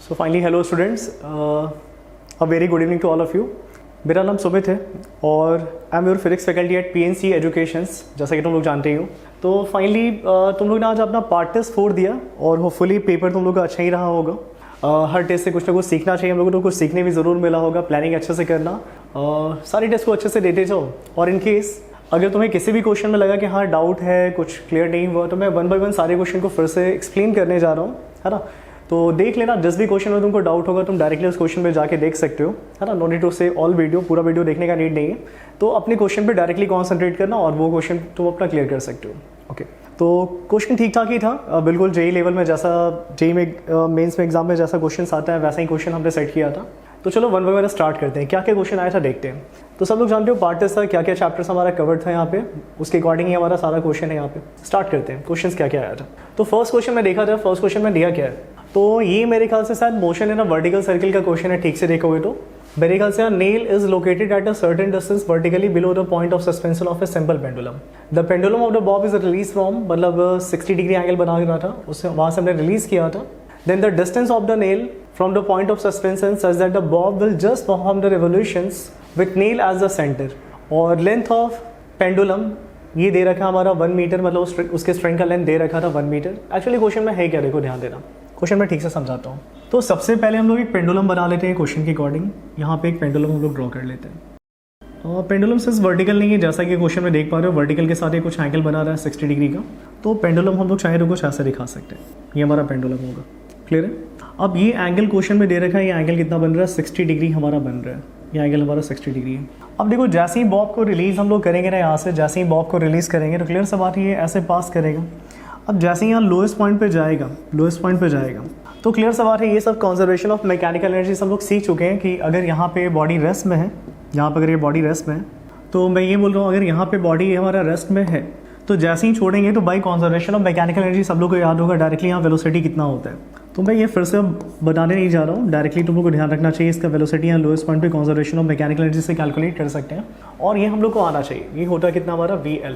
So finally hello students, a very good evening to all of you. मेरा नाम सुमित है और I am your physics faculty at PNC educations, जैसा कि तुम लोग जानते ही हो। तो फाइनली तुम लोग ने आज अपना पार्ट टेस्ट 4 दिया और होपफुली पेपर तुम लोग का अच्छा ही रहा होगा। हर टेस्ट से कुछ ना कुछ सीखना चाहिए हम लोगों को, कुछ सीखने भी ज़रूर मिला होगा। प्लानिंग अच्छे से करना, सारी टेस्ट को अच्छे से देते जाओ। और इन केस अगर तुम्हें किसी भी क्वेश्चन में लगा कि हाँ डाउट है, कुछ क्लियर नहीं हुआ, तो मैं 1 बाय 1 सारे क्वेश्चन को फिर से एक्सप्लेन करने जा रहा हूँ, है ना। तो देख लेना, जिस भी क्वेश्चन में तुमको डाउट होगा तुम डायरेक्टली उस क्वेश्चन पे जाके देख सकते हो, है ना। नो नीड टू से ऑल वीडियो, पूरा वीडियो देखने का नीड नहीं है। तो अपने क्वेश्चन पे डायरेक्टली कॉन्सेंट्रेट करना और वो क्वेश्चन तुम अपना क्लियर कर सकते हो। ओके, तो क्वेश्चन ठीक ठाक ही था, बिल्कुल जेई लेवल में जैसा जेई में मेंस में एग्जाम में जैसा क्वेश्चन आता है वैसा ही क्वेश्चन हमने सेट किया था। तो चलो 1 बाय 1 स्टार्ट करते हैं। क्या क्या क्वेश्चन आया था देखते हैं। तो सब लोग जानते हो पार्ट टेस्ट था, क्या क्या चैप्टर्स हमारा कवर्ड था यहाँ पे, उसके अकॉर्डिंग ही हमारा सारा क्वेश्चन है यहाँ पे। स्टार्ट करते हैं, क्वेश्चन क्या क्या आया था। तो फर्स्ट क्वेश्चन में देखा जाए, फर्स्ट क्वेश्चन में दिया क्या है, तो ये मेरे ख्याल से शायद motion in a vertical circle का क्वेश्चन है। ठीक से देखोगे तो मेरे ख्याल से nail is located at a certain distance vertically below the point of suspension of a simple pendulum. The pendulum of the Bob is release from, मतलब 60 डिग्री एंगल बना रहा था, उससे वहाँ से हमने रिलीज किया था। Then the distance of the nail from the point of suspension such that the bob will just perform the revolutions with nail as the center। और length of pendulum ये दे रखा हमारा 1 मीटर, मतलब उसके स्ट्रिंग का length दे रखा था 1 metre. Actually question में है क्या, देखो ध्यान देना, क्वेश्चन में ठीक से समझाता हूँ। तो सबसे पहले हम लोग एक पेंडुलम बना लेते हैं क्वेश्चन के अकॉर्डिंग। यहाँ पे एक पेंडुलम हम लोग ड्रॉ कर लेते हैं। पेंडुलम सिर्फ वर्टिकल नहीं है, जैसा कि क्वेश्चन में देख पा रहे हो, वर्टिकल के साथ ही कुछ एंगल बना रहा है 60 डिग्री का। तो पेंडुलम हम लोग चाहे तो कुछ ऐसे दिखा सकते हैं, ये हमारा पेंडुलम होगा। क्लियर है। अब ये एंगल क्वेश्चन में दे रखा है, ये एंगल कितना बन रहा है, 60 डिग्री हमारा बन रहा है। ये एंगल हमारा 60 डिग्री है। अब देखो जैसे ही बॉब को रिलीज हम लोग करेंगे ना, यहाँ से जैसे ही बॉब को रिलीज करेंगे तो क्लियर सा बात ये ऐसे पास करेगा। अब जैसे ही यहाँ लोएस्ट पॉइंट पे जाएगा, लोएस्ट पॉइंट पे जाएगा, तो क्लियर सा बात है ये सब कंजर्वेशन ऑफ मैकेनिकल एनर्जी सब लोग सीख चुके हैं कि अगर यहाँ पे बॉडी रेस्ट में है, यहाँ पर अगर ये बॉडी रेस्ट में है, तो मैं ये बोल रहा हूँ अगर यहाँ पे बॉडी हमारा रेस्ट में है तो जैसे ही छोड़ेंगे तो by conservation of mechanical energy सब लोग को याद होगा डायरेक्टली यहाँ वेलोसिटी कितना होता है। तो मैं ये फिर से बनाने नहीं जा रहा हूँ, डायरेक्टली तुम लोग को ध्यान रखना चाहिए इसका वेलोसिटी यहाँ लोएस्ट पॉइंट पे कंजर्वेशन ऑफ मैकेनिकल एनर्जी से कैलकुलेट कर सकते हैं। और ये हम लोग को आना चाहिए, ये होता है कितना हमारा VL,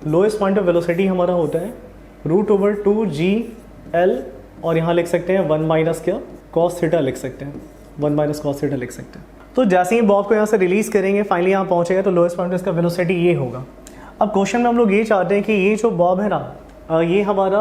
lowest point of velocity हमारा होता है √2GL। और यहाँ लिख सकते हैं 1 माइनस क्या cos थीटा लिख सकते हैं, 1 माइनस cos थीटा लिख सकते हैं। तो जैसे ही बॉब को यहाँ से रिलीज करेंगे, फाइनली यहाँ पहुँचेगा तो लोएस्ट पॉइंट इसका वेलोसिटी ये होगा। अब क्वेश्चन में हम लोग ये चाहते हैं कि ये जो बॉब है ना, ये हमारा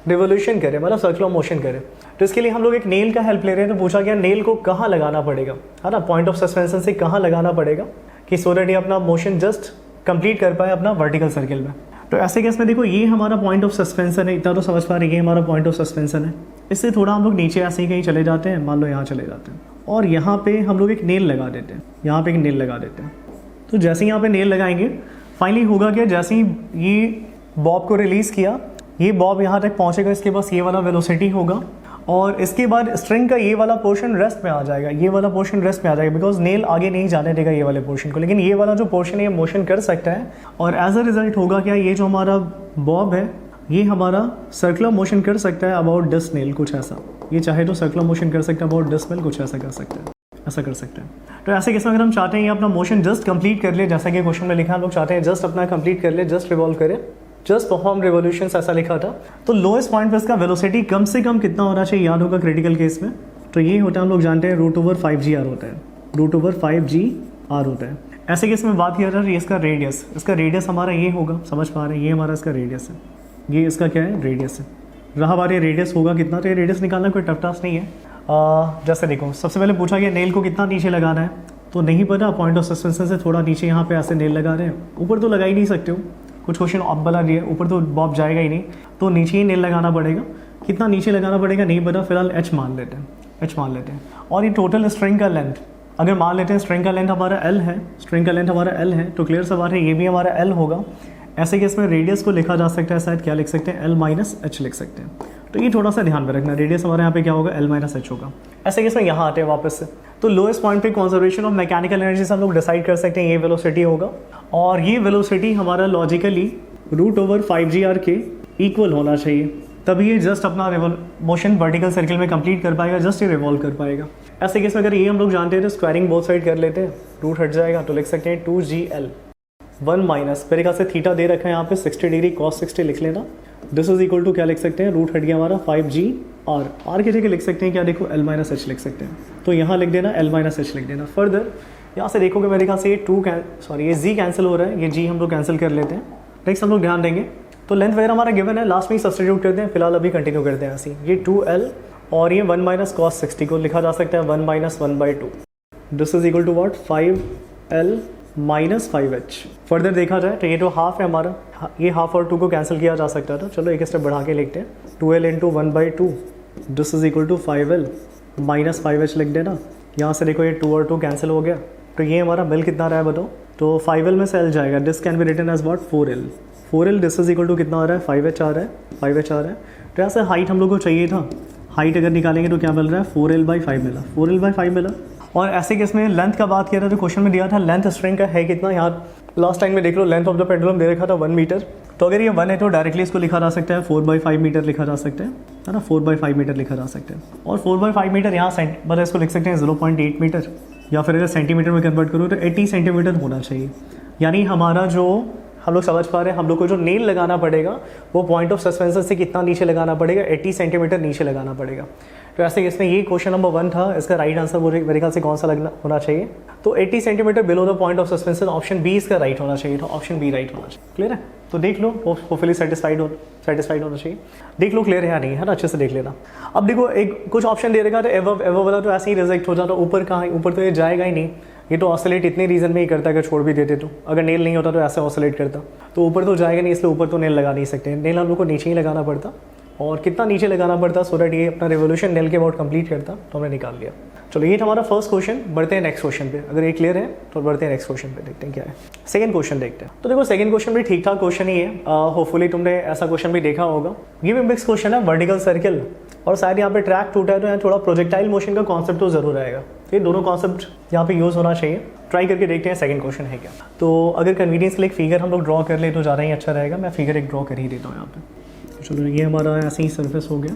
रिवोल्यूशन करे, मतलब सर्कुलर मोशन करे। तो इसके लिए हम लोग एक नेल का हेल्प ले रहे हैं। तो पूछा गया नेल को कहाँ लगाना पड़ेगा, है ना, पॉइंट ऑफ सस्पेंशन से कहाँ लगाना पड़ेगा कि सो दैट ये अपना मोशन जस्ट कंप्लीट कर पाए अपना वर्टिकल सर्किल में। तो ऐसे केस में देखो ये हमारा पॉइंट ऑफ सस्पेंशन है, इतना तो समझ पा रहे हैं, ये हमारा पॉइंट ऑफ सस्पेंशन है। इससे थोड़ा हम लोग नीचे ऐसे ही कहीं चले जाते हैं, मान लो यहाँ चले जाते हैं और यहाँ पे हम लोग एक नेल लगा देते हैं, यहाँ पे एक नेल लगा देते हैं। तो जैसे ही यहाँ पे नेल लगाएंगे फाइनली होगा क्या, जैसे ही ये बॉब को रिलीज़ किया, ये बॉब यहाँ तक पहुँचेगा, इसके पास ये वाला वेलोसिटी होगा और इसके बाद स्ट्रिंग का ये वाला पोर्शन रेस्ट में आ जाएगा, ये वाला पोर्शन रेस्ट में आ जाएगा बिकॉज नेल आगे नहीं जाने देगा ये वाले पोर्शन को, लेकिन ये वाला जो पोर्शन है ये मोशन कर सकता है। और एज अ रिजल्ट होगा क्या, ये जो हमारा बॉब है ये हमारा सर्कुलर मोशन कर सकता है अबाउट दिस नेल, कुछ ऐसा। ये चाहे तो सर्कुलर मोशन कर सकता है अबाउट दिस नेल, कुछ ऐसा कर सकता है, ऐसा कर सकते हैं। तो ऐसे केस में अगर हम चाहते हैं ये अपना मोशन जस्ट कंप्लीट कर ले, जैसा कि क्वेश्चन में लिखा हम लोग चाहते हैं जस्ट अपना कंप्लीट कर ले, जस्ट रिवॉल्व करे, जस्ट परफॉर्म रिवोल्यूशंस ऐसा लिखा था। तो लोएस्ट पॉइंट पे इसका वेलोसिटी कम से कम कितना होना चाहिए, याद होगा क्रिटिकल केस में। तो ये होता है, हम लोग जानते हैं √5GR होता है, √5GR होता है। ऐसे केस में बात किया जाए इसका रेडियस, इसका रेडियस हमारा ये होगा, समझ पा रहे हैं, ये हमारा इसका रेडियस है, ये इसका क्या है, रेडियस है। रहा हमारे रेडियस होगा कितना, तो ये रेडियस निकालना कोई टफ टास्क नहीं है। जैसे देखो सबसे पहले पूछा गया नेल को कितना नीचे लगाना है, तो नहीं पता, पॉइंट ऑफ सस्पेंशन से थोड़ा नीचे यहाँ पे ऐसे नेल लगा रहे हैं, ऊपर तो लगा ही नहीं सकते हो, कुछ क्वेश्चन ऑफ वाला दिए, ऊपर तो बॉब जाएगा ही नहीं, तो नीचे ही नेल लगाना पड़ेगा। कितना नीचे लगाना पड़ेगा नहीं पता, फिलहाल H मान लेते हैं, H मान लेते हैं। और ये टोटल स्ट्रिंग का लेंथ अगर मान लेते हैं, स्ट्रिंग का लेंथ हमारा L है, स्ट्रिंग का लेंथ हमारा L है, तो क्लियर सा बात है ये भी हमारा L होगा। ऐसे केस में रेडियस को लिखा जा सकता है, शायद क्या लिख सकते हैं, L-H लिख सकते हैं। तो ये थोड़ा सा ध्यान में रखना, रेडियस हमारे यहाँ पे क्या होगा, L-H होगा। ऐसे केस में यहाँ आते हैं वापस से, तो लोएस्ट पॉइंट पे कंजर्वेशन ऑफ मैकेनिकल एनर्जी से हम लोग डिसाइड कर सकते हैं ये वेलोसिटी होगा। और ये वेलोसिटी हमारा लॉजिकली √5GR के इक्वल होना चाहिए, तभी ये जस्ट अपना मोशन वर्टिकल सर्किल में कंप्लीट कर पाएगा, जस्ट ये रिवॉल्व कर पाएगा। ऐसे केस में अगर ये हम लोग जानते हैं तो स्क्वायरिंग बोथ साइड कर लेते हैं, रूट हट जाएगा तो लिख सकते हैं 2GL 1 माइनस, मेरे ख्याल से थीटा दे रखा है यहाँ पे 60 डिग्री cos 60 लिख लेना, दिस इज इक्वल टू क्या लिख सकते हैं, रूट हट गया हमारा 5g r, r की जगह लिख सकते हैं क्या, देखो l माइनस एच लिख सकते हैं, तो यहाँ लिख देना l माइनस एच लिख देना। फर्दर यहाँ से देखोगे मेरे ख्याल से ये ये z कैंसिल हो रहा है, ये g हम लोग कैंसिल कर लेते हैं। नेक्स्ट हम लोग ध्यान देंगे तो लेंथ वगैरह हमारा गिवन है, लास्ट में ही सब्सटीट्यूट करते हैं, फिलहाल अभी कंटिन्यू करते हैं ऐसे। ये 2l और ये 1 माइनस कॉस 60 को लिखा जा सकता है 1 minus 1/2, this is equal to what 5l minus 5h। Further देखा जाए तो ये तो हाफ है हमारा, ये हाफ और 2 को कैंसिल किया जा सकता था, चलो एक स्टेप बढ़ा के लिखते हैं 2l into 1/2, this is equal to 5l minus 5h लिख देना। यहाँ से देखो ये 2 और 2 कैंसिल हो गया, तो ये हमारा बिल कितना रहा है बताओ, तो 5l में से l जाएगा, this can be written as what 4l this is equal to कितना आ रहा है 5h आ रहा है। तो यहाँ से हाइट हम लोग को चाहिए था, हाइट अगर निकालेंगे तो क्या मिल रहा है 4l/5 मिला, 4l/5 मिला। और ऐसे केस में लेंथ का बात किया था तो क्वेश्चन में दिया था लेंथ स्ट्रिंग का है कितना, यहाँ लास्ट टाइम में देख लो लेंथ ऑफ द पेंडुलम दे रखा था 1 मीटर, तो अगर ये 1 है तो डायरेक्टली इसको लिखा जा सकता है 4/5 मीटर लिखा जा सकता है ना, 4/5 मीटर लिखा जा सकता है। और 4/5 मीटर यहाँ मतलब इसको लिख सकते हैं 0.8 मीटर, या फिर अगर सेंटीमीटर में कन्वर्ट करो तो 80 सेंटीमीटर होना चाहिए। यानी हमारा जो हम लोग समझ पा रहे हैं, हम लोग को जो नेल लगाना पड़ेगा वो पॉइंट ऑफ सस्पेंशन से कितना नीचे लगाना पड़ेगा, 80 सेंटीमीटर नीचे लगाना पड़ेगा। तो ऐसे इसमें ये क्वेश्चन नंबर 1 था, इसका राइट आंसर मेरे ख्याल से कौन सा लगना होना चाहिए, तो 80 centimetre below the point of suspension, option B इसका राइट होना चाहिए, तो ऑप्शन बी राइट होना चाहिए। क्लियर है, तो देख लो, होपफुली सेटिस्फाइड होना चाहिए, देख लो क्लियर है या नहीं है ना, अच्छे से देख लेना। अब देखो एक कुछ ऑप्शन दे रखा था एवो वाला, तो ऐसे ही रिजेक्ट हो जाता, ऊपर कहाँ है, ऊपर तो ये जाएगा ही नहीं, ये तो ऑसिलेट इतने रीजन में ही करता है, अगर छोड़ भी देते तो, अगर नेल नहीं होता तो ऐसे ऑसिलेट करता, तो ऊपर तो जाएगा नहीं, इसलिए ऊपर तो नेल लगा नहीं सकते, नेल हम लोग को नीचे ही लगाना पड़ता, और कितना नीचे लगाना पड़ता सो दैट ये अपना रेवोल्यूशन नेल के अबाउट कंप्लीट करता, तो हमने निकाल लिया। चलो ये था हमारा फर्स्ट क्वेश्चन, बढ़ते हैं नेक्स्ट क्वेश्चन पे, अगर ये क्लियर है तो बढ़ते हैं नेक्स्ट क्वेश्चन पे, देखते हैं क्या है। सेकंड क्वेश्चन देखते हैं, तो देखो सेकंड क्वेश्चन भी ठीक ठाक क्वेश्चन ही है, होपफुली तुमने ऐसा क्वेश्चन भी देखा होगा। ये भी मिक्स क्वेश्चन है, वर्टिकल सर्किल, और शायद यहाँ पे ट्रैक टूटा है, तो यहाँ थोड़ा प्रोजेक्टाइल मोशन का कॉन्सेप्ट तो जरूर आएगा, तो ये दोनों कॉन्सेप्ट यहाँ पे यूज होना चाहिए। ट्राई करके देखते हैं सेकंड क्वेश्चन है क्या। तो अगर कन्वीनियंस के लिए एक फिगर हम लोग ड्रॉ कर ले तो ज़्यादा ही अच्छा रहेगा, मैं फिगर एक ड्रॉ कर ही देता हूँ यहाँ पे। चलो ये हमारा ऐसे ही सरफेस हो गया,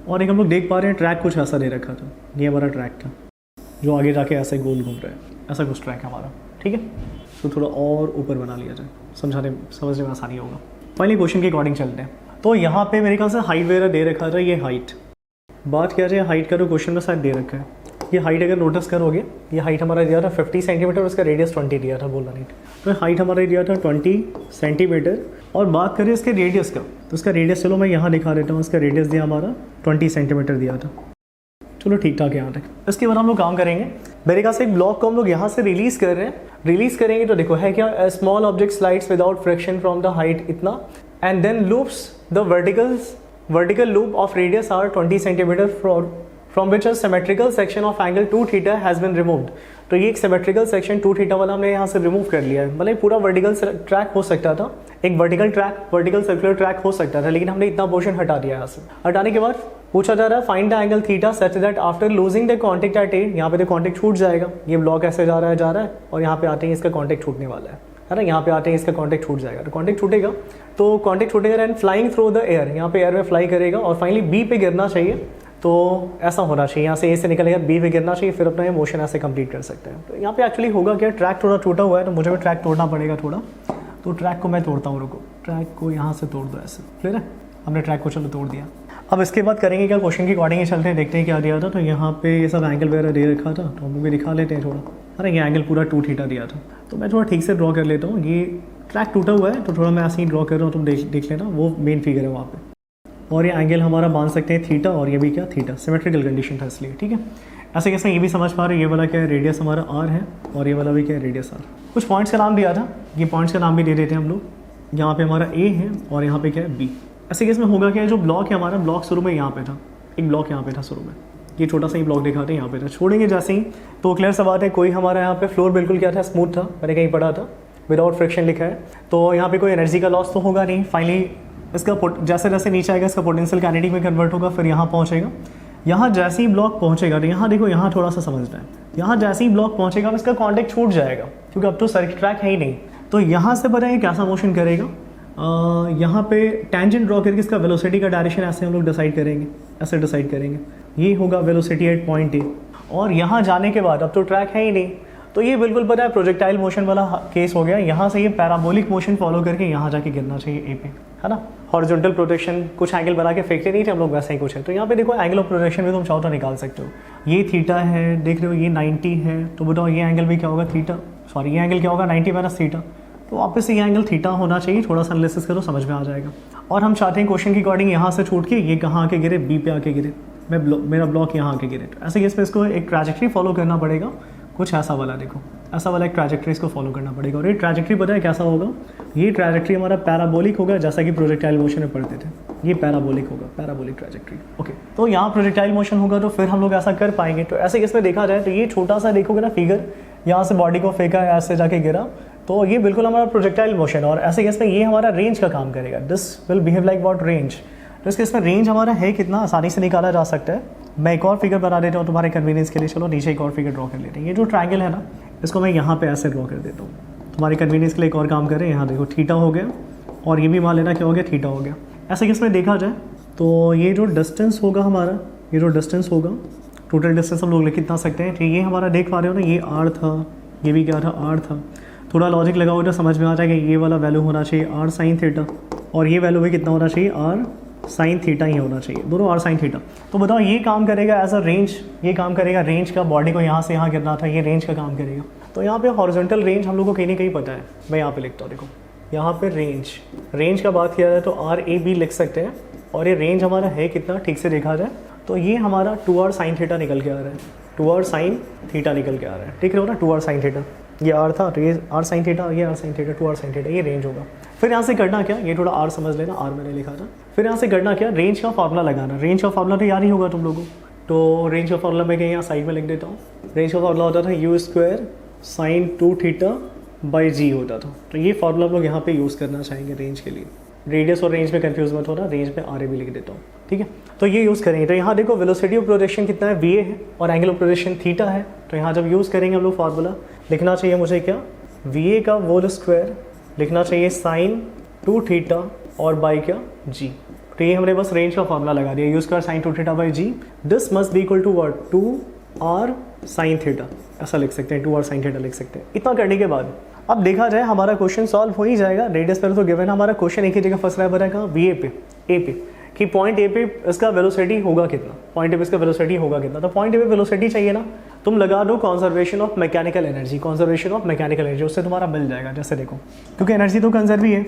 और एक हम लोग देख पा रहे हैं ट्रैक कुछ ऐसा दे रखा था, ये हमारा ट्रैक था जो आगे जाके ऐसे गोल घूम रहा है, ऐसा कुछ ट्रैक है हमारा, ठीक है। तो थोड़ा और ऊपर बना लिया जाए, समझने में आसानी होगा। फाइनली क्वेश्चन के अकॉर्डिंग चलते हैं। तो यहाँ पे मेरे ख्याल से हाइट वगैरह दे रखा था, ये हाइट, बात किया जाए हाइट का तो क्वेश्चन में शायद दे रखा है, ये हाइट अगर नोटिस करोगे, ये हाइट हमारा दिया था 50 सेंटीमीटर, उसका रेडियस 20 दिया था, बोलना नहीं, तो हाइट हमारा दिया था 20 सेंटीमीटर। और बात करें इसके रेडियस का, तो इसका रेडियस चलो मैं यहाँ दिखा देता हूँ, इसका रेडियस दिया हमारा 20 सेंटीमीटर दिया था, चलो ठीक ठाक है यहाँ तक। इसके बाद हम लोग काम करेंगे, मेरे ख्याल से एक ब्लॉक को हम लोग यहाँ से रिलीज कर रहे हैं, रिलीज करेंगे तो देखो है क्या, small object slides without friction from the height इतना, and then loops the vertical loop of radius are 20 centimeter from which a symmetrical section of angle 2 theta has been removed। तो ये एक सिमेट्रिकल सेक्शन 2 थीटा वाला हमने यहाँ से remove कर लिया है, मतलब पूरा वर्टिकल ट्रैक हो सकता था, एक वर्टिकल सर्कुलर ट्रैक हो सकता था, लेकिन हमने इतना पोर्शन हटा दिया यहाँ से। हटाने के बाद पूछा जा रहा है find the angle theta such that after losing the contact at A, यहाँ पे तो कॉन्टेक्ट छूट जाएगा, ये ब्लॉक ऐसे जा रहा है और यहाँ पे आते ही इसका कॉन्टेक्ट छूटने वाला है ना, यहाँ पे आते हैं इसका कॉन्टेक्ट छूट जाएगा, तो कॉन्टेक्ट छूटेगा and flying through the air, यहाँ पे एयर में फ्लाई करेगा और फाइनली बी पे गिरना चाहिए, तो ऐसा होना चाहिए, यहाँ से ए से निकलेगा बी पे गिरना चाहिए, फिर अपना ये मोशन ऐसे कंप्लीट कर सकते हैं। तो यहाँ पे एक्चुअली होगा क्या, ट्रैक थोड़ा टूटा हुआ है, तो मुझे भी ट्रैक तोड़ना पड़ेगा थोड़ा, तो ट्रैक को मैं तोड़ता हूँ, रुको, ट्रैक को यहाँ से तोड़ दो ऐसे, क्लियर है, हमने ट्रैक को चलो तोड़ दिया। अब इसके बाद करेंगे क्या, क्वेश्चन के अकॉर्डिंग ही चलते हैं, देखते हैं क्या दिया था। तो यहाँ पे ये सब एंगल वगैरह दे रखा था, तो हम लोग भी दिखा लेते हैं थोड़ा। अरे ये एंगल पूरा 2 थीटा दिया था, तो मैं थोड़ा ठीक से ड्रॉ कर लेता हूँ। ये ट्रैक टूटा हुआ है, तो थोड़ा मैं ऐसे ही ड्रॉ कर रहा हूँ, तुम देख लेना, वो मेन फिगर है वहाँ पे। और ये एंगल हमारा मान सकते हैं थीटा, और ये भी क्या थीटा, सिमेट्रिकल कंडीशन था इसलिए, ठीक है। ऐसे कैसे ये भी समझ पा रहे हो, ये वाला क्या है, रेडियस हमारा आर है, और ये वाला भी क्या है, रेडियस आर। कुछ पॉइंट्स का नाम दिया था, ये पॉइंट्स का नाम भी दे देते हैं हम लोग। यहाँ पे हमारा ए है और यहाँ पे क्या है बी। ऐसे केस में होगा क्या, जो ब्लॉक है हमारा, ब्लॉक शुरू में यहाँ पे था, एक ब्लॉक यहाँ पे था शुरू में, ये छोटा सा ही ब्लॉक दिखाते हैं यहाँ पे था, छोड़ेंगे जैसे ही तो क्लियर सा बात है, कोई हमारा यहाँ पे फ्लोर बिल्कुल क्या था, स्मूथ था, मैंने कहीं पढ़ा था, विदाउट फ्रिक्शन लिखा है, तो यहाँ पे कोई एनर्जी का लॉस तो होगा नहीं। फाइनली इसका जैसे जैसे नीचे आएगा इसका पोटेंशियल काइनेटिक में कन्वर्ट होगा, फिर यहाँ पहुँचेगा। यहाँ जैसे ही ब्लॉक पहुँचेगा, तो यहाँ देखो, यहाँ थोड़ा सा समझना है, यहाँ जैसे ही ब्लॉक पहुँचेगा इसका कॉन्टेक्ट छूट जाएगा, क्योंकि अब तो सर्किट ट्रैक है ही नहीं। तो यहाँ से पता है कैसा मोशन करेगा, यहाँ पे टेंजेंट ड्रॉ करके इसका वेलोसिटी का डायरेक्शन ऐसे हम लोग डिसाइड करेंगे, ऐसे डिसाइड करेंगे, ये होगा वेलोसिटी एट पॉइंट ए। और यहाँ जाने के बाद अब तो ट्रैक है ही नहीं, तो ये बिल्कुल पता है प्रोजेक्टाइल मोशन वाला केस हो गया। यहाँ से ये पैराबोलिक मोशन फॉलो करके यहाँ जाके गिरना चाहिए ए पे, है ना, हॉरिजॉन्टल प्रोजेक्शन कुछ एंगल बना के फेंकते नहीं थे हम लोग, वैसा ही कुछ है। तो यहाँ पे देखो एंगल ऑफ प्रोजेक्शन भी तुम चाहो तो निकाल सकते हो। ये थीटा है, देख रहे हो ये 90 है, तो बताओ ये एंगल भी क्या होगा थीटा, सॉरी ये एंगल क्या होगा 90 माइनस थीटा। तो वापस से ये एंगल थीटा होना चाहिए, थोड़ा सा एनालिसिस करो समझ में आ जाएगा। और हम चाहते हैं क्वेश्चन के अकॉर्डिंग यहाँ से छूट के ये कहाँ आके गिरे, बी पे आके गिरे, मेरा ब्लॉक यहाँ आके गिरे। तो ऐसे केस में इसको एक ट्रैजेक्टरी फॉलो करना पड़ेगा, कुछ ऐसा वाला, देखो ऐसा वाला एक ट्रैजेक्टरी इसको फॉलो करना पड़ेगा। और ये ट्रैजेक्टरी पता है कैसा होगा, ये ट्रैजेक्टरी हमारा पैराबोलिक होगा, जैसा कि प्रोजेक्टाइल मोशन में पढ़ते थे, ये पैराबोलिक होगा, पैराबोलिक ट्रैजेक्टरी। ओके, तो यहाँ प्रोजेक्टाइल मोशन होगा तो फिर हम लोग ऐसा कर पाएंगे। तो ऐसे केस में देखा जाए तो ये छोटा सा देखोगे ना फिगर, यहाँ से बॉडी को फेंका है, ऐसे जाके गिरा, तो ये बिल्कुल हमारा प्रोजेक्टाइल मोशन। और ऐसे केस में ये हमारा रेंज का काम करेगा, this will behave like what range. तो इस केस में रेंज हमारा है कितना, आसानी से निकाला जा सकता है। मैं एक और फिगर बना देता हूँ तुम्हारे कन्वीनियंस के लिए, चलो नीचे एक और फिगर ड्रॉ कर लेते हैं। ये जो ट्रायंगल है ना, इसको मैं यहाँ पे ऐसे ड्रॉ कर देता हूँ तुम्हारे कन्वीनियंस के लिए। एक और काम करें, यहाँ देखो थीटा हो गया, और ये भी मान लेना क्या हो गया, थीटा हो गया। ऐसे केस में देखा जाए तो ये जो डिस्टेंस होगा हमारा, ये जो डिस्टेंस होगा, टोटल डिस्टेंस हम लोग लिख कितना सकते हैं। ठीक, ये हमारा देख पा रहे हो ना, ये आर था, ये भी क्या था, आर था। थोड़ा लॉजिक लगाओ तो समझ में आ जाएगा, ये वाला वैल्यू होना चाहिए आर साइन थीटा, और ये वैल्यू भी कितना होना चाहिए, आर साइन थीटा ही होना चाहिए, दोनों आर साइन थीटा। तो बताओ ये काम करेगा एज अ रेंज, ये काम करेगा रेंज का, बॉडी को यहाँ से यहाँ गिरना था, ये रेंज का काम करेगा। तो यहाँ पे हॉरिजॉन्टल रेंज हम लोग को कहीं ना कहीं पता है, मैं यहाँ पे लिखता हूँ, देखो यहाँ पे रेंज का बात किया जाए तो आर ए बी लिख सकते हैं। और ये रेंज हमारा है कितना, ठीक से देखा जाए तो ये हमारा 2r साइन थीटा निकल के आ रहा है, 2r साइन थीटा निकल के आ रहा है, ठीक है ना, 2r साइन थीटा, ये आर था तो ये आर साइन थीटा, ये R sine theta, 2r sine theta, ये रेंज होगा। फिर यहाँ से करना क्या, ये थोड़ा आर समझ लेना, आर मैंने लिखा था। फिर यहाँ से करना क्या, रेंज का फार्मूला लगाना। रेंज का फार्मूला तो याद ही होगा तुम लोगों को, तो रेंज का फार्मूला मैं कहीं यहाँ साइड में लिख देता हूँ। रेंज का फार्मूला होता था u square sin 2 theta by g होता था। तो ये फार्मूला हम लोग यहाँ पे यूज़ करना चाहेंगे रेंज के लिए। रेडियस और रेंज में कंफ्यूज मत होना, रेंज में आर ए भी लिख देता हूँ, ठीक है। तो ये यूज़ करेंगे। तो यहाँ देखो वेलोसिटी ऑफ प्रोजेक्शन कितना है, वी ए है, और एंगल ऑफ प्रोजेक्शन थीटा है। तो यहाँ जब यूज़ करेंगे हम लोग फार्मूला, लिखना चाहिए मुझे क्या, वी ए का होल स्क्वायर, लिखना चाहिए साइन 2 थीटा और बाई क्या, जी। तो ये हमने बस रेंज का फार्मूला लगा दिया, यूज़ कर sine 2 theta by G, this must be equal to what, 2r sine theta, ऐसा लिख सकते हैं, 2r साइन थीटा लिख सकते हैं। इतना करने के बाद अब देखा जाए हमारा क्वेश्चन सॉल्व हो ही जाएगा। रेडियस पर तो गिवन हमारा क्वेश्चन एक ही जगह फंस रहा है, बता कहाँ, वी ए पे, ए पे, कि पॉइंट ए पे इसका वेलोसिटी होगा कितना, पॉइंट ए पे इसका वेलोसिटी होगा कितना। तो पॉइंट ए पे वेलोसिटी चाहिए ना, तुम लगा दो conservation of mechanical energy, conservation of mechanical energy, उससे तुम्हारा मिल जाएगा। जैसे देखो, क्योंकि एनर्जी तो कंजर्व ही है,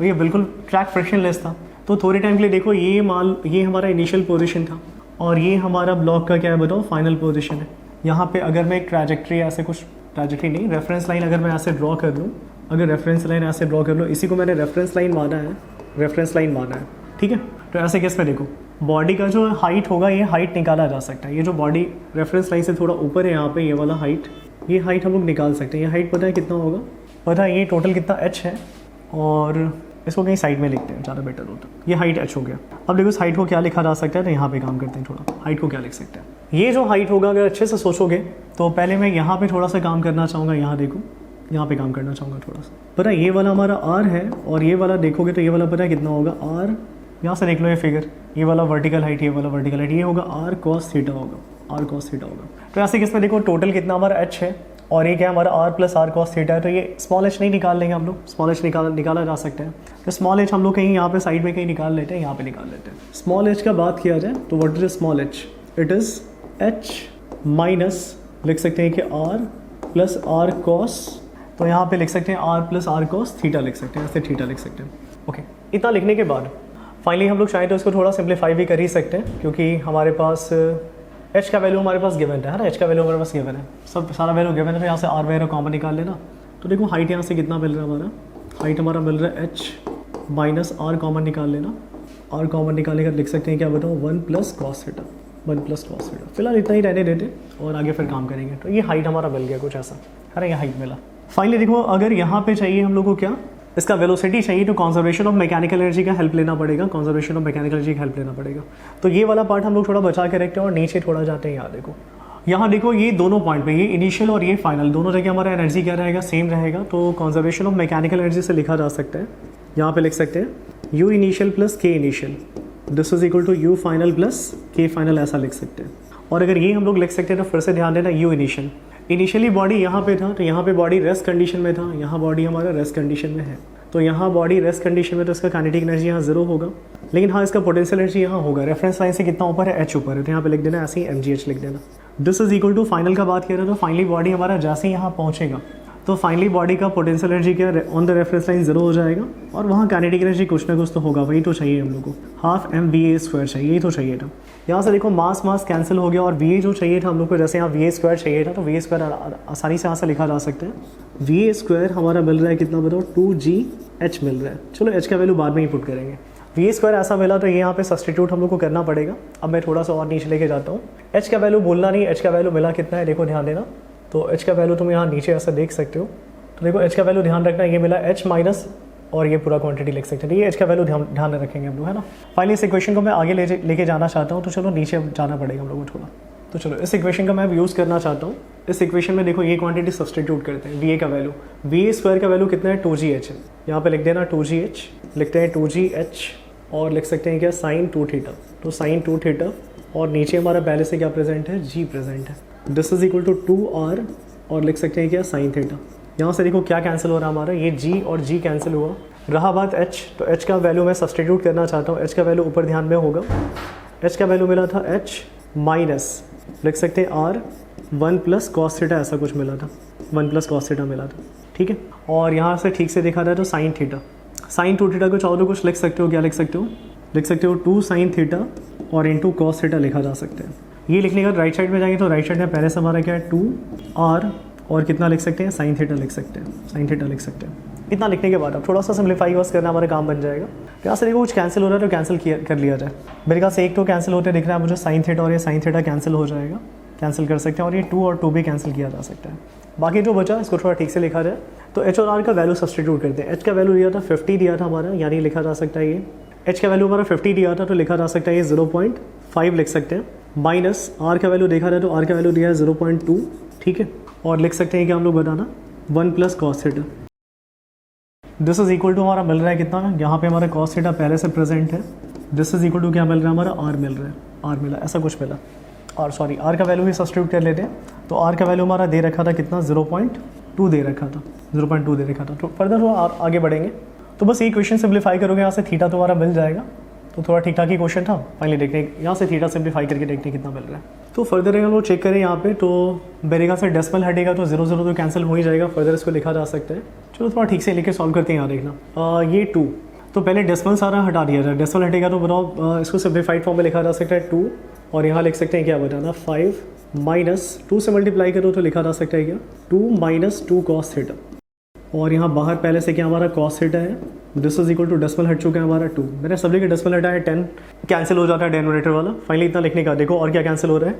ये बिल्कुल ट्रैक फ्रिक्शनलेस था। तो थोड़े टाइम के लिए देखो, ये हमारा इनिशियल पोजिशन था, और ये हमारा ब्लॉक का क्या है बताओ, फाइनल पोजिशन है। यहाँ पे अगर मैं एक ट्रैजेक्ट्री, ऐसे कुछ ट्रैजेक्ट्री नहीं, रेफरेंस लाइन अगर मैं ऐसे ड्रॉ कर लूँ, अगर रेफरेंस लाइन ऐसे ड्रॉ कर लो, इसी को मैंने रेफरेंस लाइन माना है, रेफरेंस लाइन माना है, ठीक है। तो ऐसे केस में देखो, बॉडी का जो हाइट होगा, ये हाइट निकाला जा सकता है। ये जो बॉडी रेफरेंस लाइन से थोड़ा ऊपर है, यहाँ पे ये वाला हाइट, ये हाइट हम लोग निकाल सकते हैं। ये हाइट पता है कितना होगा, पता है ये टोटल कितना h है, और इसको कहीं साइड में लिखते हैं, ज़्यादा बेटर होता है। ये हाइट h हो गया। अब देखो इस हाइट को क्या लिखा जा सकता है, तो यहाँ पे काम करते हैं थोड़ा, हाइट को क्या लिख सकते हैं। ये जो हाइट होगा, अगर अच्छे से सोचोगे तो पहले मैं यहाँ पे थोड़ा सा काम करना चाहूँगा, यहाँ देखो, यहाँ पे काम करना चाहूँगा थोड़ा सा। पता है ये वाला हमारा r है, और ये वाला देखोगे तो ये वाला पता है कितना होगा, r, यहाँ से देख लो ये फिगर, ये वाला वर्टिकल हाइट, ये वाला वर्टिकल हाइट, ये होगा r cos थीटा होगा, r cos थीटा होगा। तो ऐसे केस में देखो टोटल कितना हमारा h है, और ये क्या हमारा r plus r cos theta है। तो ये स्मॉल h नहीं निकाल लेंगे हम लोग, स्मॉल h निकाला जा सकता है। तो स्मॉल h हम लोग कहीं यहाँ पे साइड में कहीं निकाल लेते हैं, यहाँ पे निकाल लेते हैं। स्मॉल h का बात किया जाए तो what is small h, it is h minus, लिख सकते हैं कि r प्लस r cos, तो यहाँ पे लिख सकते हैं r plus r cos theta लिख सकते हैं, ऐसे थीटा लिख सकते हैं। ओके, इतना लिखने के बाद फाइनली हम लोग चाहें तो इसको थोड़ा सिंप्लीफाई भी कर ही सकते हैं, क्योंकि हमारे पास h का वैल्यू हमारे पास गिवन है ना, h का वैल्यू हमारे पास गिवन है, सब सारा वैल्यू गिवन है। तो यहाँ से r वगैरह कॉमन निकाल लेना। तो देखो हाइट यहाँ से कितना मिल रहा है हमारा, हाइट हमारा मिल रहा है h माइनस r कॉमन निकाल लेना, r कॉमन निकालने का लिख सकते हैं क्या बताओ, 1 plus cos theta, 1 plus cos theta. फिलहाल इतना ही रहने देते और आगे फिर काम करेंगे। तो ये हाइट हमारा मिल गया कुछ ऐसा, अरे ये हाइट मिला। फाइनली देखो, अगर यहाँ पे चाहिए हम लोग को क्या, इसका वेलोसिटी चाहिए, तो कंजर्वेशन ऑफ मैकेनिकल एनर्जी का हेल्प लेना पड़ेगा, कंजर्वेशन ऑफ मैकेनिकल एनर्जी का हेल्प लेना पड़ेगा। तो ये वाला पार्ट हम लोग थोड़ा बचा के रखते हैं और नीचे थोड़ा जाते हैं। यहाँ देखो ये दोनों पॉइंट पे, ये इनिशियल और ये फाइनल, दोनों जगह हमारा एनर्जी क्या रहेगा, सेम रहेगा। तो कंजर्वेशन ऑफ मैकेनिकल एनर्जी से लिखा जा सकता है, यहाँ पे लिख सकते हैं U initial plus K initial, this is equal to U final plus K final, ऐसा लिख सकते हैं। और अगर ये हम लोग लिख सकते हैं तो फिर से ध्यान देना, यू इनिशियल, इनिशियली बॉडी यहाँ पे था, तो यहाँ पे बॉडी रेस्ट कंडीशन में था, यहाँ बॉडी हमारा रेस्ट कंडीशन में है। तो यहाँ बॉडी रेस्ट कंडीशन में तो इसका काइनेटिक एनर्जी यहाँ जीरो होगा, लेकिन हाँ इसका पोटेंशियल एनर्जी यहाँ होगा। रेफरेंस लाइन से कितना ऊपर है, h ऊपर है, तो यहाँ पे लिख देना ऐसे ही mgh लिख देना। This is equal to final का बात करें तो फाइनली बॉडी हमारा जैसे ही यहाँ पहुँचेगा तो फाइनली बॉडी का पोटेंशियल एनर्जी क्या on the reference line zero हो जाएगा, और वहाँ काइनेटिक एनर्जी कुछ ना कुछ तो होगा, वही तो चाहिए हम लोग को, हाफ mva² चाहिए, यही तो चाहिए था। यहाँ से देखो मास मास कैंसिल हो गया और va जो चाहिए था हम लोग को, जैसे यहाँ va² चाहिए था तो va² आसानी से यहाँ से लिखा जा सकता है। va² हमारा मिल रहा है कितना बताओ, 2gh मिल रहा है। चलो h का वैल्यू बाद में ही पुट करेंगे। va² ऐसा मिला तो ये यहाँ पे सब्सटीट्यूट हम लोग को करना पड़ेगा। अब मैं थोड़ा सा और नीचे लेके जाता हूँ। h का वैल्यू बोलना नहीं, h का वैल्यू मिला कितना है देखो ध्यान देना। तो h का वैल्यू तुम यहाँ नीचे ऐसा देख सकते हो, तो देखो h का वैल्यू ध्यान रखना, ये मिला h माइनस और ये पूरा क्वांटिटी लिख सकते हैं, ये h का वैल्यू ध्यान रखेंगे हम लोग, है ना। फाइनली इस इक्वेशन को मैं आगे लेके जाना चाहता हूँ, तो चलो नीचे जाना पड़ेगा हम लोगों को थोड़ा। तो चलो इस इक्वेशन का मैं यूज़ करना चाहता हूँ। इस इक्वेशन में देखो ये क्वांटिटी सब्सटीट्यूट करते हैं। va का वैल्यू, va² का वैल्यू कितना है, 2gh है। यहाँ पे लिख देना 2gh, लिखते हैं 2gh और लिख सकते हैं क्या, साइन 2θ। तो साइन 2θ और नीचे हमारा पहले से क्या प्रेजेंट है, g प्रेजेंट है। This is equal to 2r और लिख सकते हैं क्या, साइन θ। यहाँ से देखो क्या कैंसिल हो रहा है हमारा, ये g और g कैंसिल हुआ। रहा बात h, तो h का वैल्यू मैं सब्सटीट्यूट करना चाहता हूँ। h का वैल्यू ऊपर ध्यान में होगा, h का वैल्यू मिला था h माइनस लिख सकते हैं r 1 प्लस कॉस θ, ऐसा कुछ मिला था, 1 प्लस कॉस θ मिला था, ठीक है। और यहाँ से ठीक से देखा जाए तो साइन θ, साइन 2θ को चाहो तो कुछ लिख सकते हो, क्या लिख सकते हो, लिख सकते हो 2 साइन θ और इंटू कॉस θ लिखा जा सकता है। ये लिखने का राइट साइड में जाएंगे तो राइट साइड में पहले से हमारा क्या है 2r और कितना लिख सकते हैं, साइन θ लिख सकते हैं, साइन θ लिख सकते हैं। इतना लिखने के बाद अब थोड़ा सा सिम्प्लीफाई बस करना हमारा काम बन जाएगा। यहाँ से देखो कुछ कैंसिल हो रहा है तो कैंसिल कर लिया जाए। मेरे ख्याल से एक तो कैंसिल होते दिख रहा है मुझे, साइन θ और ये साइन θ कैंसिल हो जाएगा, कैंसिल कर सकते हैं, और ये 2 और 2 भी कैंसिल किया जा सकता है। बाकी जो बचा इसको थोड़ा ठीक से लिखा जाए तो h और r का वैल्यू सब्सटीट्यूट करते हैं। h का वैल्यू दिया था 50 दिया था हमारा, यानी लिखा जा सकता है ये h का वैल्यू हमारा 50 दिया था तो लिखा जा सकता है ये 0.5 लिख सकते हैं, माइनस r का वैल्यू देखा जाए तो r का वैल्यू दिया है 0.2, ठीक है। और लिख सकते हैं कि हम लोग बताना 1 plus cos θ। This is equal to हमारा मिल रहा है कितना, यहाँ पे हमारा कॉस θ पहले से प्रेजेंट है। दिस इज इक्वल टू क्या मिल रहा है हमारा, r मिल रहा है, r मिला, ऐसा कुछ मिला। और सॉरी r का वैल्यू भी सब्सटीट्यूट कर लेते हैं, तो r का वैल्यू हमारा दे रखा था कितना, 0.2 दे रखा था, 0.2 दे रखा था। तो फर्दर थोड़ा आगे बढ़ेंगे तो बस ये क्वेश्चन सिंप्लीफाई करोगे, यहाँ से थीटा तुम्हारा मिल जाएगा। तो थोड़ा ठीक ठाक ही क्वेश्चन था, फाइनली देखते हैं यहाँ से थीटा सिंप्लीफाई करके देखते हैं कितना मिल रहा है। तो फर्दर अगर वो चेक करें यहाँ पे तो बेरेगा से डेसिमल हटेगा तो 0 0 तो कैंसिल हो ही जाएगा, फर्दर इसको लिखा जा सकता है। चलो थोड़ा ठीक से लेके सॉल्व करते हैं। यहाँ देखना ये 2, तो पहले डेसिमल सारा हटा दिया जाए, डेसिमल हटेगा तो बताओ इसको सिंप्लीफाइड फॉर्म में लिखा जा सकता है 2, और यहाँ लिख सकते हैं क्या बताना 5 माइनस 2 से मल्टीप्लाई करो तो लिखा जा सकता है क्या 2 माइनस 2 कॉस θ, और यहाँ बाहर पहले से क्या हमारा कॉस θ है। This is equal to decimal हट चुका है हमारा 2, मैंने सभी के डेसिमल हटा है 10 कैंसिल हो जाता है डेनोमिनेटर वाला। फाइनली इतना लिखने का देखो और क्या कैंसिल हो रहा है,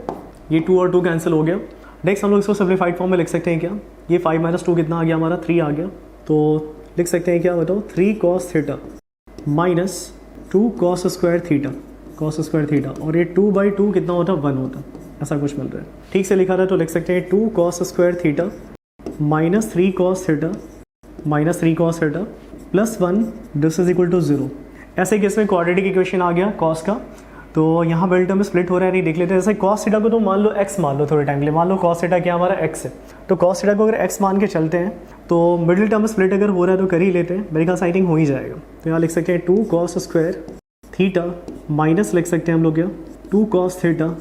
ये 2 और 2 कैंसिल हो गया। नेक्स्ट हम लोग इसको सिंप्लीफाइड फॉर्म में लिख सकते हैं क्या, ये 5 माइनस 2 कितना आ गया हमारा 3 आ गया, तो लिख सकते हैं क्या बताओ 3 cos θ minus 2 cos square θ, cos square θ, और ये 2/2 कितना होता है 1 होता, ऐसा कुछ मिल रहा है। ठीक से लिखा था तो लिख सकते हैं 2 cos square θ minus 3 cos θ minus 3 cos θ plus 1, this is equal to 0। ऐसे केस में क्वाड्रेटिक इक्वेशन आ गया कॉस का, तो यहाँ मिडिल टर्म में स्प्लिट हो रहा है, नहीं देख लेते हैं। जैसे कॉस θ को तो मान लो x मान लो थोड़े टाइम के लिए, मान लो कॉस θ क्या हमारा x है, तो कॉस θ को अगर x मान के चलते हैं तो मिडिल टर्म में स्प्लिट अगर हो रहा है तो कर ही लेते हैं, मेरे ख्याल से आई थिंक हो ही जाएगा। तो यहाँ लिख सकते हैं 2 कॉस स्क्वायर θ माइनस लिख सकते हैं हम लोग क्या 2 कॉस θ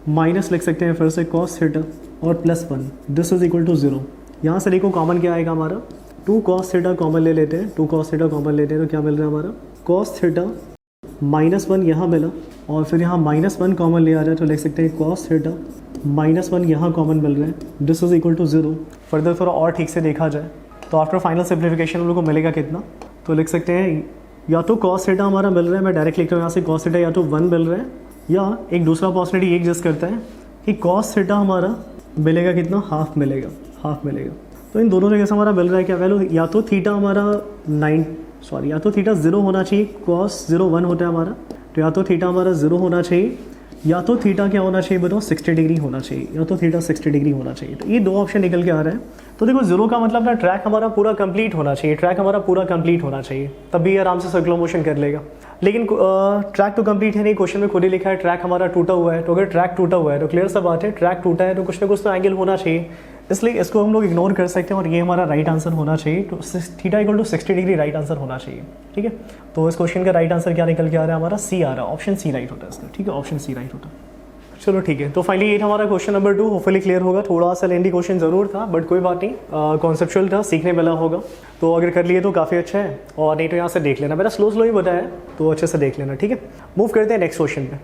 माइनस लिख सकते हैं फिर से कॉस θ और plus 1, this is equal to 0। यहाँ से देखो कॉमन क्या आएगा हमारा 2 cos θ कॉमन ले लेते हैं, 2 cos θ कॉमन लेते हैं तो क्या मिल रहा है हमारा cos θ माइनस 1 यहाँ मिला, और फिर यहाँ माइनस 1 कॉमन ले आ रहा है तो लिख सकते हैं cos θ माइनस 1 यहाँ कॉमन मिल रहा है, this is equal to 0। Further थोड़ा और ठीक से देखा जाए तो आफ्टर फाइनल सिंप्लीफिकेशन हम लोग को मिलेगा कितना, तो लिख सकते हैं या तो cos θ हमारा मिल रहा है, मैं डायरेक्ट लिख रहा हूँ यहाँ से cos θ या तो 1 मिल रहा है, या एक दूसरा पॉसिबिलिटी ये एग्जिस्ट करता है कि cos θ हमारा मिलेगा कितना, हाफ मिलेगा, हाफ मिलेगा। तो इन दोनों जगह से हमारा मिल रहा है क्या वैल्यू, या तो थीटा हमारा या तो थीटा 0 होना चाहिए, कॉस 0 1 होता है हमारा, तो या तो थीटा हमारा 0 होना चाहिए, या तो थीटा क्या होना चाहिए बताओ 60 डिग्री होना चाहिए, या तो थीटा 60 डिग्री होना चाहिए। तो ये दो ऑप्शन निकल के आ रहे हैं। तो देखो 0 का मतलब ना ट्रैक हमारा पूरा कंप्लीट होना चाहिए, ट्रैक हमारा पूरा कंप्लीट होना चाहिए, तब भी आराम से सर्कुलर मोशन कर लेगा। लेकिन ट्रैक तो कंप्लीट है नहीं, क्वेश्चन में खुद ही लिखा है ट्रैक हमारा टूटा हुआ है, तो अगर ट्रैक टूटा हुआ है तो क्लियर सा बात है ट्रैक टूटा है तो कुछ ना कुछ तो एंगल होना चाहिए, इसलिए इसको हम लोग इग्नोर कर सकते हैं और ये हमारा राइट आंसर होना चाहिए। तो theta equal to 60 degree right answer होना चाहिए, ठीक है। तो इस क्वेश्चन का राइट आंसर क्या निकल के आ रहा है हमारा? सी आ रहा है, ऑप्शन सी राइट होता है इसका, ठीक है, ऑप्शन सी राइट होता है। चलो ठीक है, तो फाइनली ये था हमारा क्वेश्चन नंबर 2। होपफुली क्लियर होगा, थोड़ा सा लेंदी क्वेश्चन जरूर था बट कोई बात नहीं, कॉन्सेप्चुअल था, सीखने वाला होगा। तो अगर कर लिए तो काफ़ी अच्छा है, और नहीं तो यहाँ से देख लेना, मेरा स्लो ही बताया तो अच्छे से देख लेना, ठीक है। मूव करते हैं नेक्स्ट क्वेश्चन पे।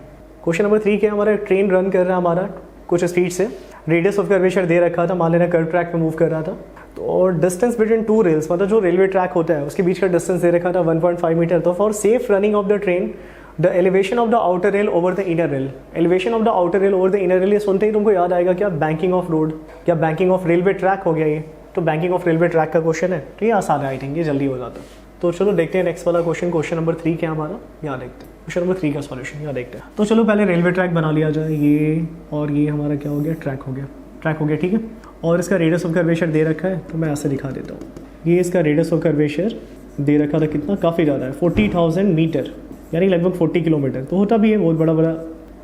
क्वेश्चन नंबर 3 क्या, हमारा ट्रेन रन कर रहा है हमारा कुछ स्पीड से, रेडियस ऑफ कर्वेचर दे रखा था, मान लेना कर्व ट्रैक पे मूव कर रहा था। तो और डिस्टेंस बिटवीन 2 रेल्स, मतलब जो रेलवे ट्रैक होता है उसके बीच का डिस्टेंस दे रखा था 1.5 मीटर। तो for safe running of the train the elevation of the outer rail over the inner rail, elevation of the outer rail over the inner rail, ये सुनते ही तुमको याद आएगा क्या? बैंकिंग ऑफ रोड, क्या बैंकिंग ऑफ रेलवे ट्रैक हो गया ये। तो बैंकिंग ऑफ रेलवे ट्रैक का क्वेश्चन है, तो ये आसान है, आई थिंक ये जल्दी हो जाता है। तो चलो देखते हैं नेक्स्ट वाला क्वेश्चन, क्वेश्चन नंबर 3 क्या हमारा, यहाँ देखते हैं क्वेश्चन नंबर 3 का सॉल्यूशन, यहाँ देखते हैं। तो चलो पहले रेलवे ट्रैक बना लिया जाए, ये और ये हमारा क्या हो गया? ट्रैक हो गया, ट्रैक हो गया, ठीक है। और इसका रेडियस ऑफ कर्वेचर दे रखा है, तो मैं ऐसे दिखा देता हूँ। ये इसका रेडियस ऑफ कर्वेचर दे रखा था, कितना? काफ़ी ज़्यादा है, 40,000 मीटर, यानी लगभग 40 किलोमीटर। तो होता भी है बहुत बड़ा बड़ा,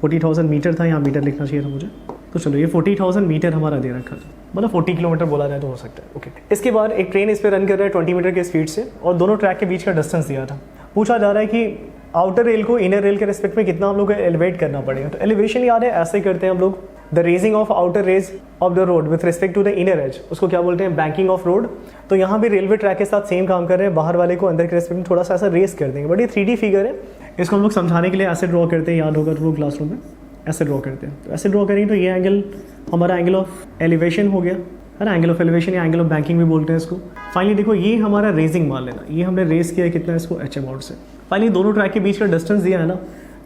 40,000 मीटर था, यहाँ मीटर लिखना चाहिए था मुझे। तो चलो ये 40,000 मीटर हमारा दे रखा था, मतलब 40 किलोमीटर बोला जाए तो हो सकता है, ओके। इसके बाद एक ट्रेन इस पर रन कर रहा है 20 मीटर के स्पीड से, और दोनों ट्रैक के बीच का डिस्टेंस दिया था। पूछा जा रहा है कि आउटर रेल को इनर रेल के रिस्पेक्ट में कितना हम लोग को एलिवेट करना पड़ेगा। तो एलिवेशन याद है, ऐसे करते हैं हम लोग, the raising of outer edge of the road with respect to the inner edge, उसको क्या बोलते हैं? Banking of road. तो यहाँ भी रेलवे ट्रैक के साथ सेम काम कर रहे हैं, बाहर वाले को अंदर के रिस्पेक्ट में थोड़ा सा ऐसा रेस कर देंगे। बट ये 3D फिगर है, इसको हम लोग समझाने के लिए ऐसे ड्रॉ करते हैं, याद होगा तो लोग क्लासरूम में ऐसे ड्रॉ करते हैं। तो ऐसे ड्रॉ करेंगे तो ये एंगल हमारा एंगल ऑफ एलिवेशन हो गया, है ना, एंगल ऑफ एलिवेशन या एंगल ऑफ बैंकिंग भी बोलते हैं इसको। फाइनली देखो ये हमारा रेजिंग मान लेना, ये हमने रेस किया है कितना इसको? h अमाउंट से। फाइनली दोनों ट्रैक के बीच का डिस्टेंस दिया है ना,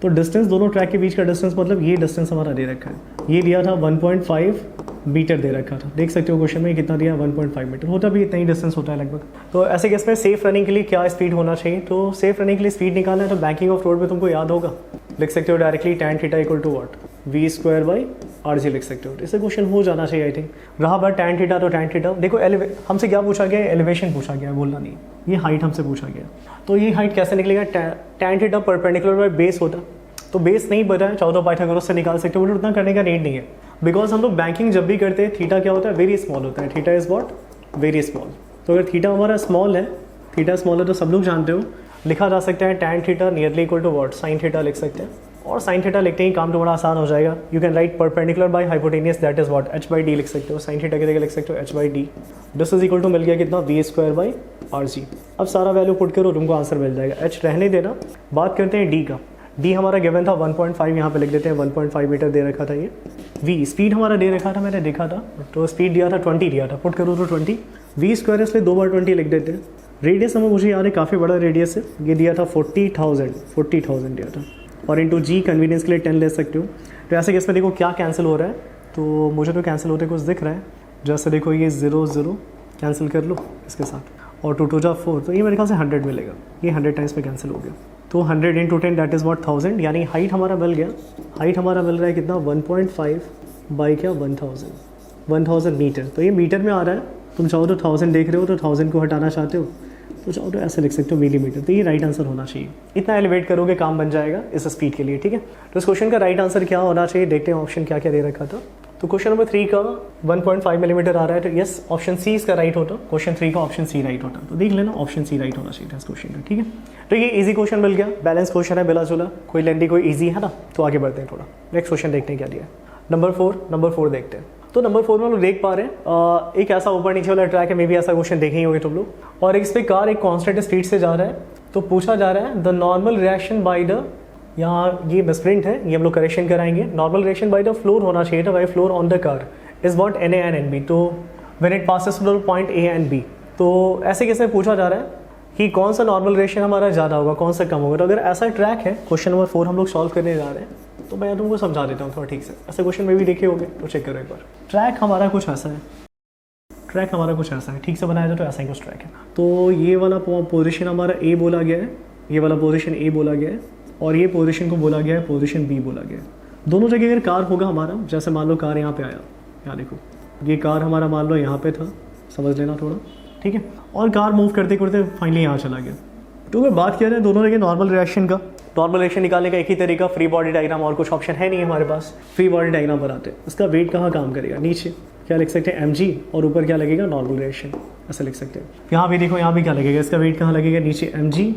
तो डिस्टेंस दोनों ट्रैक के बीच का डिस्टेंस मतलब ये डिस्टेंस हमारा दे रखा है, ये दिया था 1.5 मीटर दे रखा था। देख सकते हो क्वेश्चन में कितना दिया, 1.5 मीटर, होता भी इतना ही डिस्टेंस होता है लगभग। तो ऐसे केस में सेफ रनिंग के लिए क्या स्पीड होना चाहिए? तो सेफ रनिंग के लिए स्पीड निकालना है तो बैंकिंग ऑफ रोड में तुमको याद होगा, लिख सकते हो directly tan theta equal to what? v² लिख सकते हो। इससे क्वेश्चन हो जाना चाहिए आई थिंक। रहा बात tan थीटा, तो tan थीटा देखो हमसे क्या पूछा गया? एलिवेशन पूछा गया, बोलना नहीं, ये हाइट हमसे पूछा गया। तो ये हाइट कैसे निकलेगा? tan theta perpendicular by base होता, तो बेस नहीं पता है, चाहो तो पाइथागोरस से निकाल सकते हो, बट उतना करने का नीड नहीं है, बिकॉज हम लोग बैंकिंग जब भी करते हैं थीटा क्या होता है? वेरी स्मॉल होता है, theta is what? Very small. तो अगर थीटा हमारा स्मॉल है, थीटा स्मॉल है तो सब लोग जानते हो, लिखा जा सकता है tan theta nearly equal to what? Sine theta लिख सकते हैं, और साइन थीटा लिखते ही काम थोड़ा आसान हो जाएगा। You can write perpendicular by hypotenuse, that is what? h/d लिख सकते हो, साइन थीटा की जगह लिख सकते हो h/d। This is equal to मिल गया कितना? v²/rg। अब सारा वैल्यू पुट करो, तुमको आंसर मिल जाएगा। h रहने देना, बात करते हैं d का। d हमारा गिवन था 1.5, यहाँ पे लिख देते हैं 1.5 मीटर दे रखा था ये। v स्पीड हमारा दे रखा था, मैंने देखा था, तो स्पीड दिया था 20 दिया था, पुट करो तो 20, v² इसलिए 2 बार 20 लिख देते हैं। रेडियस हमें मुझे याद है काफ़ी बड़ा रेडियस है, ये दिया था 40,000 दिया था, और इंटू जी कन्वीनियंस के लिए 10 ले सकते हो। तो ऐसे केस में देखो क्या कैंसिल हो रहा है, तो मुझे तो कैंसिल होते कुछ दिख रहा है, जैसे देखो ये 0 0 कैंसिल कर लो इसके साथ, और 2 2 जा 4, तो ये मेरे ख्याल से 100 मिलेगा, ये 100 टाइम्स में कैंसिल हो गया। तो 100 इंटू 10 दैट इज़ व्हाट? 1000, यानी हाइट हमारा मिल गया, हाइट हमारा मिल रहा है कितना? 1.5 बाई क्या? 1000 मीटर। तो ये मीटर में आ रहा है, तुम चाहो तो 1000 देख रहे हो तो 1000 को हटाना चाहते हो तो चाहो तो ऐसे लिख सकते हो मिलीमीटर। तो ये राइट आंसर होना चाहिए, इतना एलिवेट करोगे काम बन जाएगा इस स्पीड के लिए, ठीक है। तो इस क्वेश्चन का राइट आंसर क्या होना चाहिए, देखते हैं ऑप्शन क्या क्या दे रखा था। तो क्वेश्चन नंबर 3 का 1.5 मिलीमीटर आ रहा है, तो यस ऑप्शन सी इसका राइट होता, क्वेश्चन 3 का ऑप्शन सी राइट होता। तो देख लेना ऑप्शन सी राइट होना चाहिए इस क्वेश्चन का, ठीक है। तो ये इजी क्वेश्चन मिल गया, बैलेंस क्वेश्चन है बिला जुला, कोई लेंदी कोई इजी है ना। तो आगे बढ़ते हैं थोड़ा, नेक्स्ट क्वेश्चन देखते हैं क्या दिया है। नंबर 4 देखते हैं। तो नंबर 4 में लोग देख पा रहे हैं एक ऐसा ऊपर नीचे वाला ट्रैक है, मे भी ऐसा क्वेश्चन देखे ही होंगे तुम लोग, और इस पे कार एक कांस्टेंट स्पीड से जा रहा है। तो पूछा जा रहा है the normal reaction by the, यहाँ ये मिसप्रिंट है, ये हम लोग करेक्शन कराएंगे, normal reaction by the floor होना चाहिए था, by floor on the car is what? NA and NB। तो when it passes through point A and B, तो ऐसे कैसे पूछा जा रहा है कि कौन सा नॉर्मल रिएक्शन हमारा ज़्यादा होगा, कौन सा कम होगा। तो अगर ऐसा ट्रैक है, क्वेश्चन नंबर 4 हम लोग सॉल्व करने जा रहे हैं, तो मैं तुमको समझा देता हूँ थोड़ा ठीक से। ऐसे क्वेश्चन में भी देखे होंगे, तो चेक करो एक बार। ट्रैक हमारा कुछ ऐसा है, ठीक से बनाया जाए तो ऐसा ही कुछ ट्रैक है। तो ये वाला पोजीशन हमारा A बोला गया है, ये वाला पोजीशन A बोला गया है, और ये पोजीशन को बोला गया है पोजीशन B बोला गया है। दोनों जगह अगर कार होगा हमारा, जैसे मान लो कार यहाँ पे आया, यहाँ देखो ये कार हमारा मान लो यहाँ पे था, समझ लेना थोड़ा, ठीक है, और कार मूव करते करते फाइनली यहाँ चला गया। तो अगर बात किया जाए दोनों जगह नॉर्मल रिएक्शन का, नॉर्मल रिएक्शन निकालने का एक ही तरीका, फ्री बॉडी डायग्राम, और कुछ ऑप्शन है नहीं हमारे पास। फ्री बॉडी डायग्राम बनाते हैं, उसका वेट कहाँ काम करेगा? नीचे। क्या लिख सकते हैं mg, और ऊपर क्या लगेगा नॉर्मल रिएक्शन, ऐसे लिख सकते हैं। यहाँ भी देखो, यहाँ भी क्या लगेगा, इसका वेट कहाँ लगेगा, नीचे mg,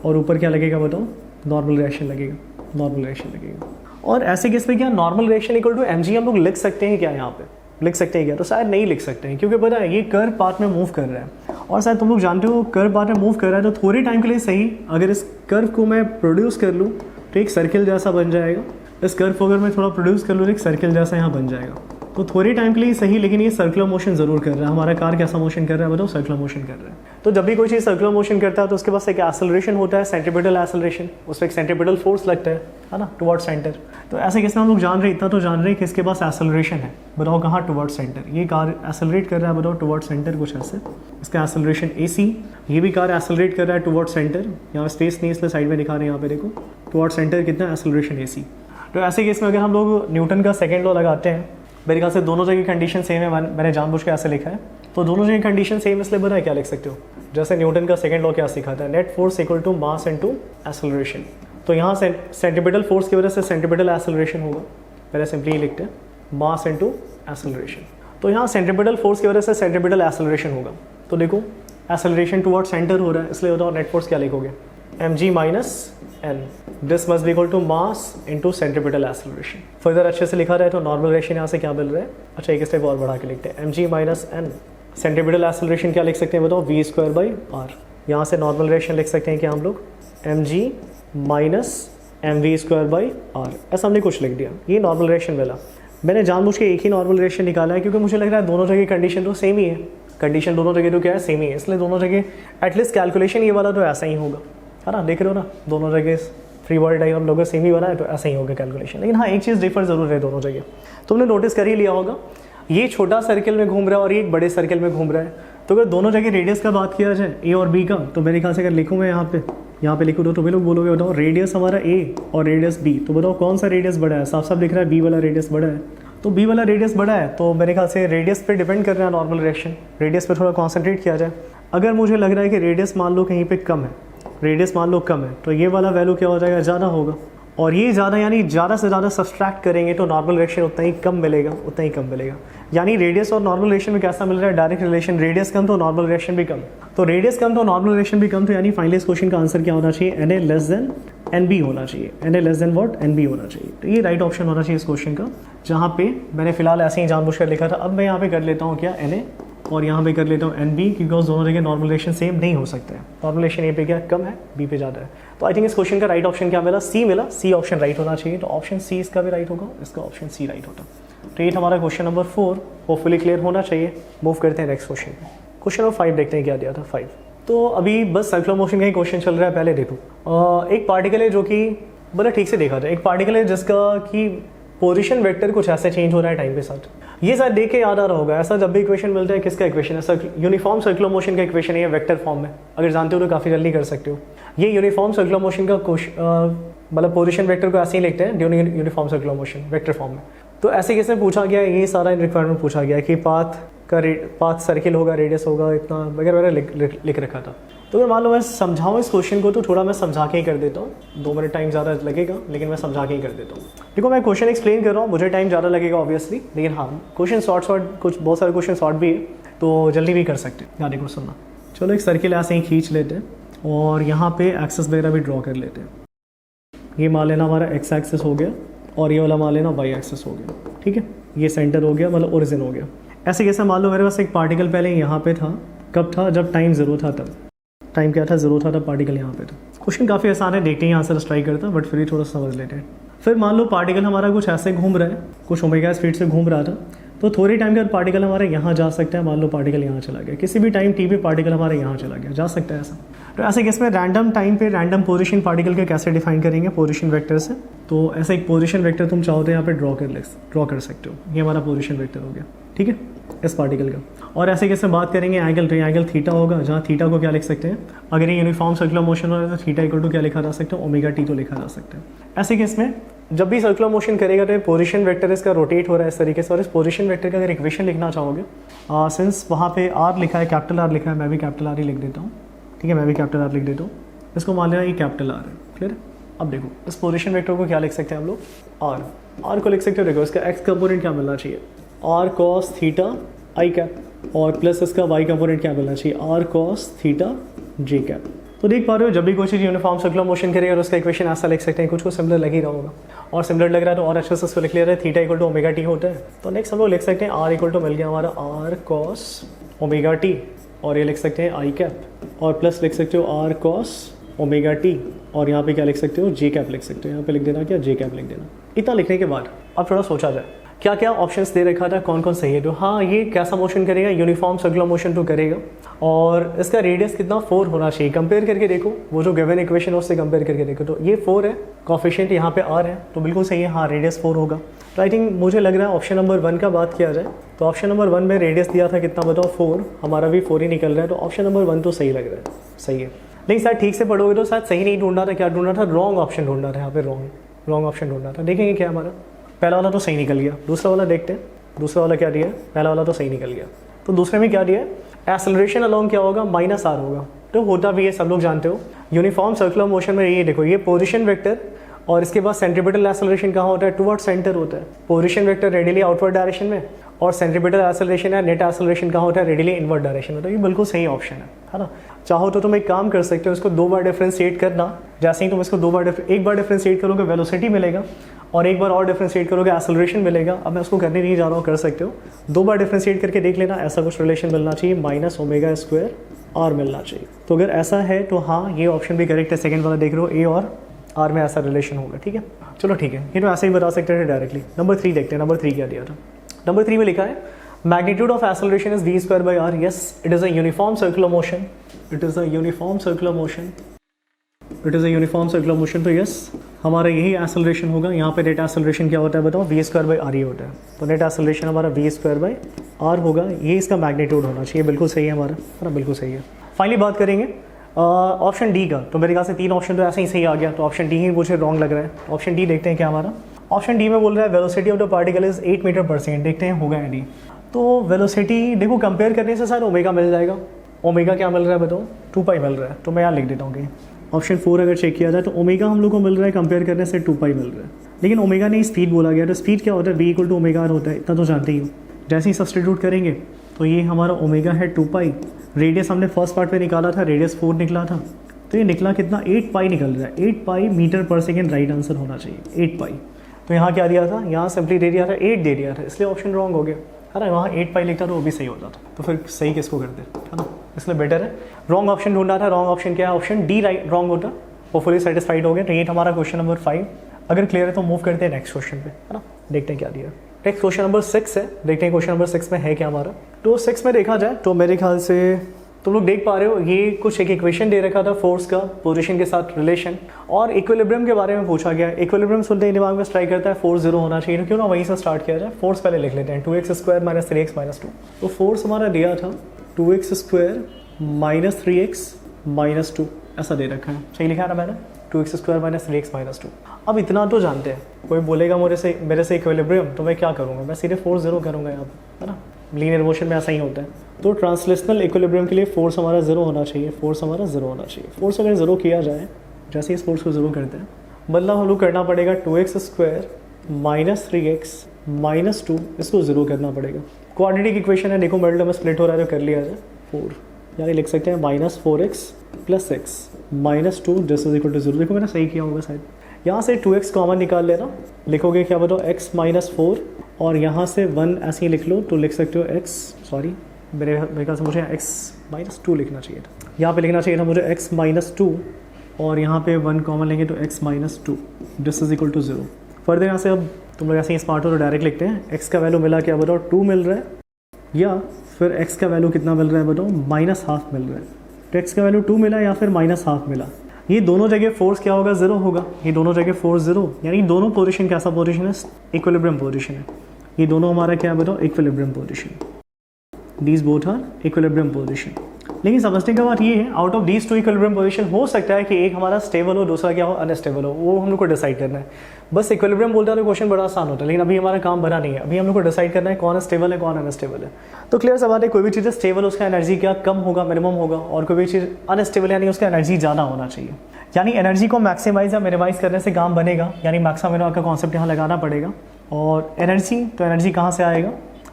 और ऊपर क्या लगेगा बताओ, नॉर्मल रिएक्शन लगेगा, नॉर्मल रिएक्शन लगेगा। और ऐसे केस में क्या normal reaction equal to mg हम लोग लिख सकते हैं क्या, यहाँ पे लिख सकते हैं क्या, तो शायद नहीं लिख सकते हैं, क्योंकि पता है ये कर्व पाथ में मूव कर रहा है, और शायद तुम लोग जानते हो कर्व पाथ में मूव कर रहा है, तो थोड़े टाइम के लिए सही अगर इस कर्व को मैं प्रोड्यूस कर लूँ तो एक सर्किल जैसा बन जाएगा, इस कर्व को अगर मैं थोड़ा प्रोड्यूस कर लूँ एक सर्किल जैसा यहाँ बन जाएगा, तो थोड़े टाइम के लिए सही, लेकिन ये सर्कुलर मोशन जरूर कर रहा है। हमारा कार कैसा मोशन कर रहा है बताओ, सर्कुलर मोशन कर रहा है। तो जब भी कोई चीज़ सर्कुलर मोशन करता है तो उसके पास एक एक्सेलरेशन होता है, सेंट्रीपिटल एक्सेलरेशन, उस पर एक सेंट्रीपिटल फोर्स लगता है ना, टुवर्ड्स सेंटर। तो ऐसे केस में हम लोग जान रहे, इतना तो जान रहे कि इसके पास एक्सेलरेशन है, बताओ कहाँ, टुवर्ड्स सेंटर। ये कार एक्सेलरेट कर रहा है बताओ टुवर्ड्स सेंटर, कुछ ऐसे, इसका एक्सेलरेशन AC। ये भी कार एक्सेलरेट कर रहा है टुवर्ड्स सेंटर, यहाँ स्पेस नहीं इसलिए साइड में दिखा रहे हैं, यहाँ पे देखो टुवर्ड्स सेंटर कितना एक्सेलरेशन AC। तो ऐसे केस में अगर हम लोग न्यूटन का सेकेंड लॉ लगाते हैं, मेरे ख्याल से दोनों जगह कंडीशन सेम है, मैंने जानबूझ के ऐसे लिखा है, तो दोनों जगह कंडीशन सेम इसलिए बना है, क्या लिख सकते हो, जैसे न्यूटन का सेकंड लॉ क्या सिखाता है, net force equal to mass into acceleration. तो यहाँ से सेंट्रीपिटल फोर्स की वजह से सेंट्रीपिटल एक्सेलरेशन होगा, पहले सिंपली लिखते हैं मास इनटू एक्सेलरेशन। तो यहाँ सेंट्रीपिटल फोर्स की वजह से सेंट्रीपिटल एक्सेलरेशन होगा, तो देखो एक्सेलरेशन टुवर्ड सेंटर हो रहा है, इसलिए बताओ नेट फोर्स क्या लिखोगे, mg minus n, this must be equal to mass into centripetal acceleration. Further अच्छे से लिखा रहा है तो नॉर्मल रिएक्शन यहाँ से क्या मिल रहा है, अच्छा एक स्टेप और बढ़ा के लिखते हैं, mg minus n, centripetal acceleration क्या लिख सकते हैं बताओ, v स्क्वायर बाई r। यहाँ से नॉर्मल रिएक्शन लिख सकते हैं कि हम लोग mg minus mv square by r, ऐसा हमने कुछ लिख दिया, ये नॉर्मल रिएक्शन मिला। मैंने जानबूझ के एक ही नॉर्मल रिएक्शन निकाला है क्योंकि मुझे लग रहा है दोनों जगह कंडीशन तो सेम ही है, कंडीशन दोनों जगह तो क्या है, सेम ही है, इसलिए दोनों जगह एटलीस्ट कैलकुलेशन ये वाला तो ऐसा ही होगा, है ना, देख रहे हो ना, दोनों जगह फ्री बॉडी डायग्राम लोगों सेम ही बना है तो ऐसा ही होगा कैलकुलेशन। लेकिन हाँ एक चीज़ डिफर जरूर है दोनों जगह, तुमने नोटिस कर ही लिया होगा, ये छोटा सर्किल में घूम रहा है और ये एक बड़े सर्किल में घूम रहा है, तो अगर दोनों जगह रेडियस का बात किया जाए A और B का, तो मेरे ख्याल से अगर लिखूँ मैं यहाँ पे लिखूँ तो तुम्हें लोग बोलोगे बताओ रेडियस हमारा A और रेडियस B, तो बताओ कौन सा रेडियस बड़ा है, साफ साफ दिख रहा है B वाला रेडियस बड़ा है, तो B वाला रेडियस बड़ा है, तो मेरे ख्याल से रेडियस पे डिपेंड कर रहा है नॉर्मल रिएक्शन, रेडियस पे थोड़ा कॉन्सेंट्रेट किया जाए। अगर मुझे लग रहा है कि रेडियस मान लो कहीं पे कम है, रेडियस मान लो कम है, तो ये वाला वैल्यू क्या हो जाएगा, ज़्यादा होगा, और ये ज़्यादा यानी ज़्यादा से ज़्यादा सब्सट्रैक्ट करेंगे तो नॉर्मल रिएक्शन उतना ही कम मिलेगा, उतना ही कम मिलेगा। यानी रेडियस और नॉर्मल रिएक्शन में कैसा मिल रहा है, डायरेक्ट रिलेशन, रेडियस कम तो नॉर्मल रिएक्शन भी कम, तो रेडियस कम तो नॉर्मल रिएक्शन भी कम, तो यानी फाइनली इस क्वेश्चन का आंसर क्या होना चाहिए, Na लेस देन NB होना चाहिए, Na less than what, NB होना चाहिए। तो ये राइट ऑप्शन होना चाहिए इस क्वेश्चन का, जहाँ पे मैंने फिलहाल ऐसे ही जानबूझकर लिखा था। अब मैं यहाँ पे कर लेता हूँ क्या, Na, और यहाँ पे कर लेता हूँ NB, क्योंकि दोनों जगह नॉर्मल रिएक्शन सेम नहीं हो सकते हैं, नॉर्मल रिएक्शन ए पे क्या कम है, बी पे ज़्यादा है। तो आई थिंक इस क्वेश्चन का राइट ऑप्शन क्या मिला, सी मिला, सी ऑप्शन राइट होना चाहिए, तो ऑप्शन सी इसका भी राइट होगा, इसका ऑप्शन सी राइट होता। तो ये हमारा क्वेश्चन नंबर 4 होपफुली क्लियर होना चाहिए। मूव करते हैं नेक्स्ट क्वेश्चन पे, क्वेश्चन नंबर 5 देखते हैं क्या दिया था 5। तो अभी बस सर्कुलर मोशन का ही क्वेश्चन चल रहा है, पहले देखो एक पार्टिकल है जो कि बड़ा ठीक से देखा जाए, एक पार्टिकल है जिसका कि पोजीशन वेक्टर कुछ ऐसे चेंज हो रहा है टाइम के साथ, ये शायद देख के याद आ रहा होगा, ऐसा जब भी इक्वेशन मिलता है, किसका इक्वेशन है, यूनिफॉर्म सर्कुलर मोशन का इक्वेशन है, वेक्टर फॉर्म में, अगर जानते हो तो काफ़ी जल्दी कर सकते हो। ये यूनिफॉर्म सर्कुलर मोशन का मतलब पोजीशन वेक्टर को ऐसे ही लिखते हैं, during uniform circular motion vector form में। तो ऐसे कैसे पूछा गया, ये सारा रिक्वायरमेंट पूछा गया कि पाथ सर्किल होगा, रेडियस होगा, इतना वगैरह वगैरह लिख रखा था। तो अगर मान लो मैं समझाऊँ इस क्वेश्चन को तो थोड़ा मैं समझा के ही कर देता हूँ, 2 मिनट टाइम ज़्यादा लगेगा लेकिन मैं समझा के ही कर देता हूँ। देखो मैं क्वेश्चन एक्सप्लेन कर रहा हूँ, मुझे टाइम ज़्यादा लगेगा ऑब्वियसली, लेकिन हाँ क्वेश्चन शॉर्ट कुछ बहुत सारे क्वेश्चन शॉर्ट भी है तो जल्दी भी कर सकते हैं। यहाँ देखो सुनना, चलो एक सर्किल ऐसे ही खींच लेते हैं और यहाँ पे एक्सेस वगैरह भी ड्रॉ कर लेते हैं। ये मान लेना हमारा एक्स एक्सेस हो गया और ये वाला मान लेना वाई एक्सेस हो गया, ठीक है, ये सेंटर हो गया, मतलब ओरिजिन हो गया। ऐसे कैसे मान लो मेरे पास एक पार्टिकल पहले यहाँ पे था, कब था, जब टाइम ज़ीरो था, तब टाइम क्या था, ज़ीरो था, तब पार्टिकल यहाँ पे था। क्वेश्चन काफ़ी आसान है, देखते हैं यहाँ से स्ट्राइक करता बट फिर थोड़ा समझ लेते हैं। फिर मान लो पार्टिकल हमारा कुछ ऐसे घूम रहा है, कुछ ओमेगा स्पीड से घूम रहा था, तो थोड़े टाइम के बाद पार्टिकल हमारे यहाँ जा सकता है। मान लो पार्टिकल यहाँ चला गया, किसी भी टाइम टी पे पार्टिकल हमारे यहाँ चला गया, जा सकता है ऐसा। तो ऐसे केस में रैंडम टाइम पे रैंडम पोजीशन पार्टिकल के कैसे डिफाइन करेंगे, पोजीशन वेक्टर से। तो ऐसा एक पोजीशन वेक्टर तुम चाहो तो यहाँ पे ड्रॉ कर सकते हो, ये हमारा पोजीशन वेक्टर हो गया, ठीक है, इस पार्टिकल का। और ऐसे केस में बात करेंगे एंगल, तो एंगल थीटा होगा, जहाँ थीटा को क्या लिख सकते हैं, अगर ये यूनिफॉर्म सर्कुलर मोशन हो रहा है तो थीटा इक्वल टू क्या लिखा जा सकता है, ओमेगा टी तो लिखा जा सकता है। ऐसे केस में जब भी सर्कुलर मोशन करेगा तो पोजीशन वेक्टर इसका रोटेट हो रहा है इस तरीके से, और इस पोजीशन वेक्टर का अगर इक्वेशन लिखना चाहोगे, सिंस वहाँ पे आर लिखा है, कैपिटल आर लिखा है, मैं भी कैपिटल आर ही लिख देता हूँ, ठीक है, मैं भी कैपिटल आर लिख देता हूँ, इसको मान लेना ये कैपिटल आर है, क्लियर। अब देखो इस पोजीशन वेक्टर को क्या लिख सकते हैं हम लोग, आर को लिख सकते हो। देखो इसका एक्स कंपोनेंट क्या मिलना चाहिए, R cos theta I cap और प्लस इसका वाई कंपोनेंट क्या मिलना चाहिए, R cos theta J cap. तो देख पा रहे हो जब भी कोई चीज़ यूनिफॉर्म सर्कुलर मोशन करेगा और उसका इक्वेशन ऐसा लिख सकते हैं, कुछ को सिमिलर लग ही रहा होगा और सिमिलर लग रहा है तो और अच्छे से उसको लिख लिया है, theta equal to omega T होता है। तो नेक्स्ट हम लोग लिख सकते हैं आर इक्वल टू मिल गया हमारा आर कॉस ओमेगा टी और ये लिख सकते हैं आई कैप और प्लस लिख सकते हो आर कॉस ओमेगा टी और यहाँ पे क्या लिख सकते हो, जे कैप लिख सकते हो, यहाँ पे लिख देना क्या, जे कैप लिख देना। इतना लिखने के बाद अब थोड़ा सोचा जाए क्या क्या ऑप्शंस दे रखा था, कौन कौन सही है। तो हाँ, ये कैसा मोशन करेगा, यूनिफॉर्म सर्कुलर मोशन तो करेगा और इसका रेडियस कितना 4 होना चाहिए। कंपेयर करके देखो, वो जो गिवन इक्वेशन है उससे कंपेयर करके देखो तो ये 4 है, कोफिशिएंट यहाँ पे R है तो बिल्कुल सही है, हाँ रेडियस 4 होगा। तो आई थिंक मुझे लग रहा है ऑप्शन नंबर 1 का बात किया जाए तो ऑप्शन नंबर 1 में रेडियस दिया था कितना बताओ 4, हमारा भी 4 ही निकल रहा है तो ऑप्शन नंबर 1 तो सही लग रहा है, सही है। लेकिन शायद ठीक से पढ़ोगे तो शायद सही नहीं ढूंढना था, क्या ढूंढना था, रॉन्ग ऑप्शन ढूंढना था, यहाँ पे रॉन्ग ऑप्शन ढूंढना था। देखेंगे क्या हमारा पहला वाला तो सही निकल गया, दूसरा वाला देखते हैं, दूसरा वाला क्या दिया है, पहला वाला तो सही निकल गया। तो दूसरे में क्या दिया है, एक्सेलरेशन अलोंग क्या होगा, माइनस आर होगा। तो होता भी ये सब लोग जानते हो, यूनिफॉर्म सर्कुलर मोशन में ये देखो, ये पोजीशन वेक्टर और इसके बाद सेंट्रीपिटल एक्सेलरेशन कहाँ होता है, टुवर्ड सेंटर होता है। Position vector radially outward direction में और सेंट्रीपिटल एक्सेलरेशन है, नेट एक्सेलरेशन कहाँ होता है, रेडियली इनवर्ड डायरेक्शन में। तो ये बिल्कुल सही ऑप्शन है ना। चाहो तो तुम एक काम कर सकते हो, इसको 2 बार डिफ्रेंशिएट करना। जैसे ही तुम इसको एक बार डिफ्रेंशिएट करोगे वेलोसिटी मिलेगा और एक बार और डिफ्रेंशिएट करोगे एक्सेलरेशन मिलेगा। अब मैं उसको करने नहीं जा रहा हूँ, कर सकते हो 2 बार डिफ्रेंशिएट करके देख लेना, ऐसा कुछ रिलेशन मिलना चाहिए, माइनस ओमेगा स्क्वायर आर मिलना चाहिए। तो अगर ऐसा है तो हाँ ये ऑप्शन भी करेक्ट है, सेकंड वाला देख रहे हो, ए और आर में ऐसा रिलेशन होगा, ठीक है। चलो ठीक है, ये तो ऐसे ही बता सकते हैं डायरेक्टली। नंबर 3 देखते हैं, नंबर 3 क्या दिया था। नंबर 3 में लिखा है magnitude of acceleration is v²/r। Yes, it is a uniform circular motion, it is a uniform circular motion, it is a uniform circular motion. तो यस हमारा यही एक्सेलरेशन होगा। यहाँ पे नेट एक्सेलरेशन क्या होता है बताओ, v²/r ही होता है। तो नेट एक्सेलरेशन हमारा v²/r होगा, ये इसका मैग्नीट्यूड होना चाहिए। बिल्कुल सही है हमारा, है ना, बिल्कुल सही है। फाइनली बात करेंगे ऑप्शन डी का। तो मेरे ख्याल से 3 ऑप्शन तो ऐसे ही सही आ गया, तो ऑप्शन डी ही मुझे रॉन्ग लग रहा है। ऑप्शन डी देखते हैं क्या हमारा। ऑप्शन डी में बोल रहा है velocity of the particle is 8 metre per second. देखते हैं होगा या नहीं। तो वेलोसिटी देखो कंपेयर करने से शायद ओमेगा मिल जाएगा। ओमेगा क्या मिल रहा है बताओ, 2 पाई मिल रहा है। तो मैं यहाँ लिख देता हूँ कि ऑप्शन 4 अगर चेक किया जाए तो ओमेगा हम लोग को मिल रहा है, कंपेयर करने से 2 पाई मिल रहा है। लेकिन ओमेगा नहीं, स्पीड बोला गया। तो स्पीड क्या होता है, v = ओमेगा आर होता है, इतना तो जानते ही हो। जैसे ही सब्सटीट्यूट करेंगे तो ये हमारा ओमेगा है 2 पाई। रेडियस हमने फर्स्ट पार्ट पे निकाला था, रेडियस 4 निकला था, तो ये निकला कितना, 8 पाई निकल रहा है। 8 पाई metre per second right answer होना चाहिए, 8 पाई। तो यहाँ क्या दिया था, यहाँ सिंपली दे दिया था 8 दे दिया था, इसलिए ऑप्शन रॉन्ग हो गया, है ना। वहाँ 8 पाई लिखता तो वो भी सही होता था, तो फिर सही किसको करते, है ना। इसलिए बेटर है रॉन्ग ऑप्शन ढूंढना था। रॉन्ग ऑप्शन क्या है, ऑप्शन डी राइट रॉन्ग होता। होपफुली सेटिस्फाइड हो गया। तो ये हमारा क्वेश्चन नंबर 5। अगर क्लियर है तो मूव करते हैं नेक्स्ट क्वेश्चन पे, है ना। देखते हैं क्या दिया। नेक्स्ट क्वेश्चन नंबर 6 है, देखते हैं क्वेश्चन नंबर 6 में है क्या हमारा। तो 6 में देखा जाए तो मेरे ख्याल से तुम लोग देख पा रहे हो, ये कुछ एक इक्वेशन दे रखा था फोर्स का पोजीशन के साथ रिलेशन, और इक्विलिब्रियम के बारे में पूछा गया। इक्विलिब्रियम सुनते ही दिमाग में स्ट्राइक करता है फोर्स 0 होना चाहिए, क्यों ना वहीं से स्टार्ट किया जाए। फोर्स पहले लिख लेते हैं, 2x² - 3x - 2। तो फोर्स हमारा दिया था 2x² - 3x - 2, ऐसा दे रखा है, सही लिखा है ना मैंने, 2x² - 3x - 2। अब इतना तो जानते हैं, कोई बोलेगा मेरे से इक्विलिब्रियम, तो मैं क्या करूँगा, मैं सीधे फोर्स 0 करूँगा यहाँ पर, है ना। लीनियर मोशन में ऐसा ही होता है। तो ट्रांसलेशनल इक्विलिब्रियम के लिए फोर्स हमारा 0 होना चाहिए, फोर्स हमारा 0 होना चाहिए। फोर्स अगर 0 किया जाए, जैसे इस फोर्स को 0 करते हैं, बदला हम लोग करना पड़ेगा 2x² - 3x - 2, इसको 0 करना पड़ेगा। क्वाड्रेटिक इक्वेशन है, देखो मिडिल में स्प्लिट हो रहा है, तो कर लिया जाए 4, यानी लिख सकते हैं -4x + x - 2 this is equal to 0। देखो मैंने सही किया होगा शायद। यहाँ से 2x कॉमन निकाल लेना, लिखोगे क्या बताओ, x - 4, और यहाँ से 1 ऐसे ही लिख लो, तो लिख सकते हो x, सॉरी मेरे ख्याल से मुझे x - 2 लिखना चाहिए था। यहाँ पे लिखना चाहिए था मुझे x - 2, और यहाँ पे 1 कॉमन लेंगे तो x - 2 this is equal to 0। Further यहाँ से अब तुम लोग ऐसे ही स्मार्ट हो तो डायरेक्ट लिखते हैं, x का वैल्यू मिला क्या बताओ, 2 मिल रहा है, या फिर x का वैल्यू कितना मिल रहा है बताओ, -½ मिल रहा है। तो x का वैल्यू 2 मिला या फिर -½ मिला। ये दोनों जगह फोर्स क्या होगा, 0 होगा। ये दोनों जगह फोर्स 0, यानी दोनों पोजीशन कैसा पोजीशन है, इक्विलिब्रियम पोजीशन है। ये दोनों हमारा क्या बताओ, equilibrium position. These both are equilibrium position. लेकिन समझने का बात ये है, out of these 2 equilibrium position हो सकता है कि एक हमारा स्टेबल हो, दूसरा क्या हो, अनस्टेबल हो। वो हम लोग को डिसाइड करना है। बस इक्विलिब्रियम बोलता है तो क्वेश्चन बड़ा आसान होता है, लेकिन अभी हमारा काम बना नहीं है। अभी हम लोग को डिसाइड करना है कौन स्टेबल है, कौन अनस्टेबल है। तो क्लियर सा बात है, कोई भी चीज़ स्टेबल, उसका एनर्जी क्या कम होगा, मिनिमम होगा, और कोई भी चीज़ अनस्टेबल यानी उसका एनर्जी ज़्यादा होना चाहिए। यानी एनर्जी को मैक्सिमाइज या मिनिमाइज करने से काम बनेगा, यानी मैक्सिमम का कॉन्सेप्ट यहाँ लगाना पड़ेगा। और एनर्जी, तो एनर्जी कहाँ से आएगा,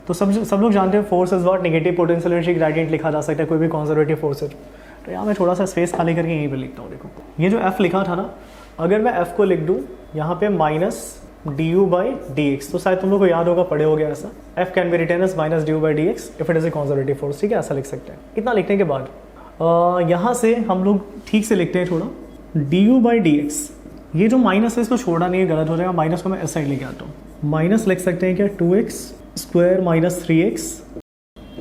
तो सब लोग जानते हैं force is what negative potential energy gradient लिखा जा सकता है कोई भी कंजर्वेटिव फोर्स है। तो यहाँ मैं थोड़ा सा स्पेस खाली करके यहीं पे लिखता हूँ। देखो ये जो F लिखा था ना, अगर मैं F को लिख दूँ यहाँ पे माइनस du/dx, तो शायद तुम लोग को याद होगा, पढ़े हो गया ऐसा, F can be written as minus du/dx if it is a conservative force. ठीक है, ऐसा लिख सकते हैं। इतना लिखने के बाद यहाँ से हम लोग ठीक से लिखते हैं थोड़ा, du/dx, ये जो माइनस है इसको छोड़ना नहीं है, गलत हो जाएगा, माइनस को मैं इस साइड लेके आता हूँ। माइनस लिख सकते हैं क्या, 2x² माइनस 3x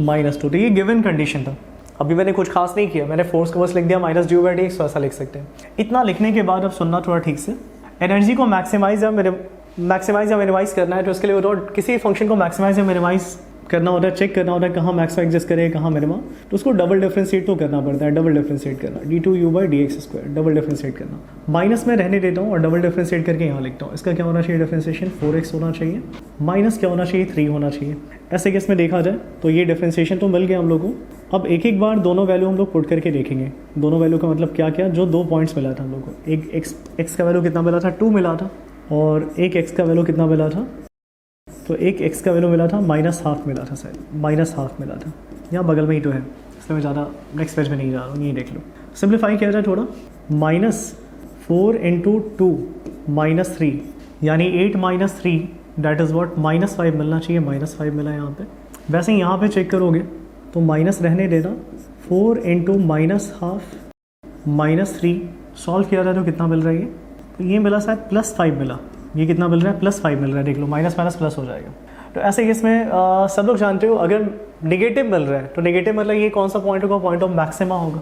माइनस 2। तो ये गिवन कंडीशन था, अभी मैंने कुछ खास नहीं किया, मैंने फोर्स को बस लिख दिया माइनस du/dx, तो ऐसा लिख सकते हैं। इतना लिखने के बाद अब सुनना थोड़ा ठीक से, एनर्जी को मैक्सिमाइज या मिनिमाइज करना है, तो इसके लिए विदाउट किसी फंक्शन को मैक्सिमाइज या मिनिमाइज करना होता है, चेक करना होता है कहाँ मैक्सिमा एग्जिस्ट करे कहाँ मिनिमा, तो उसको डबल डिफरेंशिएट तो करना पड़ता है। डबल डिफरेंशिएट करना, d2u/dx², डबल डिफरेंशिएट करना, माइनस में रहने देता हूँ और डबल डिफरेंशिएट करके यहाँ लिखता हूँ। इसका क्या होना चाहिए डिफरेंशिएशन, 4x होना चाहिए, माइनस क्या होना चाहिए, 3 होना चाहिए। ऐसे केस में देखा जाए तो ये डिफरेंशिएशन तो मिल गया हम लोग को। अब एक एक बार दोनों वैल्यू हम लोग पुट करके देखेंगे। दोनों वैल्यू का मतलब क्या क्या, जो 2 पॉइंट्स मिला था हम लोग को, एक x का वैल्यू कितना मिला था, 2 मिला था, और एक x का वैल्यू कितना मिला था, तो एक x का वैल्यू मिला था -½ मिला था, शायद -½ मिला था, यहाँ बगल में ही तो है, इसलिए मैं ज़्यादा नेक्स्ट पेज में नहीं जा रहा हूँ, यही देख लो। सिंप्लीफाई किया जाए थोड़ा, -4 × 2 -3, यानी 8 - 3 दैट इज़ व्हाट, -5 मिलना चाहिए, -5 मिला यहाँ पे। वैसे ही यहाँ पे चेक करोगे तो माइनस रहने देना, 4 × -3 सॉल्व किया जाए तो कितना मिल रहा है ये, तो ये मिला शायद +5 मिला। ये कितना मिल रहा है, +5 मिल रहा है, देख लो, माइनस माइनस प्लस हो जाएगा। तो ऐसे केस में सब लोग जानते हो, अगर नेगेटिव मिल रहा है तो नेगेटिव मतलब ये कौन सा पॉइंट होगा, पॉइंट ऑफ मैक्सिमा होगा।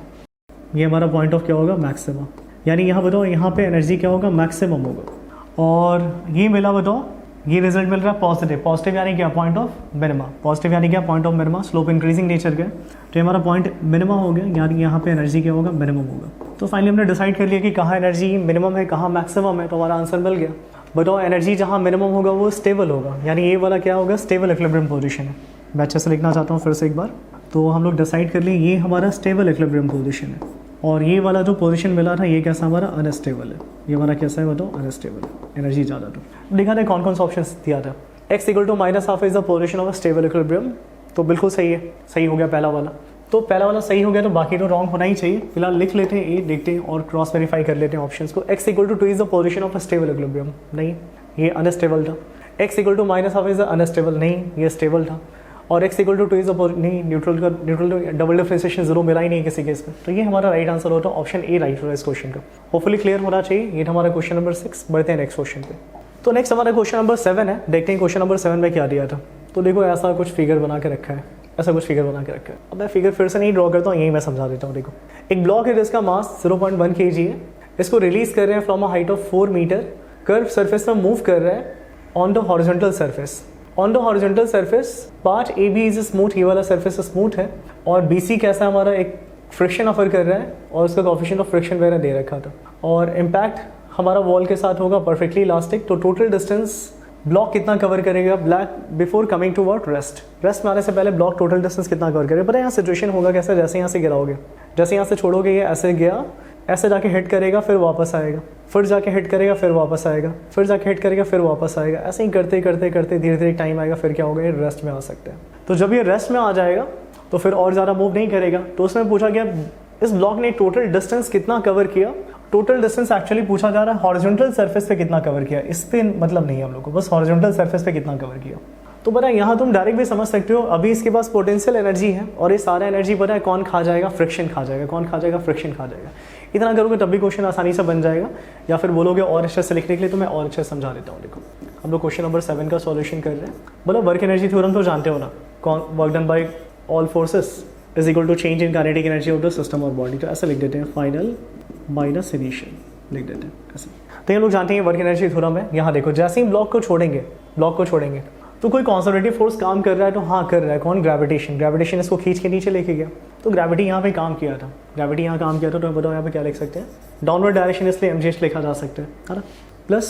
ये हमारा पॉइंट ऑफ क्या होगा, मैक्सिमा, यानी यहाँ बताओ यहाँ पे एनर्जी क्या होगा, मैक्सिमम होगा। और ये मिला बताओ, ये रिजल्ट मिल रहा है पॉजिटिव, पॉजिटिव यानी क्या, पॉइंट ऑफ मिनिमा, पॉजिटिव यानी क्या, point of minima, slope increasing nature का, तो ये हमारा पॉइंट मिनिमा हो गया, यानी यहाँ पे एनर्जी क्या होगा, मिनिमम होगा। तो फाइनली हमने डिसाइड कर लिया कि कहाँ एनर्जी मिनिमम है, कहाँ मैक्सिमम है, तो हमारा आंसर मिल गया। बताओ एनर्जी जहाँ मिनिमम होगा वो स्टेबल होगा, यानी ये वाला क्या होगा, स्टेबल इक्विलिब्रियम पोजीशन है। मैं अच्छे से लिखना चाहता हूँ फिर से एक बार, तो हम लोग डिसाइड कर लिए ये हमारा स्टेबल इक्विलिब्रियम पोजीशन है, और ये वाला जो पोजीशन मिला था ये कैसा हमारा अनस्टेबल है। ये हमारा कैसा है बताओ, अनस्टेबल, एनर्जी ज़्यादा। तो देखा था कौन कौन सा ऑप्शन दिया था, x = -½ is the position of stable equilibrium, तो बिल्कुल सही है, सही हो गया पहला वाला। तो पहला वाला सही हो गया तो बाकी तो रॉन्ग होना ही चाहिए। फिलहाल लिख लेते हैं, ये देखते हैं और क्रॉस वेरीफाई कर लेते हैं ऑप्शंस को। x = 2 is the position of a stable equilibrium, नहीं ये अनस्टेबल था। x = -½ इज अनस्टेबल, नहीं ये स्टेबल था। और x = 2 इज नहीं, न्यूट्रल डबल डिफरेंशिएशन 0 मिला ही नहीं किसी केस में। तो ये हमारा राइट आंसर होता है, ऑप्शन ए राइट होगा इस क्वेश्चन का। होपफुली क्लियर होना चाहिए। ये था हमारा क्वेश्चन नंबर 6। बढ़ते हैं नेक्स्ट क्वेश्चन पे। तो नेक्स्ट हमारा क्वेश्चन नंबर 7 है। देखते हैं क्वेश्चन नंबर 7 में क्या दिया था। तो देखो ऐसा कुछ फिगर बना के रखा है, ऐसा कुछ फिगर बना के रखा है। अब मैं फिगर फिर से नहीं ड्रॉ करता हूँ, यही मैं समझा देता हूँ। देखो एक ब्लॉक है जिसका मास 0.1 kg है, इसको रिलीज कर रहे हैं from a height of 4 metre, curve surface में मूव कर रहा है on the horizontal surface. On the horizontal surface part A B is smooth, ये वाला सरफेस स्मूथ है, और बी सी कैसा हमारा एक फ्रिक्शन ऑफर कर रहा है, और उसका कोएफिशिएंट ऑफ फ्रिक्शन वगैरह दे रखा था, और इम्पैक्ट हमारा वॉल के साथ होगा परफेक्टली इलास्टिक। तो टोटल डिस्टेंस ब्लॉक कितना कवर करेगा block before coming toward rest. Rest में आने से पहले ब्लॉक टोटल डिस्टेंस कितना कवर करेगा। पता है यहाँ सिचुएशन होगा कैसा, जैसे यहाँ से गिराओगे, जैसे यहाँ से छोड़ोगे, ये ऐसे गया, ऐसे जाके हिट करेगा, फिर वापस आएगा, फिर जाके हिट करेगा, फिर वापस आएगा, फिर जाके हिट करेगा, फिर वापस आएगा। ऐसे ही करते करते करते धीरे धीरे टाइम आएगा, फिर क्या होगा, ये रेस्ट में आ सकते हैं। तो जब ये रेस्ट में आ जाएगा तो फिर और ज़्यादा मूव नहीं करेगा। तो उसमें पूछा गया इस ब्लॉक ने टोटल डिस्टेंस कितना कवर किया। टोटल डिस्टेंस एक्चुअली पूछा जा रहा है हॉरिजॉन्टल सरफेस पे कितना कवर किया, इस पे मतलब नहीं है हम लोग को, बस हॉरिजॉन्टल सरफेस पे कितना कवर किया। तो पता है यहाँ तुम डायरेक्ट भी समझ सकते हो, अभी इसके पास पोटेंशियल एनर्जी है, और ये सारा एनर्जी पता है कौन खा जाएगा, फ्रिक्शन खा जाएगा। कौन खा जाएगा, फ्रिक्शन खा जाएगा। इतना करोगे तब भी क्वेश्चन आसानी से बन जाएगा, या फिर बोलोगे और अच्छे से लिखने के लिए तो मैं और अच्छे से समझा देता हूँ। देखो हम लोग क्वेश्चन नंबर 7 का सॉल्यूशन कर रहे हैं। बोलो वर्क एनर्जी थ्योरम तो जानते हो ना, कौन, work done by all forces is equal to change in kinetic energy of the system और बॉडी। तो ऐसा लिख देते हैं, फाइनल माइनस इनिशियल लिख देते हैं ऐसे। तो ये लोग जानते हैं वर्क एनर्जी थ्योरम है। यहाँ देखो जैसे ही ब्लॉक को छोड़ेंगे तो कोई कंजर्वेटिव फोर्स काम कर रहा है, तो हाँ कर रहा है, कौन, ग्रेविटेशन। ग्रेविटेशन इसको खींच के नीचे लेके गया, तो ग्रेविटी यहाँ पे काम किया था, ग्रेविटी यहाँ काम किया था। तो बताओ यहाँ पे क्या लिख सकते हैं, डाउनवर्ड डायरेक्शन, इसलिए mgh लिखा जा सकता है ना। प्लस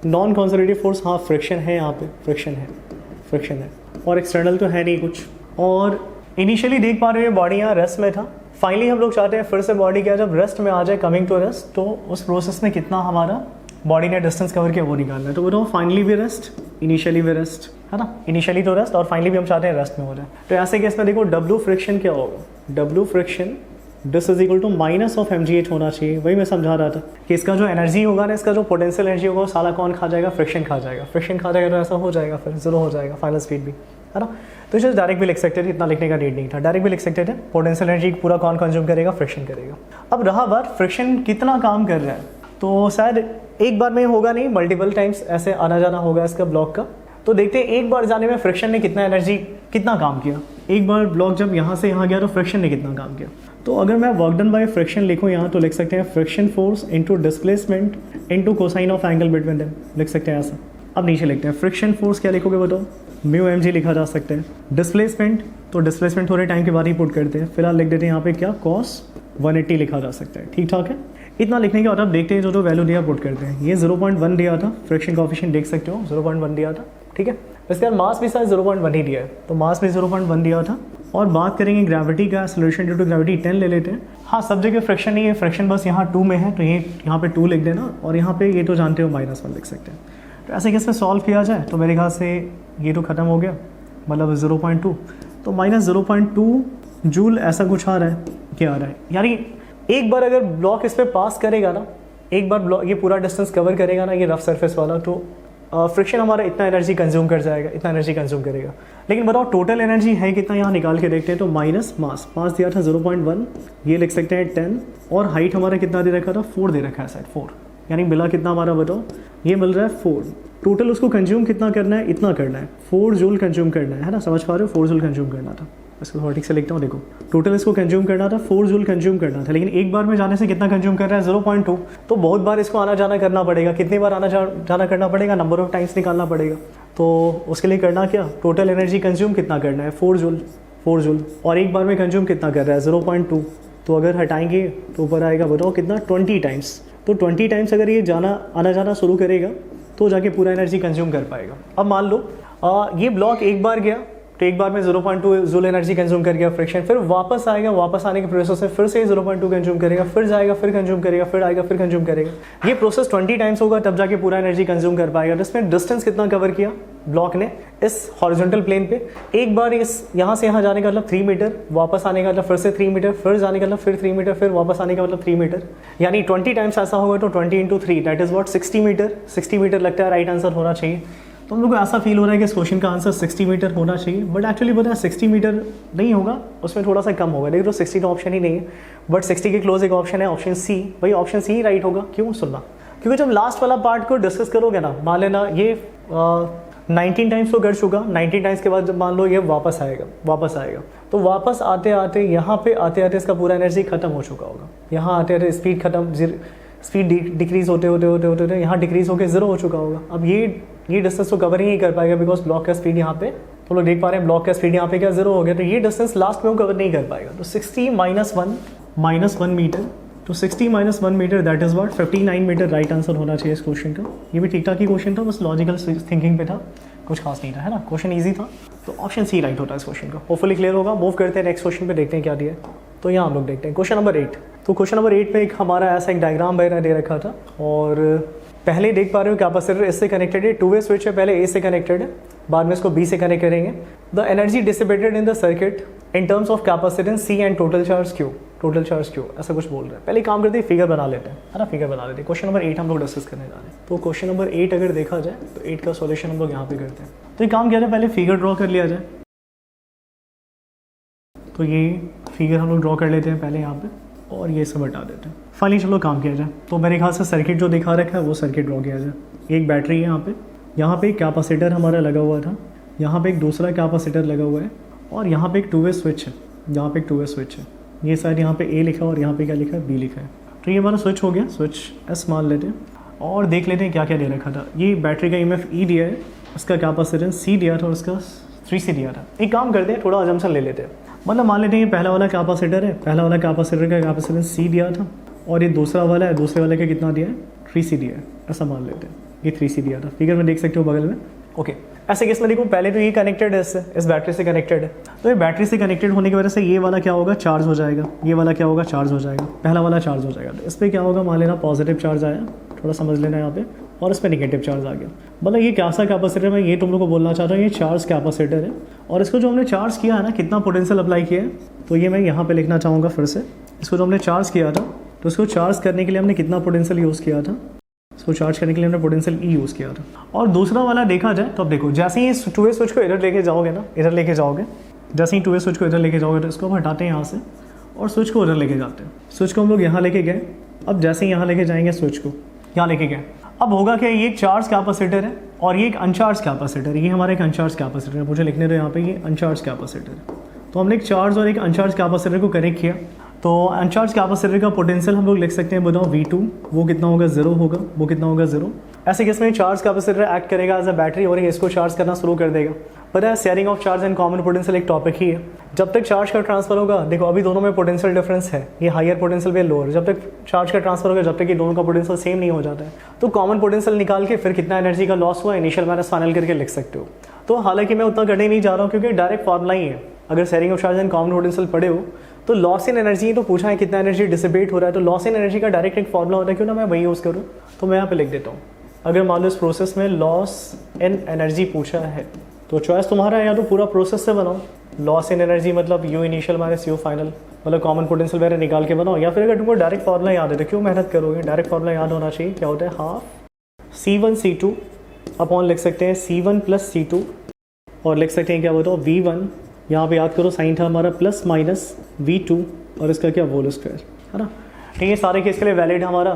नॉन कंजर्वेटिव फोर्स, हाँ फ्रिक्शन है, यहाँ पे फ्रिक्शन है, और एक्सटर्नल तो है नहीं कुछ। और इनिशियली देख पा रहे हो बॉडी यहाँ रेस्ट में था। फाइनली हम लोग चाहते हैं फिर से बॉडी क्या जब रेस्ट में आ जाए, कमिंग टू रेस्ट, तो उस प्रोसेस में कितना हमारा बॉडी ने डिस्टेंस कवर किया वो निकालना है। तो बताओ फाइनली भी रेस्ट, इनिशियली भी रेस्ट, है ना, इनिशियली तो रेस्ट और फाइनली भी हम चाहते हैं रेस्ट में हो जाए। तो ऐसे केस में देखो W फ्रिक्शन क्या होगा, W friction this is equal to minus of mgh होना चाहिए। वही मैं समझा रहा था कि इसका जो एनर्जी होगा ना, इसका जो पोटेंशियल एनर्जी होगा वो सारा कौन खा जाएगा, फ्रिक्शन खा जाएगा। फ्रिक्शन खा जाएगा तो ऐसा हो जाएगा, फिर जीरो हो जाएगा फाइनल स्पीड भी, है ना। तो इसे डायरेक्ट भी लिख सकते थे, इतना लिखने का नीड नहीं था, डायरेक्ट भी लिख सकते थे। पोटेंशियल एनर्जी पूरा कौन कंज्यूम करेगा, फ्रिक्शन करेगा। अब रहा बात फ्रिक्शन कितना काम कर रहा है, तो शायद एक बार में होगा नहीं, मल्टीपल टाइम्स ऐसे आना जाना होगा इसका ब्लॉक का। तो देखते हैं एक बार जाने में फ्रिक्शन ने कितना एनर्जी, कितना काम किया। एक बार ब्लॉक जब यहाँ से यहाँ गया तो फ्रिक्शन ने कितना काम किया। तो अगर मैं वर्क डन बाय फ्रिक्शन लिखूँ यहाँ, तो लिख सकते हैं friction force into displacement into cosine of angle between them, लिख सकते हैं ऐसा। अब नीचे लिखते हैं फ्रिक्शन फोर्स क्या लिखोगे बताओ, म्यू mg लिखा जा सकता है। डिस्प्लेसमेंट, तो डिस्प्लेसमेंट थोड़े टाइम के बाद ही पुट करते हैं, फिलहाल लिख देते हैं यहाँ पे क्या, कॉस 180 लिखा जा सकता है। ठीक ठाक है, इतना लिखने के बाद अब देखते हैं जो वैल्यू दिया पुट करते हैं। ये 0.1 दिया था, फ्रिक्शन कोएफिशिएंट देख सकते हो 0.1 दिया था, ठीक है। इसके बाद मास भी शायद 0.1 ही दिया है, तो मास भी 0.1 दिया था। और बात करेंगे ग्रेविटी का, एक्सेलरेशन ड्यू टू ग्रेविटी 10 ले लेते हैं। हाँ, सब जगह फ्रिक्शन नहीं है, फ्रिक्शन बस यहाँ 2 में है, तो ये यहाँ पे 2 लिख देना, और यहाँ पे ये तो जानते हो -1 लिख सकते हैं। तो ऐसे केस में सॉल्व किया जाए तो मेरे ख्याल से ये तो खत्म हो गया, मतलब 0.2, तो -0.2 जूल ऐसा कुछ आ रहा है, क्या आ रहा है यानी। एक बार अगर ब्लॉक इस पर पास करेगा ना, एक बार ब्लॉक ये पूरा डिस्टेंस कवर करेगा ना, ये रफ सरफेस वाला, तो फ्रिक्शन हमारा इतना एनर्जी कंज्यूम कर जाएगा, इतना एनर्जी कंज्यूम करेगा। लेकिन बताओ टोटल एनर्जी है कितना, यहाँ निकाल के देखते हैं। तो माइनस मास दिया था 0.1, ये लिख सकते हैं 10, और हाइट हमारा कितना दे रखा था, 4 दे रखा है शायद, 4, यानी मिला कितना हमारा बताओ, ये मिल रहा है 4। टोटल उसको कंज्यूम कितना करना है, इतना करना है, 4 जूल कंज्यूम करना है ना, समझ पा रहे हो, 4 जूल कंज्यूम करना था। इसको थोड़ा ठीक से लिखता हूँ, देखो टोटल इसको कंज्यूम करना था, 4 जूल कंज्यूम करना था, लेकिन एक बार में जाने से कितना कंज्यूम कर रहा है, 0.2। तो बहुत बार इसको आना जाना करना पड़ेगा, कितनी बार आना जाना करना पड़ेगा, नंबर ऑफ टाइम्स निकालना पड़ेगा। तो उसके लिए करना क्या, टोटल एनर्जी कंज्यूम कितना करना है, 4 जूल, और एक बार में कंज्यूम कितना कर रहा है, 0.2। तो अगर हटाएंगे तो ऊपर आएगा बताओ कितना, 20 टाइम्स। तो 20 टाइम्स अगर ये आना जाना शुरू करेगा तो जाके पूरा एनर्जी कंज्यूम कर पाएगा। अब मान लो ये ब्लॉक एक बार गया, तो एक बार में 0.2 जूल एनर्जी कंज्यूम कर गया फ्रिक्शन, फिर वापस आएगा, वापस आने के प्रोसेस से फिर से 0.2 कंज्यूम करेगा, फिर जाएगा, फिर कंज्यूम करेगा, फिर आएगा, फिर कंज्यूम करेगा। ये प्रोसेस 20 टाइम्स होगा, तब जाके पूरा एनर्जी कंज्यूम कर पाएगा। तो इसमें डिस्टेंस कितना कवर किया ब्लॉक ने इस हॉरिजॉन्टल प्लेन पे, एक बार इस यहाँ से यहाँ जाने का मतलब 3 मीटर, वापस आने का मतलब फिर से 3 मीटर, फिर जाने का मतलब फिर 3 मीटर, फिर वापस आने का मतलब 3 मीटर, यानी 20 टाइम्स ऐसा होगा। तो 20 × 3 that is what, 60 metre. 60 metre लगता है राइट आंसर होना चाहिए। तो हम लोग को ऐसा फील हो रहा है कि इस क्वेश्चन का आंसर 60 मीटर होना चाहिए, बट एक्चुअली पता है 60 मीटर नहीं होगा, उसमें थोड़ा सा कम होगा। देखो तो 60 तो ऑप्शन ही नहीं है, बट 60 के क्लोज एक ऑप्शन है, ऑप्शन सी। भाई ऑप्शन सी ही राइट होगा, क्यों सुनना, क्योंकि जब लास्ट वाला पार्ट को डिस्कस करोगे ना, मान लेना ये 19 टाइम्स तो कर चुका, 19 टाइम्स के बाद जब मान लो ये वापस आएगा, तो वापस आते आते यहाँ पे आते आते इसका पूरा एनर्जी खत्म हो चुका होगा। यहाँ आते आते स्पीड खत्म, स्पीड डिक्रीज होते यहाँ डिक्रीज होकर 0 हो चुका होगा। अब ये डिस्टेंस तो कवर ही नहीं कर पाएगा, बिकॉज ब्लॉक का स्पीड यहाँ पे, तो लोग देख पा रहे हैं ब्लॉक का स्पीड यहाँ पे क्या 0 हो गया, तो ये डिस्टेंस लास्ट में वो कवर नहीं कर पाएगा। तो 60 - 1 मीटर, तो 60 - 1 metre that is what 59 metre right answer होना चाहिए इस क्वेश्चन का। ये भी ठीक ठाक ही क्वेश्चन था, बस लॉजिकल थिंकिंग पे था, कुछ खास नहीं था, है ना, क्वेश्चन ईजी था। तो ऑप्शन सी राइट होता है इस क्वेश्चन का। होपफुली क्लियर होगा। मूव करते हैं नेक्स्ट क्वेश्चन पे, देखते हैं क्या दिया है। तो यहाँ हम लोग देखते हैं क्वेश्चन नंबर 8। तो क्वेश्चन नंबर 8 में एक हमारा ऐसा एक डायग्राम वगैरह दे रखा था, और पहले देख पा रहे हो कैपेसिटर इससे कनेक्टेड है, 2 वे स्विच है, पहले ए से कनेक्टेड है, बाद में इसको बी से कनेक्ट करेंगे। The energy dissipated in the circuit in terms of capacitance C and total charge Q, ऐसा कुछ बोल रहे हैं। पहले काम करते हैं, फिगर बना लेते हैं, है ना, फिगर बना लेते हैं। क्वेश्चन नंबर 8 हम लोग डिस्कस करने जा रहे हैं। तो क्वेश्चन नंबर 8 अगर देखा जाए तो 8 का सॉल्यूशन हम लोग यहाँ पे करते हैं। तो ये काम किया जाए, पहले फिगर ड्रॉ कर लिया जाए। तो ये फिगर हम लोग ड्रॉ कर लेते हैं पहले यहाँ पे, और ये सब हटा देते हैं। फाइनली चलो काम किया जाए। तो मेरे ख्याल से सर्किट जो दिखा रखा है वो सर्किट ड्रॉ किया जाए। एक बैटरी है यहाँ पे एक कैपेसिटर हमारा लगा हुआ था, यहाँ पे एक दूसरा कैपेसिटर लगा हुआ है, और यहाँ पे एक 2 वे स्विच है, ये शायद यहाँ पे ए लिखा है और यहाँ पे क्या लिखा है, बी लिखा है। तो ये हमारा स्विच हो गया, स्विच एस मान लेते हैं, और देख लेते हैं क्या क्या दे रखा था। ये बैटरी का EMF ई दिया है, उसका कैपेसिटेंस सी दिया था, और उसका 3C दिया था। एक काम करते हैं, थोड़ा अजम्पशन ले लेते हैं, मतलब मान लेते हैं ये पहला वाला कैपेसिटर है, पहला वाला कैपेसिटर का कैपेसिटेंस सी दिया था, और ये दूसरा वाला है, दूसरे वाले का कितना दिया है, 3C दिया है, ऐसा मान लेते हैं। ये 3C दिया था, फिगर में देख सकते हो बगल में। ओके, ऐसे केस में देखो पहले तो ये कनेक्टेड है इससे, इस बैटरी से कनेक्टेड है, तो ये बैटरी से कनेक्टेड होने की वजह से ये वाला क्या होगा, चार्ज हो जाएगा, ये वाला क्या होगा, चार्ज हो जाएगा, पहला वाला चार्ज हो जाएगा। तो इस पर क्या होगा, मान लेना पॉजिटिव चार्ज आया, थोड़ा समझ लेना यहाँ पे, और इस पर नेगेटिव चार्ज आ गया। मतलब ये क्या सा कैपेसिटर है, मैं ये तुम लोग को बोलना चाहता हूँ, ये चार्ज कैपेसिटर है। और इसको जो हमने चार्ज किया है ना, कितना पोटेंशियल अप्लाई किया है, तो ये मैं यहाँ पे लिखना चाहूँगा फिर से। इसको जो हमने चार्ज किया था, तो इसको चार्ज करने के लिए हमने कितना पोटेंशियल यूज़ किया था, इसको चार्ज करने के लिए हमने पोटेंशियल ई यूज़ किया था। और दूसरा वाला देखा जाए तो अब देखो, जैसे ही इस 2A स्विच को इधर लेके जाओगे ना, इधर लेके जाओगे, जैसे ही 2A स्विच को इधर लेके जाओगे तो इसको हम हटाते हैं यहाँ से और स्विच को उधर लेके जाते हैं। स्विच को हम लोग यहाँ लेके गए, अब जैसे ही यहाँ लेके जाएंगे स्विच को यहाँ लेके गए, अब होगा क्या, ये एक चार्ज कैपेसिटर है और ये एक अनचार्ज कैपेसिटर है। ये हमारा एक अनचार्ज कैपेसिटर है, मुझे लिखने दो यहाँ पे, ये अनचार्ज कैपेसिटर है। तो हमने एक चार्ज और एक अनचार्ज कैपेसिटर को कनेक्ट किया, तो अनचार्ज कैपेसिटर का पोटेंशियल हम लोग लिख सकते हैं, बताओ V2, वो कितना होगा, 0 होगा, वो कितना होगा, 0। ऐसे केस में चार्ज कैपेसिटर एक्ट करेगा एज अ बैटरी और इसको चार्ज करना शुरू कर देगा। पता है, sharing of charge and common potential एक टॉपिक ही है। जब तक चार्ज का ट्रांसफर होगा, देखो अभी दोनों में पोटेंशियल डिफरेंस है, ये हायर पोटेंशियल पे लोअर, जब तक चार्ज का ट्रांसफर होगा, जब तक ये दोनों का पोटेंशियल सेम नहीं हो जाता है, तो कॉमन पोटेंशियल निकाल के फिर कितना एनर्जी का लॉस हुआ इनिशियल माइनस फाइनल करके लिख सकते हो। तो हालांकि मैं उतना करने नहीं जा रहा हूँ क्योंकि डायरेक्ट फॉर्मूला ही है। अगर sharing of charge and common potential पढ़े हो तो लॉस इन एनर्जी तो पूछा है कितना एनर्जी डिसिपेट हो रहा है, तो लॉस इन एनर्जी का डायरेक्ट एक फॉर्मूला होता है, क्यों ना मैं वही यूज़ करूँ। तो मैं यहाँ पे लिख देता हूँ, अगर मान लो इस प्रोसेस में लॉस इन एनर्जी पूछा है तो चॉइस तुम्हारा है, या तो पूरा प्रोसेस से बनाओ, लॉस इन एनर्जी मतलब you initial minus you final, मतलब कॉमन पोटेंशियल वगैरह निकाल के बनाओ, या फिर अगर तुमको डायरेक्ट फॉर्मूला याद है तो क्यों मेहनत करोगे, डायरेक्ट फॉर्मूला याद होना चाहिए। क्या होता है, हाफ C1 C2 अपॉन लिख सकते हैं C1 प्लस C2, और लिख सकते हैं क्या बताओ, V1, यहाँ पे याद करो साइन था हमारा प्लस माइनस V2 और इसका क्या, होल स्क्वायर, है ना। ठीक है, सारे केस के लिए वैलिड हमारा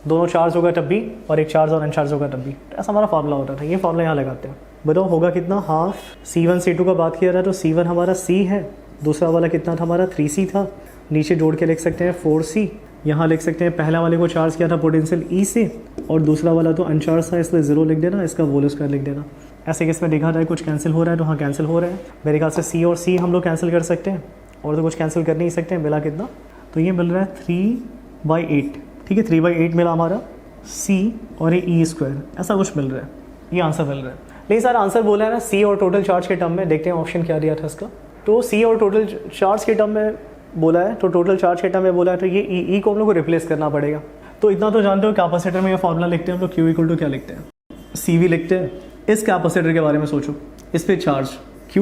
दोनों चार्ज होगा तब भी और एक चार्ज और अनचार्ज होगा तब भी, ऐसा हमारा फॉर्मूला होता था। ये फॉर्मूला यहाँ लगाते हैं, बताओ होगा कितना, हाफ C1 C2 का बात किया था तो C1 हमारा C है, दूसरा वाला कितना था हमारा 3C था, नीचे जोड़ के लिख सकते हैं 4C, यहाँ लिख सकते हैं पहला वाले को चार्ज किया था पोटेंशियल E से और दूसरा वाला तो अनचार्ज था, इसलिए 0 लिख देना, इसका होल स्क्वायर लिख देना। ऐसे केस में देखा जाए कुछ कैंसिल हो रहा है तो हाँ कैंसिल हो रहा है, मेरे ख्याल से C और C हम लोग कैंसिल कर सकते हैं और तो कुछ कैंसिल कर नहीं सकते हैं। मिला कितना, तो ये मिल रहा है 3/8, ठीक है, 3/8 मिला हमारा C और ये E स्क्वायर, ऐसा कुछ मिल रहा है, ये आंसर मिल रहा है। लेकिन सर आंसर बोला है ना C और टोटल चार्ज के टर्म में, देखते हैं ऑप्शन क्या दिया था इसका। तो C और टोटल चार्ज के टर्म में बोला है, तो टोटल चार्ज के टर्म में बोला है, तो ये E को हम लोग को रिप्लेस करना पड़ेगा। तो इतना तो जानते हो, कैपेसिटर में ये फॉर्मूला लिखते हैं हम लोग, Q इक्वल टू क्या लिखते हैं, CV लिखते हैं। इस कैपेसिटर के बारे में सोचो, इस पे चार्ज Q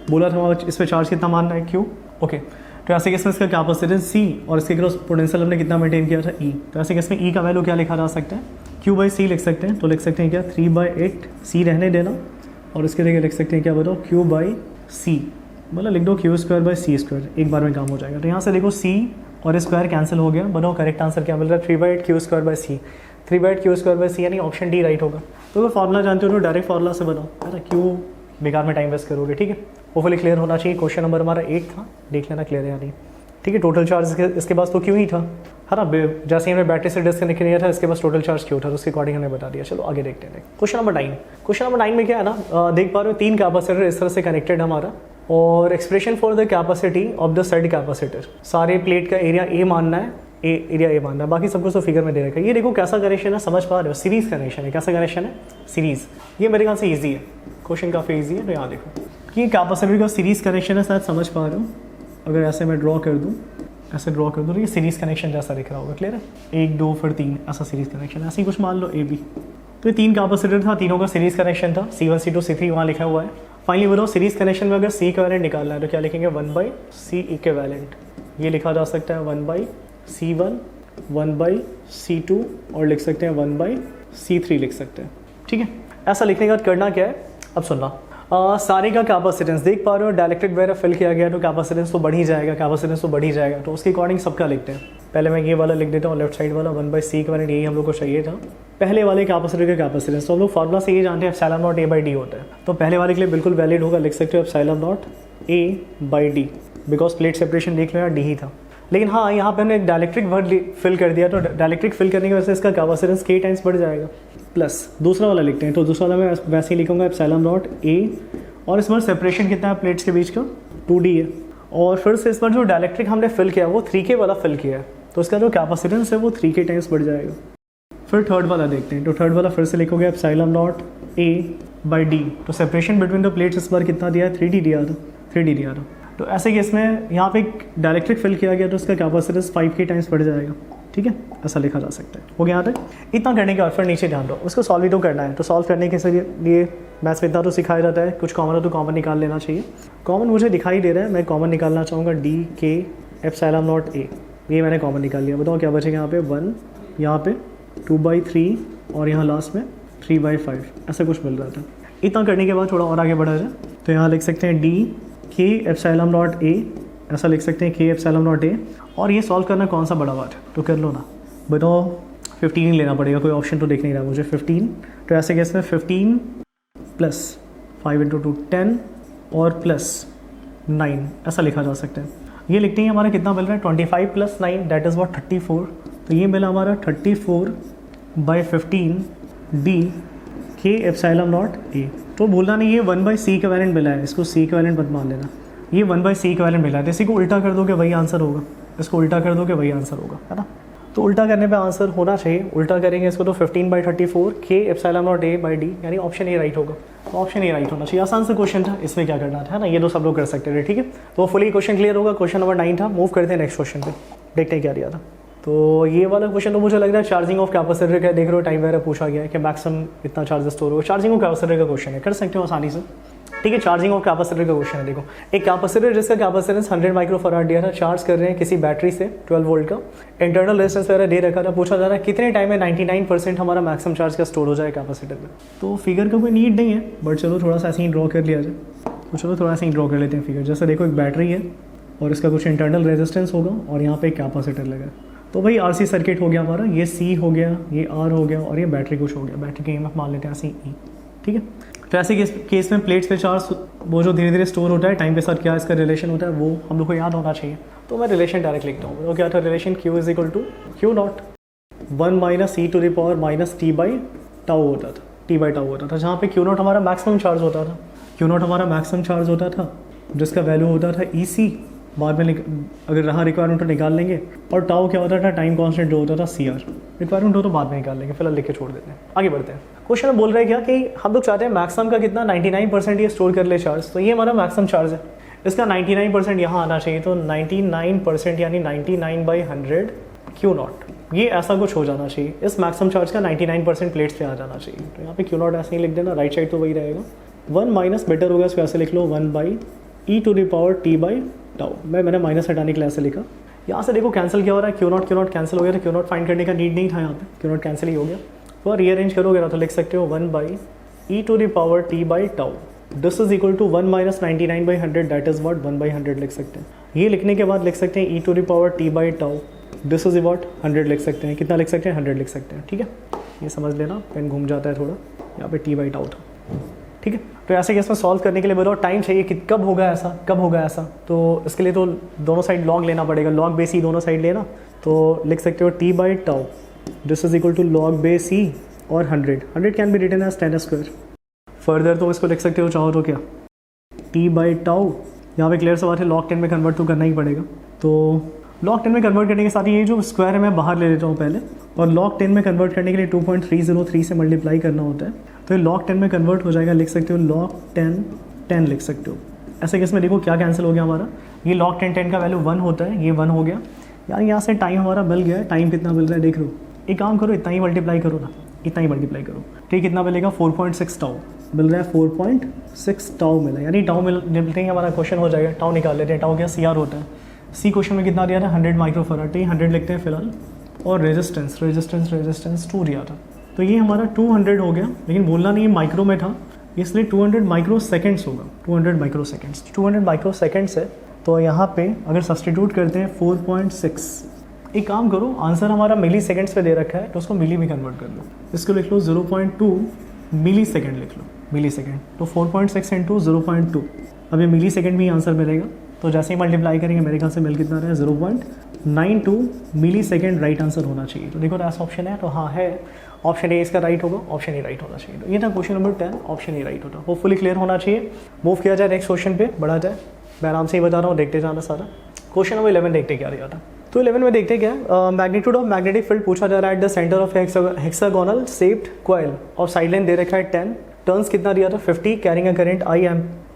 बोला था, इस पे चार्ज कितना मानना है, Q, ओके। तो ऐसे केस में इसका कैपेसिटेंस C और इसके क्रॉस पोटेंशियल हमने कितना मेंटेन किया था, E। तो ऐसे केस में E का वैल्यू क्या लिखा जा सकता है, Q/C लिख सकते हैं। तो लिख सकते हैं क्या, 3/8, C रहने देना और इसके लिए लिख सकते हैं क्या बताओ, Q/C, मतलब लिख दो Q²/C², एक बार में काम हो जाएगा। तो यहाँ से देखो C और स्क्वायर कैंसिल हो गया, बताओ करेक्ट आंसर क्या मिल रहा है, 3/8 Q²/C, 3/8 Q²/C यानी ऑप्शन D राइट होगा। तो अगर फॉर्मूला जानते हो तो डायरेक्ट फार्मूला से बनाओ, है ना, क्यों बेकार में टाइम वेस्ट करोगे। ठीक है, होपफुली क्लियर होना चाहिए। क्वेश्चन नंबर हमारा 8 था, देख लेना क्लियर है या नहीं। ठीक है, टोटल चार्ज इसके पास तो क्यों ही था, है ना, जैसे हमने बैटरी से डिस्कनेक्ट किया था इसके पास टोटल चार्ज क्यों था, तो उसके अकॉर्डिंग हमने बता दिया। चलो आगे देखते हैं। क्वेश्चन नंबर 9, क्वेश्चन नंबर 9 में क्या है ना, देख पा रहे हो 3 कैपेसिटर इस तरह से कनेक्टेड हमारा, और expression for the capacity of the said capacitor, सारे प्लेट का एरिया ए मानना है, एरिया ए मानना है, बाकी सब कुछ तो फिगर में दे रखा है। ये देखो कैसा कनेक्शन है, समझ पा रहे हो, सीरीज कनेक्शन है। कैसा कनेक्शन है, सीरीज। ये मेरे ख्याल से ईजी है, क्वेश्चन काफ़ी ईजी है। तो यहाँ देखो कि कैपेसिटर का सीरीज कनेक्शन है, शायद समझ पा रहे हो। अगर ऐसे मैं ड्रॉ कर दूँ, ऐसे ड्रॉ कर दूँ तो ये सीरीज कनेक्शन जैसा दिख रहा होगा, क्लियर है, 1 2 फिर 3 ऐसा सीरीज कनेक्शन, ऐसे ही कुछ मान लो ए बी। तो ये 3 कैपेसिटर था, तीनों का सीरीज कनेक्शन था, C1 C2 C3 वहाँ लिखा हुआ है। फाइनली बताओ सीरीज कनेक्शन में अगर C इक्विवेलेंट निकालना है तो क्या लिखेंगे, 1/C इक्विवेलेंट। ये लिखा जा सकता है 1/C1, 1/C2 और लिख सकते हैं 1/C3 लिख सकते हैं। ठीक है, ऐसा लिखने के बाद करना क्या है, अब सुनना। सारे का कैपेसिटेंस देख पा रहे हो, डायलेक्ट्रिक वगैरह फिल किया गया तो कैपेसिटेंस तो बढ़ ही जाएगा, कैपेसिटेंस तो बढ़ ही जाएगा। तो उसके अकॉर्डिंग सबका लिखते हैं। पहले मैं ये वाला लिख देता हूँ, लेफ्ट साइड वाला 1/C इक्विवेलेंट, यही हम लोग को चाहिए था। पहले वाले कैपेसिटर का कैपेसिटेंस तो हम लोग फार्मूला से ये जानते हैं, एप्सिलॉन नॉट A/D होता है। तो पहले वाले के लिए बिल्कुल वैलिड होगा, लिख सकते हो epsilon not A/D, because plate separation देख लो यार D ही था। लेकिन हाँ, यहाँ पे हमने एक डायलेक्ट्रिक वर्ड फिल कर दिया, तो डायलेक्ट्रिक फिल करने की वजह से इसका कैपेसिटेंस K टाइम्स बढ़ जाएगा। प्लस दूसरा वाला लिखते हैं, तो दूसरा वाला मैं वैसे ही लिखूंगा एप्सिलॉन नॉट A, और इस बार सेपरेशन कितना है प्लेट्स के बीच का, 2D है। और फिर से इस बार जो डायलेक्ट्रिक हमने फिल किया वो 3K वाला फिल किया है, तो इसका जो कैपेसिटेंस है वो 3K टाइम्स बढ़ जाएगा। फिर थर्ड वाला देखते हैं, तो थर्ड वाला फिर से लिखोगे एप्सिलॉन नॉट A/D। तो सेपरेशन बिटवीन द प्लेट्स इस बार कितना दिया है, 3D दिया था, 3D दिया था। तो ऐसे केस में यहाँ पे एक डायरेक्ट्रिक फिल किया गया तो उसका कैपेसिटेंस 5k टाइम्स बढ़ जाएगा, ठीक है, ऐसा लिखा जा सकता है। हो गया यहाँ तक। इतना करने के बाद फिर नीचे ध्यान दो, उसको सॉल्व भी तो करना है। तो सॉल्व करने के लिए मैथ्स में इतना तो सिखाया जाता है, कुछ कॉमन हो तो कॉमन निकाल लेना चाहिए। कॉमन मुझे दिखाई दे रहा है, मैं कॉमन निकालना चाहूँगा डी के एप्सिलॉन नॉट ए, ये मैंने कॉमन निकाल लिया। बताओ क्या बचेगा यहाँ पे 1, यहाँ पे 2/3 और यहाँ लास्ट में 3/5, ऐसा कुछ मिल रहा था। इतना करने के बाद थोड़ा और आगे बढ़ा जाए तो यहाँ लिख सकते हैं डी के एप्सिलॉन नॉट ए, ऐसा लिख सकते हैं के एप्सिलॉन नॉट ए। और ये सॉल्व करना कौन सा बड़ा बात है तो कर लो ना। बताओ 15 लेना पड़ेगा, कोई ऑप्शन तो देख नहीं रहा मुझे। 15 तो ऐसे केस में 15 प्लस 5 × 2 10 और प्लस 9 ऐसा लिखा जा सकता है। ये लिखते ही हमारा कितना मिल रहा है 25 प्लस 9 दैट इज़ व्हाट 34। तो ये मिला हमारा 34/15 डी के एप्सिलॉन नॉट ए। तो भूलना नहीं ये 1/c इक्विवेलेंट मिला है, इसको c इक्विवेलेंट मत मान लेना। ये 1/c इक्विवेलेंट मिला है, तो इसी को उल्टा कर दोगे वही आंसर होगा, इसको उल्टा कर दोगे वही आंसर होगा, है ना। तो उल्टा करने पे आंसर होना चाहिए। उल्टा करेंगे इसको तो 15/34 के epsilon not a by D, यानी ऑप्शन ए राइट होगा। तो ऑप्शन ए राइट होना चाहिए। आसान से क्वेश्चन था, इसमें क्या करना था, है ना। ये तो सब लोग कर सकते थे, ठीक है। तो फुली क्वेश्चन क्लियर होगा। क्वेश्चन नंबर 9 था। मूव करते हैं नेक्स्ट क्वेश्चन पे, देखते हैं क्या दिया था। तो ये वाला क्वेश्चन तो मुझे लग रहा है चार्जिंग ऑफ कैपेसिटर का, देख रहे हो टाइम वगैरह पूछा गया है कि मैक्सिमम इतना चार्जेस स्टोर होगा। चार्जिंग ऑफ कैपेसिटर का क्वेश्चन है, कर सकते हो आसानी से, ठीक है। चार्जिंग ऑफ कैपेसिटर का क्वेश्चन है। देखो एक कैपेसिटर जिसका कैपेसिटेंस 100 माइक्रोफैराड दिया था, चार्ज कर रहे हैं किसी बैटरी से 12 वोल्ट का, इंटरनल रेजिस्टेंस वगैरह दे रखा था। पूछा जा रहा है कितने टाइम में 99% हमारा मैक्सिमम चार्ज का स्टोर हो जाए कैपेसिटर में। तो फिगर का कोई नीड नहीं है, बट चलो थोड़ा सा ऐसे ही ड्रॉ कर लिया जाए। तो चलो थोड़ा सा ही ड्रॉ कर लेते हैं फिगर। जैसे देखो एक बैटरी है और इसका कुछ इंटरनल रेजिस्टेंस होगा और यहाँ पे एक कैपेसिटर लगा। तो भाई RC सर्किट हो गया हमारा, ये C हो गया, ये R हो गया और ये बैटरी कुछ हो गया। बैटरी की कीमत मान लेते हैं ऐसे E, ठीक है। तो ऐसे केस में प्लेट्स पे चार्ज वो जो धीरे धीरे स्टोर होता है टाइम के साथ, क्या इसका रिलेशन होता है वो हम लोग को याद होना चाहिए। तो मैं रिलेशन डायरेक्ट लिखता हूँ। तो क्या था relation, Q is equal to Q naught 1 - e to the power minus t/τ होता था, t/τ होता था, जहाँ पे Q नॉट हमारा मैक्सिमम चार्ज होता था। Q नॉट हमारा मैक्सिमम चार्ज होता था जिसका वैल्यू होता था EC, बाद में अगर रहा रिक्वायरमेंट तो निकाल लेंगे। और टाउ क्या होता था, टाइम कांस्टेंट जो होता था CR। रिक्वायरमेंट हो तो बाद में निकाल लेंगे, फिलहाल लिख के छोड़ देते हैं। आगे बढ़ते हैं। क्वेश्चन में बोल रहे हैं क्या कि हम लोग चाहते हैं मैक्सिमम का कितना 99% ये स्टोर कर ले चार्ज। तो ये हमारा मैक्सिमम चार्ज है, इसका 99% यहाँ आना चाहिए। तो 99% यानी 99/100 Q नॉट, ये ऐसा कुछ हो जाना चाहिए। इस मैक्सिमम चार्ज का 99% प्लेट्स पे आ जाना चाहिए। तो यहाँ पे Q नॉट ऐसे ही लिख देना, राइट साइड तो वही रहेगा। 1 माइनस बेटर होगा, इसको ऐसे लिख लो 1/e to the power t/τ। मैंने माइनस हटाने के लिए ऐसे लिखा। यहाँ से देखो कैंसिल क्या हो रहा है, Q नॉट कैंसिल हो गया। तो Q नॉट फाइंड करने का नीड नहीं था यहाँ पे, Q नॉट कैंसिल ही हो गया। तो रीअरेंज करोगे ना तो लिख सकते हो 1/e to the power t/τ। This is equal to 1 minus 99/100 that is what 1/100 लिख सकते हैं। ये लिखने के बाद लिख सकते हैं e to the power t/τ, this is what 100 लिख सकते हैं। कितना लिख सकते हैं 100 लिख सकते हैं, ठीक है। ये समझ लेना, पेन घूम जाता है थोड़ा, यहाँ पे t/τ था, ठीक है। तो ऐसे केस में सॉल्व करने के लिए बताओ टाइम चाहिए कि कब होगा ऐसा, कब होगा ऐसा। तो इसके लिए तो दोनों साइड लॉग लेना पड़ेगा, लॉग बेस ई दोनों साइड लेना। तो लिख सकते हो t/τ this is equal to log base e और 100 can be written as 10²। Further तो इसको लिख सकते हो चाहो तो क्या t/τ, यहाँ पे क्लियर सा बात है लॉग 10 में कन्वर्ट तो करना ही पड़ेगा। तो लॉग 10 में कन्वर्ट करने के साथ ही ये जो स्क्वायर है मैं बाहर ले लेता हूँ पहले, और लॉग 10 में कन्वर्ट करने के लिए 2.303 से मल्टीप्लाई करना होता है। तो ये लॉग 10 में कन्वर्ट हो जाएगा, लिख सकते हो लॉग 10 लिख सकते हो। ऐसे केस में देखो क्या कैंसिल हो गया हमारा, ये लॉग 10 का वैल्यू 1 होता है, ये 1 हो गया। यार यहाँ से टाइम हमारा मिल गया है। टाइम कितना मिल रहा है देख लो, एक काम करो इतना ही मल्टीप्लाई करो ना, इतना ही मल्टीप्लाई करो, ठीक। कितना मिलेगा 4.6 टाउ मिल रहा है, 4.6 टाउ मिला। यानी टाउ मिलते ही हमारा क्वेश्चन हो जाएगा। टाउ निकाल लेते हैं, टाउ क्या CR होता है। C क्वेश्चन में कितना दिया था 100 माइक्रोफैराड, तो 100 लिखते हैं फिलहाल। और रेजिस्टेंस 2 दिया था, तो ये हमारा 200 हो गया। लेकिन बोलना नहीं है माइक्रो में था, इसलिए 200 माइक्रो सेकेंड्स होगा। 200 माइक्रो सेकेंड्स है। तो यहाँ पे अगर सब्सटीट्यूट करते हैं 4.6, एक काम करो आंसर हमारा मिली सेकेंड्स पे दे रखा है तो उसको मिली में कन्वर्ट कर लो। इसको लिख लो 0.2 मिली सेकेंड लिख लो, मिली सेकेंड। तो 4.6 इंटू 0.2, अब ये मिली सेकेंड में ही आंसर मिलेगा। तो जैसे ही मल्टीप्लाई करेंगे मेरे ख्याल से मिल कितना रहा है 0.92 मिली सेकेंड राइट आंसर होना चाहिए। तो देखो ऐसा ऑप्शन है, तो हाँ है, ऑप्शन ए इसका राइट होगा, ऑप्शन ए राइट होना चाहिए। तो ये था question number 10, option A right होता। होपफुली क्लियर होना चाहिए। मूव किया जाए नेक्स्ट क्वेश्चन पे, बढ़ा जाए। मैं आराम से ही बता रहा हूँ, देखते जाना सारा। क्वेश्चन नंबर 11 देखते क्या दिया था। तो 11 में देखते क्या, मैग्नीट्यूड ऑफ मैग्नेटिक फील्ड पूछा जा रहा है at the centre of hexagonal shaped coil और साइड लाइन दे रखा है 10, टर्न्स कितना दिया था 50, carrying a current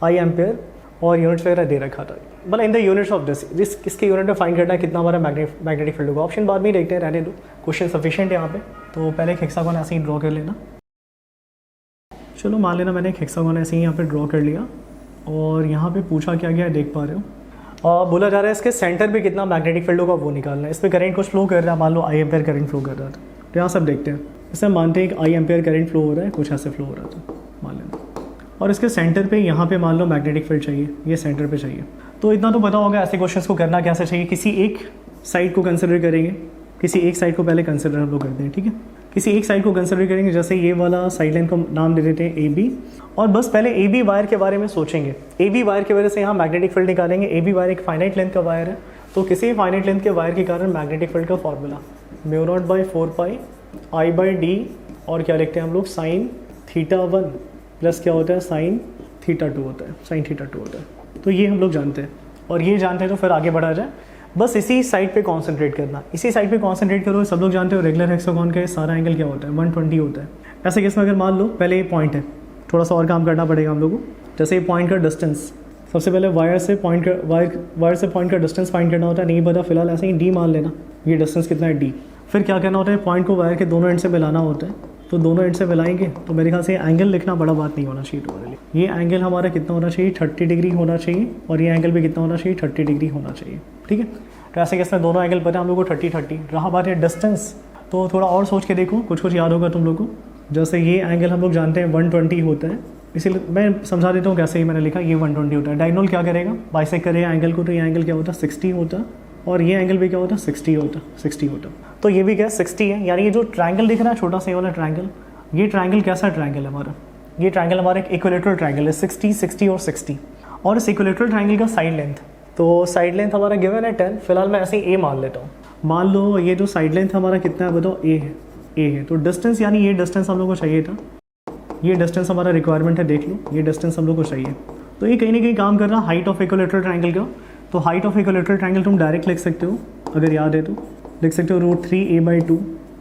I ampere और यूनिट्स वगैरह दे रखा था, मतलब in the units of this इसके यूनिट में फाइंड करना है कितना हमारा मैग्नेटिक फील्ड होगा। ऑप्शन बाद में ही देखते हैं, रहने दो, क्वेश्चन सफिशिएंट है यहाँ पे। तो पहले एक हेक्सागोन ऐसे ही ड्रॉ कर लेना। चलो मान लेना मैंने एक हेक्सागोन ऐसे ही यहाँ पे ड्रॉ कर लिया, और यहाँ पे पूछा क्या गया है देख पा रहे हो। बोला जा रहा है इसके सेंटर पे कितना मैग्नेटिक फील्ड होगा वो निकालना है। इसमें करंट कुछ फ्लो कर रहा है, मान लो आई एम्पेयर करंट फ्लो कर रहा था, तो यहाँ सब देखते हैं। इसमें मानते हैं कि आई एम्पेयर करंट फ्लो हो रहा है, कुछ ऐसे फ्लो हो रहा था मान लेना, और इसके सेंटर पे यहाँ पे मान लो मैग्नेटिक फील्ड चाहिए, ये सेंटर पे चाहिए। तो इतना तो पता होगा ऐसे क्वेश्चंस को करना कैसे चाहिए। किसी एक साइड को कंसिडर करेंगे, किसी एक साइड को पहले कंसिडर हम लोग करते हैं, ठीक है। किसी एक साइड को कंसिडर करेंगे, जैसे ये वाला साइड लाइन को नाम दे देते हैं ए बी, और बस पहले ए बी वायर के बारे में सोचेंगे। ए बी वायर की वजह से यहाँ मैग्नेटिक फील्ड निकालेंगे। ए बी वायर एक फाइनाइट लेंथ का वायर है, तो किसी भी फाइनाइट लेंथ के वायर के कारण मैग्नेटिक फील्ड का फॉर्मूला μ0/4π I/d, और क्या लिखते हैं हम लोग, साइन θ1 प्लस क्या होता है, साइन θ2 होता है, साइन θ2 होता है। तो ये हम लोग जानते हैं, और ये जानते हैं तो फिर आगे बढ़ा जाए। बस इसी साइड पे कंसंट्रेट करना, इसी साइड पे कंसंट्रेट करो। सब लोग जानते हो रेगुलर हेक्सागोन का सारा एंगल क्या होता है, 120 होता है। ऐसे केस में अगर मान लो पहले ये पॉइंट है, थोड़ा सा और काम करना पड़ेगा हम लोगों को। जैसे ये पॉइंट का डिस्टेंस, सबसे पहले वायर से पॉइंट का डिस्टेंस फाइंड करना होता है। नहीं पता फिलहाल ऐसे ही डी मान लेना, ये डिस्टेंस कितना है डी। फिर क्या करना होता है, पॉइंट को वायर के दोनों एंड से मिलाना होता है। तो दोनों एंड से मिलाएंगे तो मेरे ख्याल से एंगल लिखना बड़ा बात नहीं होना चाहिए तुम्हारे लिए। ये एंगल हमारा कितना होना चाहिए, 30 डिग्री होना चाहिए, और ये एंगल भी कितना होना चाहिए, 30 डिग्री होना चाहिए, ठीक है। तो ऐसे केस में दोनों एंगल पता है हम लोग को 30-30। रहा बात है डिस्टेंस, तो थोड़ा और सोच के देखो, कुछ कुछ याद होगा तुम लोग को। जैसे ये एंगल हम लोग जानते हैं 120 होता है, इसीलिए मैं समझा देता हूँ कैसे ही मैंने लिखा, ये 120 होता है। डायगोनल क्या करेगा, बाइसेक्ट करेगा एंगल को, तो ये एंगल क्या होता है, 60 होता है, और ये एंगल भी क्या होता है, 60 होता। तो ये भी क्या 60 है, यानी ये जो ट्रायंगल दिख रहा है छोटा सा ये वाला ट्रायंगल, ये ट्रायंगल कैसा ट्रायंगल है हमारा, ये ट्रायंगल हमारा एक इक्विलेटरल ट्रायंगल है, 60, 60 और 60। और इस इक्विलेटरल ट्रायंगल का साइड लेंथ, तो साइड लेंथ हमारा गिवन है 10। फिलहाल मैं ऐसे ही ए मान लेता हूँ। मान लो ये जो साइड लेंथ हमारा कितना है बताओ, ए है। तो डिस्टेंस, यानी ये डिस्टेंस हम लोग को चाहिए था, ये डिस्टेंस हमारा रिक्वायरमेंट है, देख लो ये डिस्टेंस हम लोग को चाहिए। तो ये कहीं ना कहीं काम कर रहा हाइट ऑफ इक्विलेटरल ट्रायंगल का। तो हाइट ऑफ इक्विलेटरल ट्रायंगल तुम डायरेक्ट लिख सकते हो, अगर याद है तो लिख सकते हो √3a/2,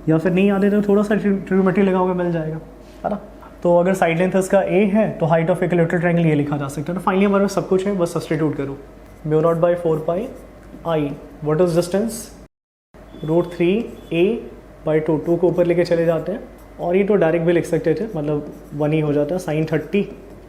या फिर नहीं याद है तो थोड़ा सा ट्रिग्नोमेट्री लगाओगे मिल जाएगा, है ना। तो अगर साइड लेंथ इसका a है तो हाइट ऑफ इक्विलेटरल ट्रायंगल ये लिखा जा सकता है। तो फाइनली हमारे पास सब कुछ है, बस सब्स्टिट्यूट करो। μ0/4π I, what is distance, √3a/2, 2 को ऊपर लेके चले जाते हैं, और ये तो डायरेक्ट भी लिख सकते थे, मतलब 1 ही हो जाता है, साइन 30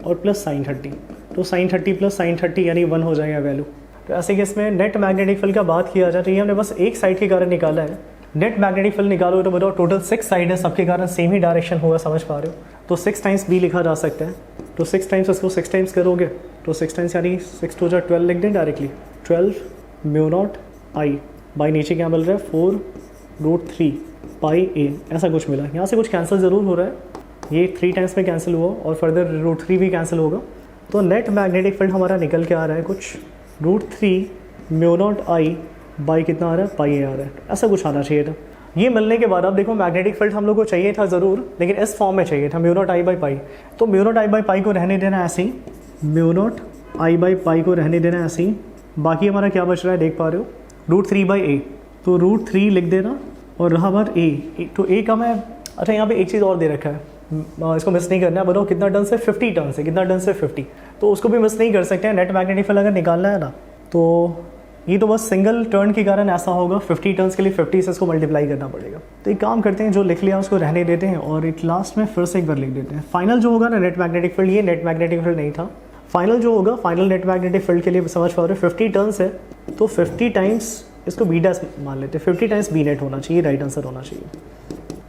और प्लस साइन 30। तो साइन 30 प्लस साइन 30 यानी 1 हो जाएगा वैल्यू। तो ऐसे केस में नेट मैग्नेटिक फील्ड का बात किया जाए तो ये हमने बस एक साइड के कारण निकाला है। नेट मैग्नेटिक फील्ड निकालो तो बताओ टोटल 6 साइड है, सबके कारण सेम ही डायरेक्शन होगा, समझ पा रहे हो। तो 6 टाइम्स बी लिखा जा सकता है। तो 6 टाइम्स इसको 6 टाइम्स करोगे तो 6 टाइम्स यानी 6 to 12 लिख दें डायरेक्टली, 12 μ0 I बाई नीचे क्या मिल रहा है 4√3πa, ऐसा कुछ मिला। यहाँ से कुछ कैंसिल ज़रूर हो रहा है, ये 3 टाइम्स में कैंसिल हुआ और फर्दर √3 भी कैंसिल होगा। तो नेट मैग्नेटिक फील्ड हमारा निकल के आ रहा है कुछ √3 μ0 I बाई कितना आ रहा है, पाई आ रहा है, ऐसा कुछ आना चाहिए था। ये मिलने के बाद अब देखो मैग्नेटिक फील्ड हम लोग को चाहिए था ज़रूर, लेकिन इस फॉर्म में चाहिए था μ0 I/π। तो μ0 I/π को रहने देना ऐसे ही, μ0 I/π को रहने देना ऐसे ही। बाकी हमारा क्या बच रहा है देख पा रहे हो, √3/a, तो √3 लिख देना, और रहा बात a, तो a का मैं, अच्छा यहाँ पे एक चीज़ और दे रखा है, इसको मिस नहीं करना है। बताओ कितना टर्न से, 50 टर्न से, कितना टर्न से 50, तो उसको भी मिस नहीं कर सकते हैं। नेट मैग्नेटिक फील्ड अगर निकालना है ना, तो ये तो बस सिंगल टर्न के कारण ऐसा होगा, 50 टर्न्स के लिए 50 से इसको मल्टीप्लाई करना पड़ेगा। तो एक काम करते हैं, जो लिख लिया उसको रहने देते हैं, और एक लास्ट में फिर से एक बार लिख देते हैं। फाइनल जो होगा ना नेट मैग्नेटिक फील्ड, ये नेट मैग्नेटिक फील्ड नहीं था, फाइनल जो होगा, फाइनल नेट मैग्नेटिक फील्ड के लिए समझ पा रहे हो 50 टर्न्स है, तो 50 टाइम्स इसको बी डैश मान लेते हैं, 50 टाइम्स बी नेट होना चाहिए, राइट आंसर होना चाहिए।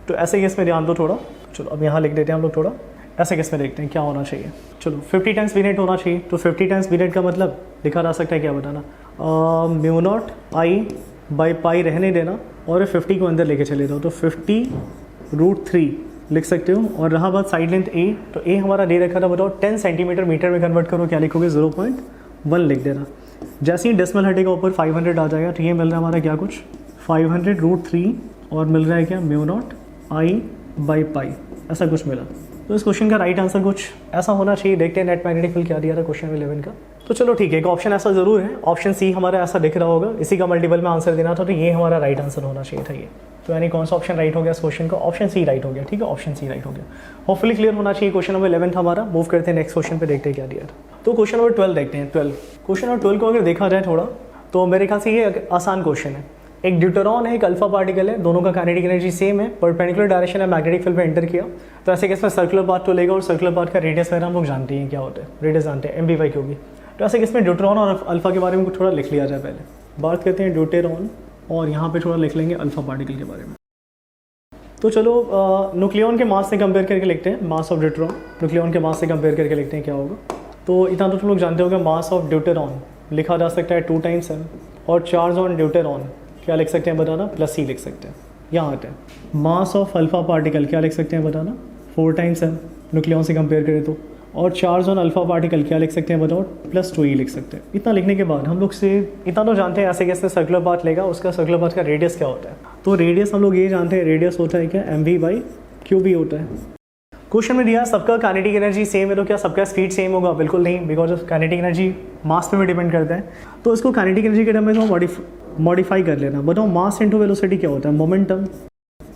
तो ऐसे केस में ध्यान दो थोड़ा, चलो अब यहाँ लिख देते हैं हम लोग थोड़ा, ऐसे केस में देखते हैं क्या होना चाहिए। चलो 50 टाइम्स बी नेट होना चाहिए, तो 50 टाइम्स बी नेट का मतलब लिखा जा सकता है, क्या बताना, μ0 I/π रहने देना, और 50 को अंदर लेके चले जाओ, तो 50 √3 लिख सकते हो। और रहा बात साइड लेंथ a, तो a हमारा दे रखा था, बताओ 10 सेंटीमीटर मीटर में कन्वर्ट करो, क्या लिखोगे 0.1 लिख देना। जैसे ही डेसिमल हटेगा ऊपर 500 आ जाएगा, तो ये मिल रहा है हमारा क्या कुछ 500 √3, और मिल रहा है क्या μ0 I/π, ऐसा कुछ मिला। तो इस क्वेश्चन का राइट आंसर कुछ ऐसा होना चाहिए। देखते हैं नेट मैग्नेटिक फील्ड क्या दिया था क्वेश्चन 11 का। तो चलो ठीक है, एक ऑप्शन ऐसा ज़रूर है, ऑप्शन सी हमारा ऐसा दिख रहा होगा, इसी का मल्टीपल में आंसर देना था, तो ये हमारा राइट आंसर होना चाहिए था ये। तो यानी कौन सा ऑप्शन राइट हो गया इस क्वेश्चन का, ऑप्शन सी राइट हो गया, ठीक है, ऑप्शन सी राइट हो गया। होपफुली क्लियर होना चाहिए क्वेश्चन नंबर 11 था हमारा। मूव करते हैं नेक्स्ट क्वेश्चन पे, देखते हैं क्या दिया था। तो क्वेश्चन नंबर 12 देखते हैं। 12 क्वेश्चन नंबर 12 को अगर देखा जाए थोड़ा तो मेरे ख्याल से ये आसान क्वेश्चन है। एक ड्यूटेरॉन है, एक अल्फा पार्टिकल है, दोनों का काइनेटिक एनर्जी सेम है, परपेंडिकुलर डायरेक्शन है, मैग्नेटिक फील्ड में एंटर किया तो ऐसे केस में सर्कुलर पाथ तो लेगा और सर्कुलर पाथ का रेडियस वगैरह हम लोग जानते हैं क्या होता है, रेडियस जानते हैं MB/Q। तो ऐसे केस में ड्यूटेरॉन और अल्फा के बारे में थोड़ा लिख लिया जाए। पहले बात करते हैं ड्यूटेरॉन और यहाँ पे थोड़ा लिख लेंगे अल्फा पार्टिकल के बारे में। तो चलो न्यूक्लियॉन के मास से कंपेयर करके लिखते हैं, मास ऑफ ड्यूटेरॉन न्यूक्लियॉन के मास से कंपेयर करके लिखते हैं क्या होगा। तो इतना तो तुम लोग जानते होंगे, मास ऑफ ड्यूटेरॉन लिखा जा सकता है 2 टाइम्स m और चार्ज ऑन ड्यूटेरॉन क्या लिख सकते हैं बताना, +c लिख सकते हैं। यहाँ आते हैं मास ऑफ अल्फा पार्टिकल क्या लिख सकते हैं बताना, 4 टाइम्स m न्यूक्लियॉन से कंपेयर करें तो, और चार्ज ऑन अल्फा पार्टिकल क्या लिख सकते हैं बताओ, +2e लिख सकते हैं। इतना लिखने के बाद हम लोग से इतना तो जानते हैं ऐसे कैसे सर्कुलर पाथ लेगा, उसका सर्कुलर पाथ का रेडियस क्या होता है। तो रेडियस हम लोग ये जानते हैं, रेडियस होता है क्या MV/QB होता है। क्वेश्चन में दिया सबका काइनेटिक एनर्जी सेम है, तो क्या सबका स्पीड सेम होगा? बिल्कुल नहीं, बिकॉज ऑफ काइनेटिक एनर्जी मास पे भी डिपेंड करता है। तो इसको काइनेटिक एनर्जी के टर्म में मॉडिफाई कर लेना। बताओ मास इनटू वेलोसिटी क्या होता है, मोमेंटम।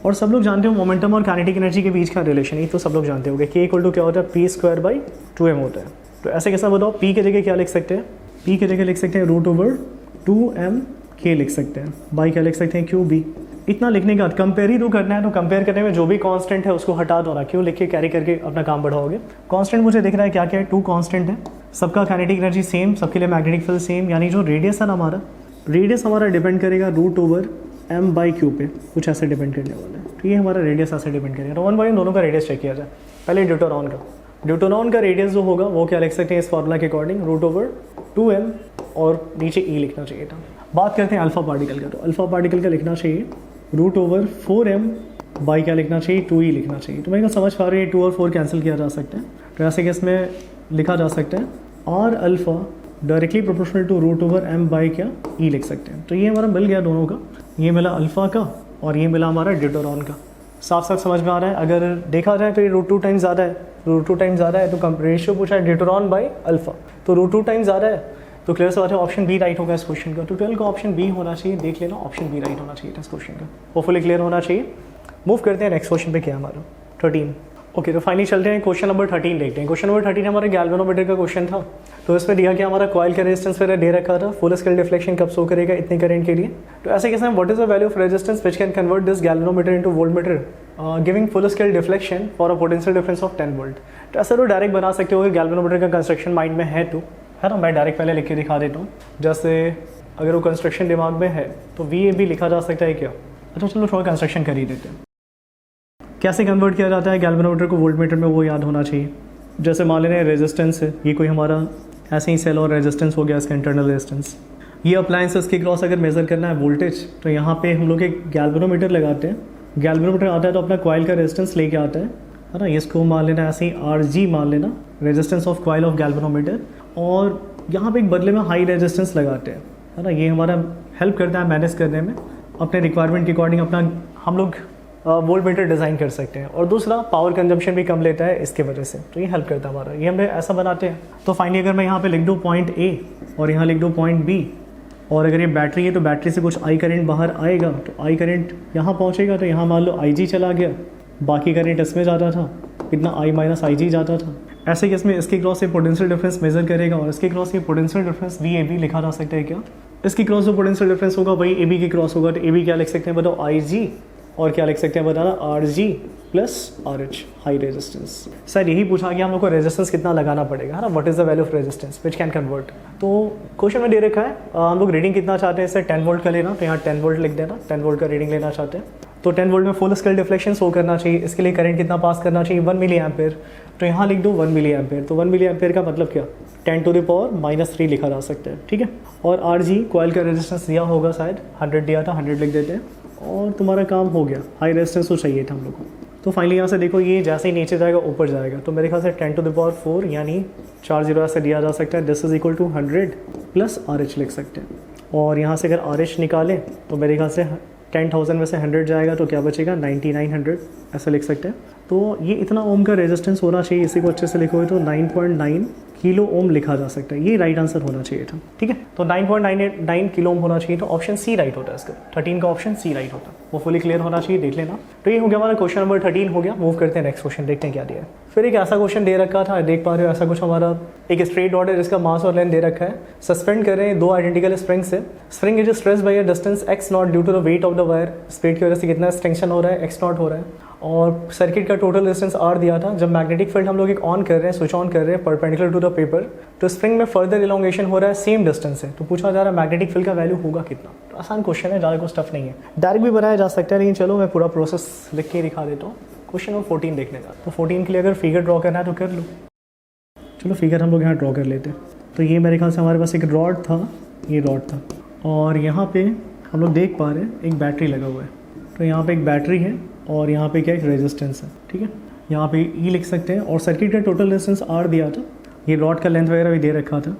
और सब लोग जानते हो मोमेंटम और काइनेटिक एनर्जी के बीच का रिलेशन, ये तो सब लोग जानते होंगे, K = क्या होता है, P²/2m होता है। तो ऐसे कैसा बताओ, P की जगह क्या लिख सकते हैं, P की जगह लिख सकते हैं √2m/K लिख सकते हैं, बाई क्या लिख सकते हैं QB। इतना लिखने के बाद कंपेयर ही तो करना है, तो कंपेयर करने में जो भी कांस्टेंट है उसको हटा दो ना, क्यों लिख के कैरी करके अपना काम बढ़ाओगे। कांस्टेंट मुझे दिख रहा है क्या क्या है, 2 कांस्टेंट है, सबका काइनेटिक एनर्जी सेम, सबके लिए मैग्नेटिक फील्ड सेम, यानी जो रेडियस है ना हमारा, रेडियस हमारा डिपेंड करेगा √m/Q पे, कुछ ऐसे डिपेंड करने वाला है। तो ये हमारा रेडियस ऐसे डिपेंड करेगा। तो 1/n दोनों का रेडियस चेक किया जाए। पहले ड्यूटेरॉन का रेडियस जो होगा वो क्या लिख सकते हैं इस फॉर्मूला के अकॉर्डिंग, √2m और नीचे e लिखना चाहिए था। बात करते हैं अल्फा पार्टिकल का, तो अल्फा पार्टिकल का लिखना चाहिए √4m बाई क्या लिखना चाहिए, 2e लिखना चाहिए। तो मैं समझ पा रही है 2 और 4 कैंसिल किया जा सकता है, तो ऐसे कि इसमें लिखा जा सकता है R alpha directly proportional to √m by क्या e लिख सकते हैं। तो ये हमारा मिल गया दोनों का, ये मिला अल्फा का और ये मिला हमारा ड्यूटेरॉन का। साफ साफ समझ में आ रहा है। अगर देखा जाए तो ये √2 टाइम्स ज़्यादा है, √2 टाइम्स ज़्यादा है, तो रेशियो पूछा है ड्यूटेरॉन बाई अल्फा, तो √2 टाइम्स ज़्यादा है, तो क्लियर से बात है ऑप्शन बी राइट होगा इस क्वेश्चन का। तो 12 का ऑप्शन बी होना चाहिए, देख लेना ऑप्शन बी राइट होना चाहिए इस क्वेश्चन का, होपफुली क्लियर होना चाहिए। मूव करते हैं नेक्स्ट क्वेश्चन पे, क्या हमारा 13। ओके, तो फाइनली चलते हैं क्वेश्चन नंबर 13 देखते हैं। क्वेश्चन नंबर 13 हमारा गैल्वेनोमीटर का क्वेश्चन था। तो इसमें दिया कि हमारा कॉइल का रेजिस्टेंस वगैरह दे रखा था, फुल स्केल डिफ्लेक्शन कब शो करेगा इतने करंट के लिए। तो ऐसे कैसे what is the value of resistance which can convert this galvanometer into voltmeter giving full scale deflection for a potential difference of 10 volt. तो ऐसा तो डायरेक्ट बना सकते हो, गैल्वेनोमीटर का कंस्ट्रक्शन माइंड में है तो, है ना, मैं डायरेक्ट पहले लिख के दिखा देता हूँ। जैसे अगर वो कंस्ट्रक्शन दिमाग में है तो VAB लिखा जा सकता है क्या। अच्छा चलो थोड़ा कंस्ट्रक्शन कर ही देते हैं। कैसे कन्वर्ट किया जाता है गैल्वेनोमीटर को वोल्टमीटर में, वो याद होना चाहिए। जैसे मान लेते हैं रेजिस्टेंस है, ये कोई हमारा ऐसे ही सेल और रेजिस्टेंस हो गया, इसका इंटरनल रेजिस्टेंस। ये अप्लायंसेस के क्रॉस अगर मेजर करना है वोल्टेज, तो यहाँ पे हम लोग एक गैल्वेनोमीटर लगाते हैं। गैल्वेनोमीटर आता है तो अपना कॉइल का रेजिस्टेंस लेके आता है ना, इसको मान लेना ऐसे ही RG मान लेना, resistance of coil of galvanometer. और यहाँ पे एक बदले में हाई रेजिस्टेंस लगाते हैं, है ना, ये हमारा हेल्प करता है मैनेज करने में, अपने रिक्वायरमेंट के अकॉर्डिंग अपना हम लोग वोल्टमीटर डिज़ाइन कर सकते हैं। और दूसरा पावर कंजम्पशन भी कम लेता है इसके वजह से, तो ये हेल्प करता है हमारा, ये हम ऐसा बनाते हैं। तो फाइनली अगर मैं यहाँ पे लिख दूँ पॉइंट A और यहाँ लिख दूँ पॉइंट B, और अगर ये बैटरी है तो बैटरी से कुछ I करंट बाहर आएगा, तो I करंट यहाँ पहुँचेगा, तो यहाँ मान लो IG चला गया, बाकी करंट इसमें जाता था, कितना I- IG जाता था। ऐसे कि इसमें इसके क्रॉस से पोटेंशियल डिफरेंस मेजर करेगा, और इसके क्रॉस से पोटेंशियल डिफरेंस VAB लिखा जा सकता है क्या। इसकी क्रॉस जो पोटेंशियल डिफरेंस होगा वही AB की क्रॉस होगा, तो AB क्या लिख सकते हैं बताओ, IG, और क्या लिख सकते हैं बताना, RG plus RH high resistance. Sir यही पूछा कि हम लोग को रेजिस्टेंस कितना लगाना पड़ेगा, है ना, what is the value of resistance which can convert. तो क्वेश्चन में दे रखा है हम लोग रीडिंग कितना चाहते हैं, इससे 10 वोल्ट का लेना, तो यहाँ 10 वोल्ट लिख देना, 10 वोल्ट का रीडिंग लेना चाहते हैं। तो 10 वोल्ट में फुल स्केल डिफ्लेक्शन शो करना चाहिए, इसके लिए करंट कितना पास करना चाहिए, 1 मिली एम्पेयर। तो यहाँ लिख दो 1 मिली एम्पेयर, तो 1 मिली एम्पेयर का मतलब क्या, 10⁻³ लिखा जा सकता है, ठीक है। और RG कॉइल का रेजिस्टेंस दिया होगा, शायद 100 दिया था, 100 लिख देते हैं, और तुम्हारा काम हो गया। हाई रेजिस्टेंस तो चाहिए था हम लोग को। तो फाइनली यहाँ से देखो, ये जैसे ही नीचे जाएगा ऊपर जाएगा, तो मेरे ख्याल से 10⁻⁴ यानी 4 0 ऐसे दिया जा सकता है। This is equal to 100 plus RH लिख सकते हैं। और यहाँ से अगर RH निकालें तो मेरे ख्याल से 10,000 में से 100 जाएगा, तो क्या बचेगा 9900 ऐसे लिख सकते हैं। तो ये इतना ओम का रेजिस्टेंस होना चाहिए, इसी को अच्छे से लिखोगे तो 9.9 किलो ओम लिखा जा सकता है, ये राइट आंसर होना चाहिए था। ठीक है, तो 9.989 किलो ओम होना चाहिए, तो ऑप्शन सी राइट होता है इसका, 13 का ऑप्शन सी राइट होता है। वो फुली क्लियर होना चाहिए, देख लेना। तो ये हो गया हमारा क्वेश्चन नंबर 13 हो गया। मूव करते हैं नेक्स्ट क्वेश्चन, देखते हैं क्या दिया है। फिर एक ऐसा क्वेश्चन दे रखा था, देख पा रहे हो, ऐसा कुछ हमारा एक स्ट्रेट रॉड है जिसका मास और लेंथ दे रखा है, सस्पेंड कर रहे हैं दो आइडेंटिकल स्प्रिंग से। Spring is stress by a distance x naught due to the weight of the wire. Speed की वजह से कितना एक्सटेंशन हो रहा है, x नॉट हो रहा है, और सर्किट का टोटल डिस्टेंस r दिया था। जब मैग्नेटिक फील्ड हम लोग एक ऑन कर रहे हैं, स्विच ऑन कर रहे हैं परपेंडिकुलर टू द पेपर, तो स्प्रिंग में फर्दर इलोंगेशन हो रहा है सेम डिस्टेंस से। तो पूछा जा रहा है मैग्नेटिक फील्ड का वैल्यू होगा कितना। तो आसान क्वेश्चन है, ज़्यादा कुछ टफ नहीं है, डायरेक्ट भी बनाया जा सकता है, लेकिन चलो मैं पूरा प्रोसेस लिख के दिखा देता हूँ। क्वेश्चन नंबर 14 देखने का। तो 14 के लिए अगर फिगर ड्रॉ करना है तो कर लो। चलो फिगर हम लोग यहाँ ड्रॉ कर लेते हैं। तो ये मेरे ख्याल से हमारे पास एक रॉड था, ये रॉड था, और यहाँ पे हम लोग देख पा रहे हैं एक बैटरी लगा हुआ है। तो यहाँ पे एक बैटरी है और यहाँ पे क्या एक रेजिस्टेंस है। ठीक है, यहाँ पे ई लिख सकते हैं, और सर्किट का टोटल डिस्टेंस आर दिया था। ये रॉड का लेंथ वगैरह भी दे रखा था,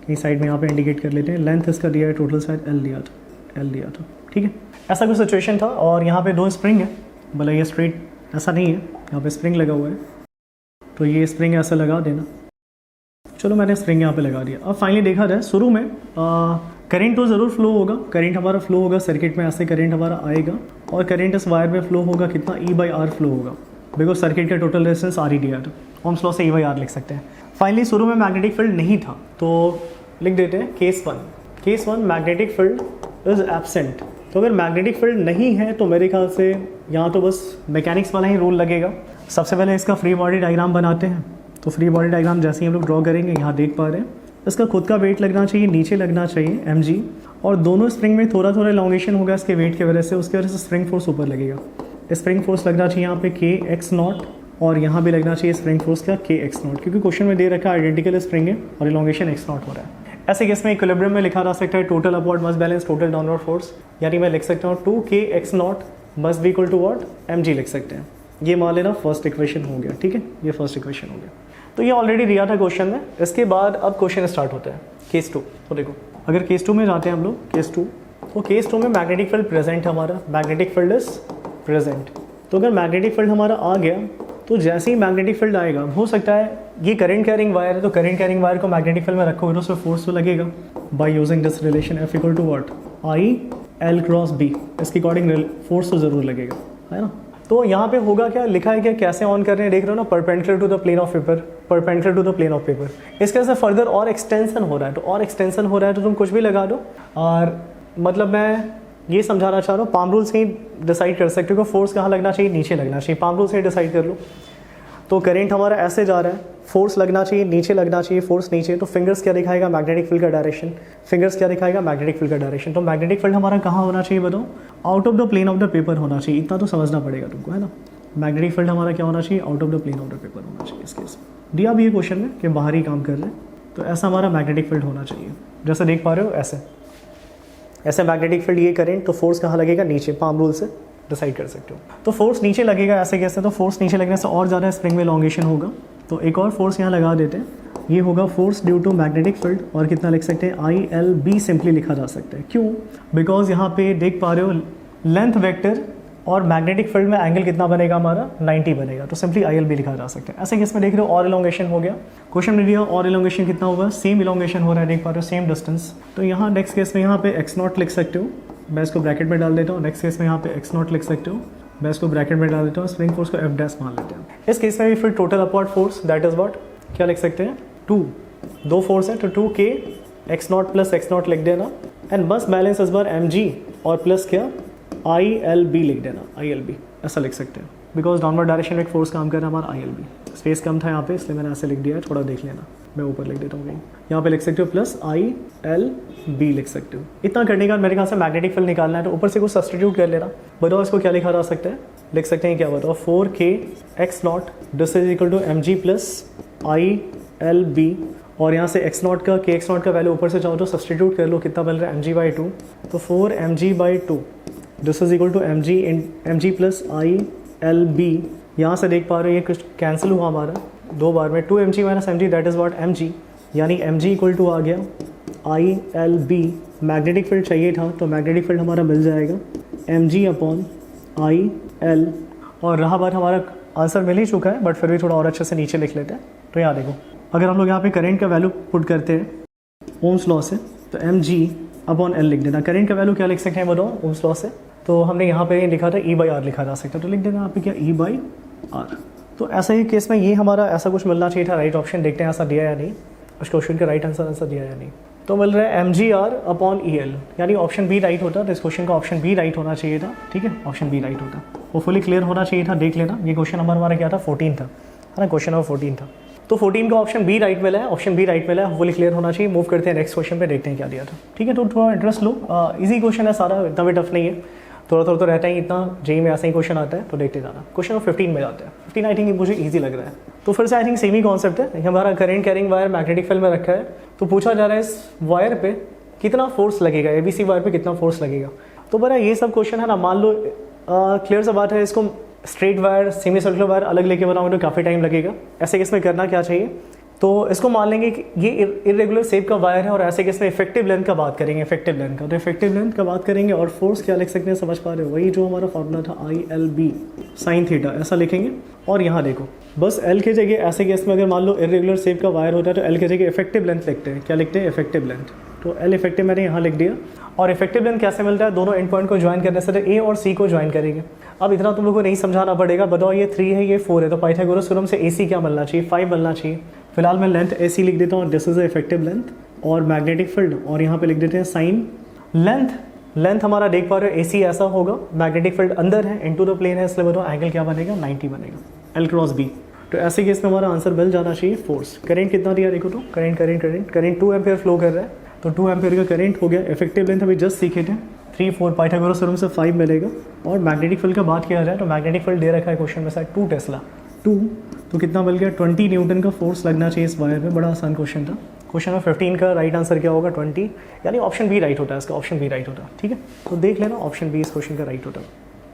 इस साइड में यहाँ पे इंडिकेट कर लेते हैं। लेंथ इसका दिया है, टोटल साइड एल दिया था। ठीक है, ऐसा कुछ सिचुएशन था, और यहाँ पे दो स्प्रिंग है, भले ये स्ट्रेट ऐसा नहीं है, यहाँ पे स्प्रिंग लगा हुआ है, तो ये स्प्रिंग ऐसा लगा देना। चलो मैंने स्प्रिंग यहाँ पे लगा दिया। अब फाइनली देखा जाए, शुरू में करंट तो ज़रूर फ्लो होगा, करंट हमारा फ्लो होगा सर्किट में, ऐसे करंट हमारा आएगा, और करंट इस वायर में फ्लो होगा कितना, E/R फ्लो होगा, बिकॉज सर्किट का टोटल रेजिस्टेंस R ही दिया था। ओम्स लॉ से E/R लिख सकते हैं। फाइनली शुरू में मैग्नेटिक फील्ड नहीं था, तो लिख देते हैं case one magnetic field is absent. तो अगर मैग्नेटिक फील्ड नहीं है तो मेरे ख्याल से यहाँ तो बस मैकेनिक्स वाला ही रूल लगेगा। सबसे पहले इसका फ्री बॉडी डायग्राम बनाते हैं। तो फ्री बॉडी डायग्राम जैसे ही हम लोग ड्रॉ करेंगे, यहाँ देख पा रहे हैं इसका खुद का वेट लगना चाहिए, नीचे लगना चाहिए mg, और दोनों स्प्रिंग में थोड़ा थोड़ा इलॉन्गेशन होगा इसके वेट की वजह से, उसकी वजह से स्प्रिंग फोर्स ऊपर लगेगा। स्प्रिंग फोर्स लगना चाहिए यहाँ पे kx0, और यहाँ भी लगना चाहिए स्प्रिंग फोर्स का kx0, क्योंकि क्वेश्चन में दे रखा है आइडेंटिकल स्प्रिंग है और इलॉन्गेशन x0 हो रहा है। ऐसे केस में इक्विलिब्रियम में लिखा जा सकता है total upward must balance total downward force, यानी मैं लिख सकता हूँ 2kx0 must be equal to what, mg लिख सकते हैं। ये मान लेना फर्स्ट इक्वेशन हो गया। ठीक है, ये फर्स्ट इक्वेशन हो गया। तो ये ऑलरेडी दिया था क्वेश्चन में। इसके बाद अब क्वेश्चन स्टार्ट होता है केस 2। तो देखो, अगर केस 2 में जाते हैं हम लोग, केस 2, तो केस 2 में मैग्नेटिक फील्ड प्रेजेंट है हमारा, मैग्नेटिक फील्ड इज प्रेजेंट। तो अगर मैग्नेटिक फील्ड हमारा आ गया, तो जैसे ही मैग्नेटिक फील्ड आएगा, हो सकता है ये करंट कैरिंग वायर है, तो करंट कैरिंग वायर को मैग्नेटिक फील्ड में रखोगे तो उसमें फोर्स तो लगेगा by using this relation F equal to what, I/L×B। इसके अकॉर्डिंग फोर्स तो जरूर लगेगा, है ना। तो यहाँ पे होगा क्या, लिखा है क्या, कैसे ऑन कर रहे हैं, देख रहे हो ना, perpendicular to the plane of paper, perpendicular to the plane of paper. इसके वजह से फर्दर और एक्सटेंशन हो रहा है, तो और एक्सटेंशन हो रहा है तो तुम कुछ भी लगा दो। और मतलब मैं ये समझाना चाह रहा हूँ, पाम रूल से ही डिसाइड कर सकते हो कि फोर्स कहाँ लगना चाहिए, नीचे लगना चाहिए, पाम रूल से ही डिसाइड कर लो। तो करंट हमारा ऐसे जा रहा है, फोर्स लगना चाहिए नीचे लगना चाहिए, फोर्स नीचे, तो फिंगर्स क्या दिखाएगा, मैग्नेटिक फील्ड का डायरेक्शन, फिंगर्स क्या दिखाएगा, मैग्नेटिक फील्ड का डायरेक्शन। तो मैग्नेटिक फील्ड हमारा कहाँ होना चाहिए बताओ, out of the plane of the paper होना चाहिए, इतना तो समझना पड़ेगा तुमको, है ना। मैग्नेटिक फील्ड हमारा क्या होना चाहिए, out of the plane of the paper होना चाहिए। इस केस दिया भी ये क्वेश्चन में कि बाहर ही काम कर रहे हैं, तो ऐसा हमारा मैग्नेटिक फील्ड होना चाहिए। जैसे देख पा रहे हो, ऐसे मैग्नेटिक फील्ड, ये करेंट, तो फोर्स कहाँ लगेगा, नीचे, पाम रूल से डिसाइड कर सकते हो। तो फोर्स नीचे लगेगा, ऐसे कैसे, तो फोर्स नीचे लगने से और ज़्यादा स्प्रिंग में इलॉन्गेशन होगा। तो एक और फोर्स यहाँ लगा देते हैं, ये होगा force due to magnetic field, और कितना लिख सकते हैं, I/L/B सिंपली लिखा जा सकता है। क्यों, बिकॉज यहाँ पे देख पा रहे हो लेंथ वेक्टर और मैग्नेटिक फील्ड में एंगल कितना बनेगा हमारा, 90 बनेगा, तो सिंपली I/L/B लिखा जा सकता है। ऐसे केस में देख रहे हो और इलॉन्गेशन हो गया, क्वेश्चन में दिया और इलॉन्गेशन कितना होगा, सेम इलॉन्गेशन हो रहा है, देख पा रहे हो सेम डिस्टेंस। तो यहाँ नेक्स्ट केस में यहाँ पे x0 लिख सकते हो, मैं इसको ब्रैकेट में डाल देता हूँ। नेक्स्ट केस में यहाँ पे x0 लिख सकते हो, मैं इसको ब्रैकेट में डाल देता हूँ, स्प्रिंग फोर्स को F' मान लेते हैं। इस केस में भी फिर total upward force that is what, क्या लिख सकते हैं, 2, दो फोर्स है, तो 2k x0 प्लस x0 लिख देना, एंड बस बैलेंस इस बार mg और प्लस क्या, I/L/B लिख देना, I/L/B ऐसा लिख सकते हैं, बिकॉज डाउनवर्ड डायरेक्शन में एक फोर्स काम कर रहा है हमारा I/L/B। स्पेस कम था यहाँ पे, इसलिए मैंने ऐसे लिख दिया है, थोड़ा देख लेना, मैं ऊपर लिख देता हूँ कहीं, यहाँ पे लिख सकते हो प्लस I/L/B लिख सकते हो। इतना करने का मेरे ख्याल से मैग्नेटिक फील्ड निकालना है, तो ऊपर से कुछ सब्स्टिट्यूट कर लेना। बताओ इसको क्या लिखा जा सकता है, लिख सकते हैं क्या, बताओ 4k x0 this is equal to mg plus I/L/B, और यहाँ से x0 का kx0 का वैल्यू ऊपर से चाहो तो सब्स्टिट्यूट कर लो, कितना बन रहा है, mg/2, तो 4mg/2 this is equal to mg plus I/L/B। यहाँ से देख पा रहे हो ये कुछ कैंसिल हुआ हमारा दो बार में, 2mg minus mg that is what, mg, यानी mg इक्वल टू आ गया I/L/B। मैग्नेटिक फील्ड चाहिए था, तो मैग्नेटिक फील्ड हमारा मिल जाएगा mg अपॉन I/L, और रहा बात हमारा आंसर मिल ही चुका है, बट फिर भी थोड़ा और अच्छे से नीचे लिख लेते हैं। तो यहाँ देखो, अगर हम लोग यहाँ पे करंट का वैल्यू पुट करते हैं ओम्स लॉ से, तो एम जी अपॉन एल लिख देना। करंट का वैल्यू क्या लिख सकते हैं बताओ ओम्स लॉ से? तो हमने यहाँ पे लिखा था ई बाई आर लिखा जा सकता है, तो लिख देना यहाँ पे क्या ई बाई आर। तो ऐसा ही केस में ये हमारा ऐसा कुछ मिलना चाहिए था, राइट ऑप्शन। देखते हैं ऐसा दिया या नहीं, उस क्वेश्चन का राइट आंसर ऐसा दिया या नहीं। तो मिल रहा है M G R upon E L, यानी ऑप्शन बी राइट होता, तो इस क्वेश्चन का ऑप्शन बी राइट होना चाहिए था। ठीक है, ऑप्शन बी राइट होता, वो फुली क्लियर होना चाहिए था। देख लेना, ये क्वेश्चन नंबर हमारा क्या था 14 था, है ना, क्वेश्चन नंबर 14 था। तो 14 का ऑप्शन बी राइट मिला है, ऑप्शन बी राइट मिला है, फुली क्लियर होना चाहिए। मूव करते हैं नेक्स्ट क्वेश्चन पे, देखते हैं क्या दिया था। ठीक है, तो थोड़ा इंटरेस्ट लो, इजी क्वेश्चन है सारा, इतना भी टफ नहीं है, थोड़ा थोड़ा तो रहता ही इतना, जेई में ऐसा ही क्वेश्चन आता है, तो देखते जाना। क्वेश्चन नंबर 15 में जाते हैं। 15 आई थिंक मुझे ईजी लग रहा है, तो फिर से I think same he concept है। हमारा current carrying wire magnetic field में रखा है, तो पूछा जा रहा है इस वायर पे कितना फोर्स लगेगा, एबीसी वायर पे कितना फोर्स लगेगा। तो बड़ा ये सब क्वेश्चन है ना, मान लो क्लियर सा बात है, इसको straight wire semi circular wire अलग लेके बनाओगे तो काफ़ी टाइम लगेगा। ऐसे केस में करना क्या चाहिए, तो इसको मान लेंगे कि ये इरेगुलर शेप का वायर है, और ऐसे केस में इफेक्टिव लेंथ का बात करेंगे, इफेक्टिव लेंथ का। तो इफेक्टिव लेंथ का बात करेंगे, और फोर्स क्या लिख सकते हैं, समझ पा रहे हो, वही जो हमारा फॉर्मूला था I L B sine theta, ऐसा लिखेंगे। और यहाँ देखो बस एल के जगह, ऐसे केस में अगर मान लो इरेगुलर शेप का वायर होता है तो एल के जगह इफेक्टिव लेंथ लिखते हैं। क्या लिखते हैं, इफेक्टिव लेंथ। तो एल इफेक्टिव मैंने यहाँ लिख दिया। और इफेक्टिव लेंथ कैसे मिलता है, दोनों एंड पॉइंट को ज्वाइन करने से, ए और सी को ज्वाइन करेंगे। अब इतना तुम लोग को नहीं समझाना पड़ेगा, बताओ ये 3 है ये 4 है, तो पाइथागोरस थ्योरम से ए सी क्या मिलना चाहिए, 5 मिलना चाहिए। फिलहाल मैं लेंथ ए सी लिख देता हूँ, दिस इज इफेक्टिव लेंथ, और मैग्नेटिक फील्ड, और यहाँ पे लिख देते हैं साइन लेंथ। लेंथ हमारा देख पा रहे हो, ए सी ऐसा होगा, मैग्नेटिक फील्ड अंदर है, इनटू द प्लेन है, इसलिए बताओ एंगल क्या बनेगा, 90 बनेगा, एल क्रॉस बी। तो ऐसे केस में हमारा आंसर मिल जाना चाहिए फोर्स। करंट कितना दिया देखो, तो करंट 2 एम्पियर फ्लो कर रहा है, तो 2 एम्पियर का करंट हो गया। इफेक्टिव लेंथ अभी जस्ट सीखे थे, 3 4 पाइथागोरस थ्योरम से 5 मिलेगा। और मैग्नेटिक फील्ड का बात किया जाए तो मैग्नेटिक फील्ड दे रखा है क्वेश्चन में, शायद 2 टेस्ला, 2 तो कितना मिल गया, 20 न्यूटन का फोर्स लगना चाहिए इस वायर पे। बड़ा आसान क्वेश्चन था। क्वेश्चन नंबर 15 का राइट आंसर क्या होगा, 20, यानी ऑप्शन बी राइट होता है, इसका ऑप्शन बी राइट होता है। ठीक है, तो देख लेना ऑप्शन बी इस क्वेश्चन का राइट होता है।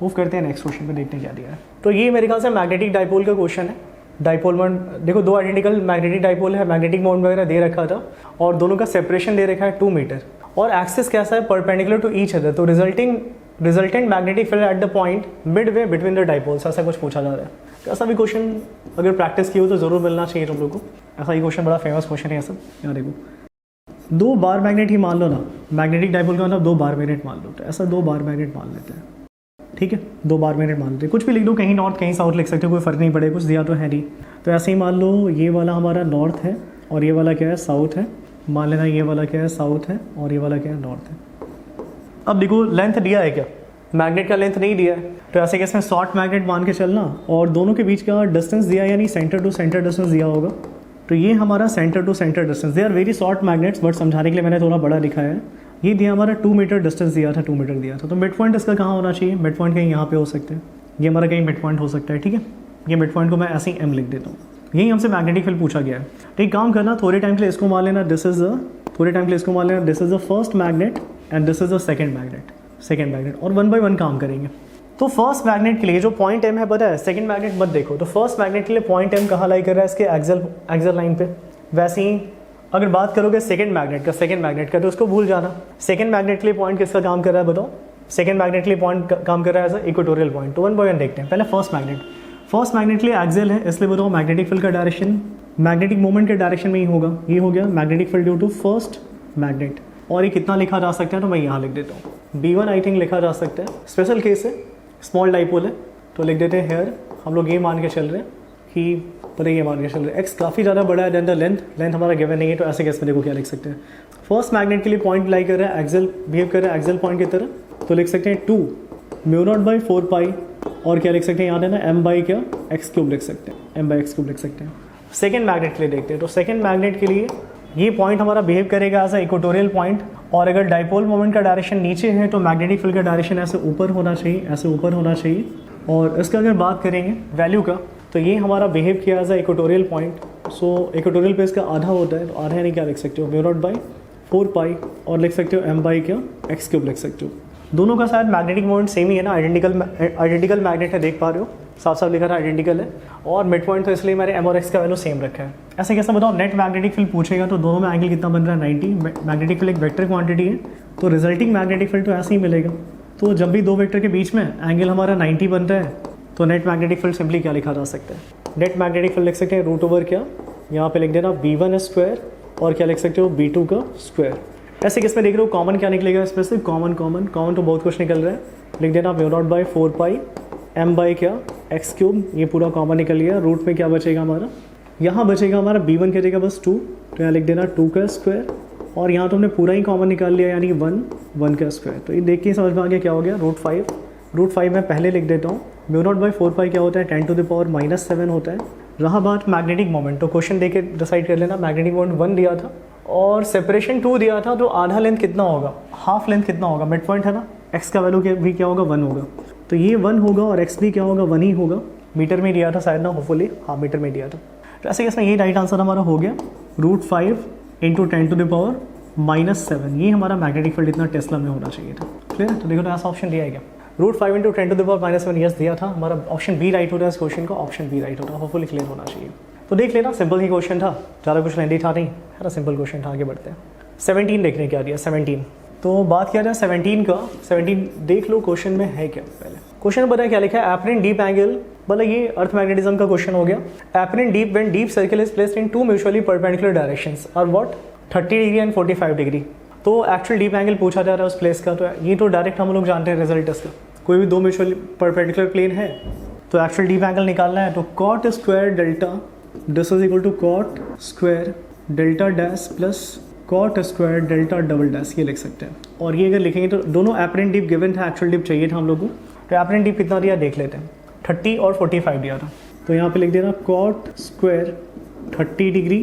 मूव करते हैं नेक्स्ट क्वेश्चन पे, देखते हैं क्या दिया है। तो ये मेरे ख्याल से मैग्नेटिक डाइपोल का क्वेश्चन है। डाइपोल मोमेंट देखो, 2 आइडेंटिकल मैग्नेटिक डाइपोल है, मैग्नेटिक मोमेंट वगैरह दे रखा था, और दोनों का सेपरेशन दे रखा है 2 मीटर, और एक्सिस कैसा है, परपेंडिकुलर टू ईच अदर। तो resultant magnetic field at the point Midway between the dipoles, ऐसा कुछ पूछा जा रहा है। तो ऐसा भी क्वेश्चन अगर प्रैक्टिस की हो तो जरूर मिलना चाहिए तुम लोग को। ऐसा ही क्वेश्चन बड़ा फेमस क्वेश्चन है। सब यहाँ देखो, 2 बार मैग्नेट ही मान लो ना, मैग्नेटिक डाइपोल का मतलब 2 बार मैग्नेट मान लो, तो ऐसा 2 बार मैग्नेट मान लेते हैं। ठीक है, 2 बार मैग्नेट मान लेते हैं, कुछ भी लिख दो, कहीं नॉर्थ कहीं साउथ लिख सकते हो, कोई फर्क नहीं पड़ेगा, कुछ दिया तो है नहीं। तो ऐसे ही मान लो ये वाला हमारा नॉर्थ है, और ये वाला क्या है, साउथ है। मान लेना ये वाला क्या है, साउथ है, और ये वाला क्या है, नॉर्थ है। अब देखो लेंथ दिया है क्या, मैग्नेट का लेंथ नहीं दिया है, तो ऐसे केस में शॉर्ट मैग्नेट मान के चलना, और दोनों के बीच का डिस्टेंस दिया, यानी सेंटर टू सेंटर डिस्टेंस दिया होगा। तो ये हमारा centre to centre distance, they are very short magnets, but समझाने के लिए मैंने थोड़ा बड़ा लिखा है। ये दिया हमारा 2 मीटर डिस्टेंस दिया था, 2 मीटर दिया था। तो मिड पॉइंट इसका कहाँ होना चाहिए, मिड पॉइंट कहीं यहाँ पे हो सकते हैं, ये हमारा कहीं मिड पॉइंट हो सकता है। ठीक है, ये मिड पॉइंट को मैं ऐसे ही एम लिख देता हूँ। यही हमसे मैग्नेटिक फील्ड पूछा गया है। तो एक काम करना, थोड़े टाइम के लिए इसको मान लेना, this is the first magnet, and this is the second magnet, और 1 बाय 1 काम करेंगे। तो फर्स्ट मैग्नेट के लिए जो पॉइंट एम है पता है, सेकंड मैग्नेट मत देखो। तो फर्स्ट मैग्नेट के लिए पॉइंट एम कहाँ लाई कर रहा है, इसके एक्सल लाइन पे। वैसे ही अगर बात करोगे सेकंड मैग्नेट का तो उसको भूल जाना। सेकंड मैग्नेट के लिए पॉइंट किसका काम कर रहा है बताओ, सेकंड मैग्नेट के लिए पॉइंट काम कर रहा है एज इक्वेटोरियल पॉइंट। तो 1 बाय 1 देखते हैं। पहले फर्स्ट मैग्नेट के लिए एक्सल है, इसलिए बताओ मैग्नेटिक फील्ड का डायरेक्शन मैग्नेटिक मोमेंट के डायरेक्शन में ही होगा। ये हो गया magnetic field due to first magnet. और ये कितना लिखा जा सकता है, तो मैं यहाँ लिख देता हूँ, B1 आई थिंक लिखा जा सकता है। स्पेशल केस है, स्मॉल डाइपोल है, तो लिख देते हैं हेयर। हम लोग ये मान के चल रहे हैं कि पता ये मान के चल रहे हैं एक्स काफ़ी ज़्यादा बड़ा है देन द लेंथ हमारा गिवन नहीं है। तो ऐसे केस में देखो क्या लिख सकते हैं, फर्स्ट मैग्नेट के लिए पॉइंट लाई कर रहा है, एक्सल बिहेव कर रहा है एक्सल पॉइंट की तरह, तो लिख सकते हैं 2 μ0/4 पाई, और क्या लिख सकते हैं याद है ना, m बाई क्या एक्स क्यूब लिख सकते हैं, m बाई एक्स क्यूब लिख सकते हैं। सेकेंड मैग्नेट के लिए देखते हैं। तो सेकेंड मैग्नेट के लिए ये पॉइंट हमारा बिहेव करेगा एज अ इक्वेटोरियल पॉइंट, और अगर डाइपोल मोमेंट का डायरेक्शन नीचे है तो मैग्नेटिक फील्ड का डायरेक्शन ऐसे ऊपर होना चाहिए, और इसका अगर बात करेंगे वैल्यू का, तो ये हमारा बिहेव किया as a equatorial point. So equatorial पे इसका आधा होता है, तो आधा यानी क्या लिख सकते हो, μ0/4 पाई, और लिख सकते हो m बाई क्या एक्स क्यूब लिख सकते हो। दोनों का शायद मैग्नेटिक मोमेंट सेम ही है ना, आइडेंटिकल मैग्नेट है, देख पा रहे हो साफ साफ लिखा था आइडेंटिकल है, और मिड पॉइंट तो इसलिए मैंने m और x का वैल्यू सेम रखा है। ऐसे कैसे बताओ, नेट मैग्नेटिक फील्ड पूछेगा तो दोनों में एंगल कितना बन रहा है 90। मैग्नेटिक फील्ड एक वेक्टर क्वांटिटी है, तो रिजल्टिंग मैग्नेटिक फील्ड तो ऐसे ही मिलेगा। तो जब भी 2 वेक्टर के बीच में एंगल हमारा 90 बनता है, तो नेट मैग्नेटिक फील्ड सिंपली क्या लिखा जा सकता है, नेट मैग्नेटिक फील्ड लिख सकते हैं √/क्या यहाँ पे लिख देना b1 स्क्वायर और क्या लिख सकते हो b2 का स्क्वायर। ऐसे केस में देख रहे हो कॉमन क्या निकलेगा इसमें से, कॉमन तो बहुत कुछ निकल रहा है, लिख देना mu naught by 4 pi m by क्या एक्स क्यूब, ये पूरा कॉमन निकल गया। रूट में क्या बचेगा हमारा, यहाँ बचेगा हमारा b1 की जगह बस 2, तो यहाँ लिख देना 2 का स्क्वायर और यहाँ तो हमने पूरा ही कॉमन निकाल लिया यानी 1 का स्क्वायर। तो ये देख के समझ में आ गया क्या हो गया, रूट 5 मैं पहले लिख देता हूँ। म्यू नॉट बाई 4 पाई क्या होता है 10 टू द पावर -7 होता है। रहा बात मैग्नेटिक मोमेंट, तो क्वेश्चन देके डिसाइड कर लेना। मैग्नेटिक मोमेंट 1 दिया था और सेपरेशन 2 दिया था, तो आधा लेंथ कितना होगा, हाफ लेंथ कितना होगा, मिड पॉइंट है ना, एक्स का वैल्यू भी क्या होगा 1 होगा, तो ये 1 होगा और एक्स भी क्या होगा 1 ही होगा। मीटर में दिया था शायद ना, होपफुली हाँ मीटर में दिया था। तो ऐसे इसमें ये राइट आंसर हमारा हो गया। Root 5 into 10 to the power -7, ये हमारा मैग्नेटिक फील्ड इतना टेस्ला में होना चाहिए था। क्लियर है, तो देखो तो ऐसा ऑप्शन दिया है क्या, root 5 into 10 to the power -7 yes दिया था, हमारा ऑप्शन बी राइट होता है इस क्वेश्चन का, ऑप्शन बी राइट होता है, होपफुली क्लियर होना चाहिए। तो देख लेना, सिंपल ही क्वेश्चन था, ज़्यादा कुछ लेंदी था नहीं, है ना, सिंपल क्वेश्चन था। आगे बढ़ते हैं 17 देखने क्या दिया, 17 तो बात किया जाए 17 का। 17 देख लो क्वेश्चन में है क्या, पहले क्वेश्चन पता है क्या लिखा है, एपरेंट डीप एंगल, मतलब ये अर्थ मैग्नेटिज्म का क्वेश्चन हो गया। Apparent deep when deep circle is placed in 2 mutually perpendicular directions और व्हाट 30 डिग्री एंड 45 डिग्री। तो एक्चुअल डीप एंगल पूछा जा रहा है उस प्लेस का, तो ये तो डायरेक्ट हम लोग जानते हैं रिजल्ट इसका, कोई भी 2 म्यूचुअली परपेंडिकुलर प्लेन है तो एक्चुअल डीप एंगल निकालना है। तो cot square delta this is equal to cot square delta dash plus cot square delta double dash, ये लिख सकते हैं। और ये अगर लिखेंगे तो दोनों एपरेंट डीप गिवन था, एक्चुअल डीप चाहिए था हम लोग को, तो एपरेंट डीप कितना दिया देख लेते हैं, 30 और 45 दिया था। तो यहाँ पे लिख देना कॉट स्क्वायर 30 डिग्री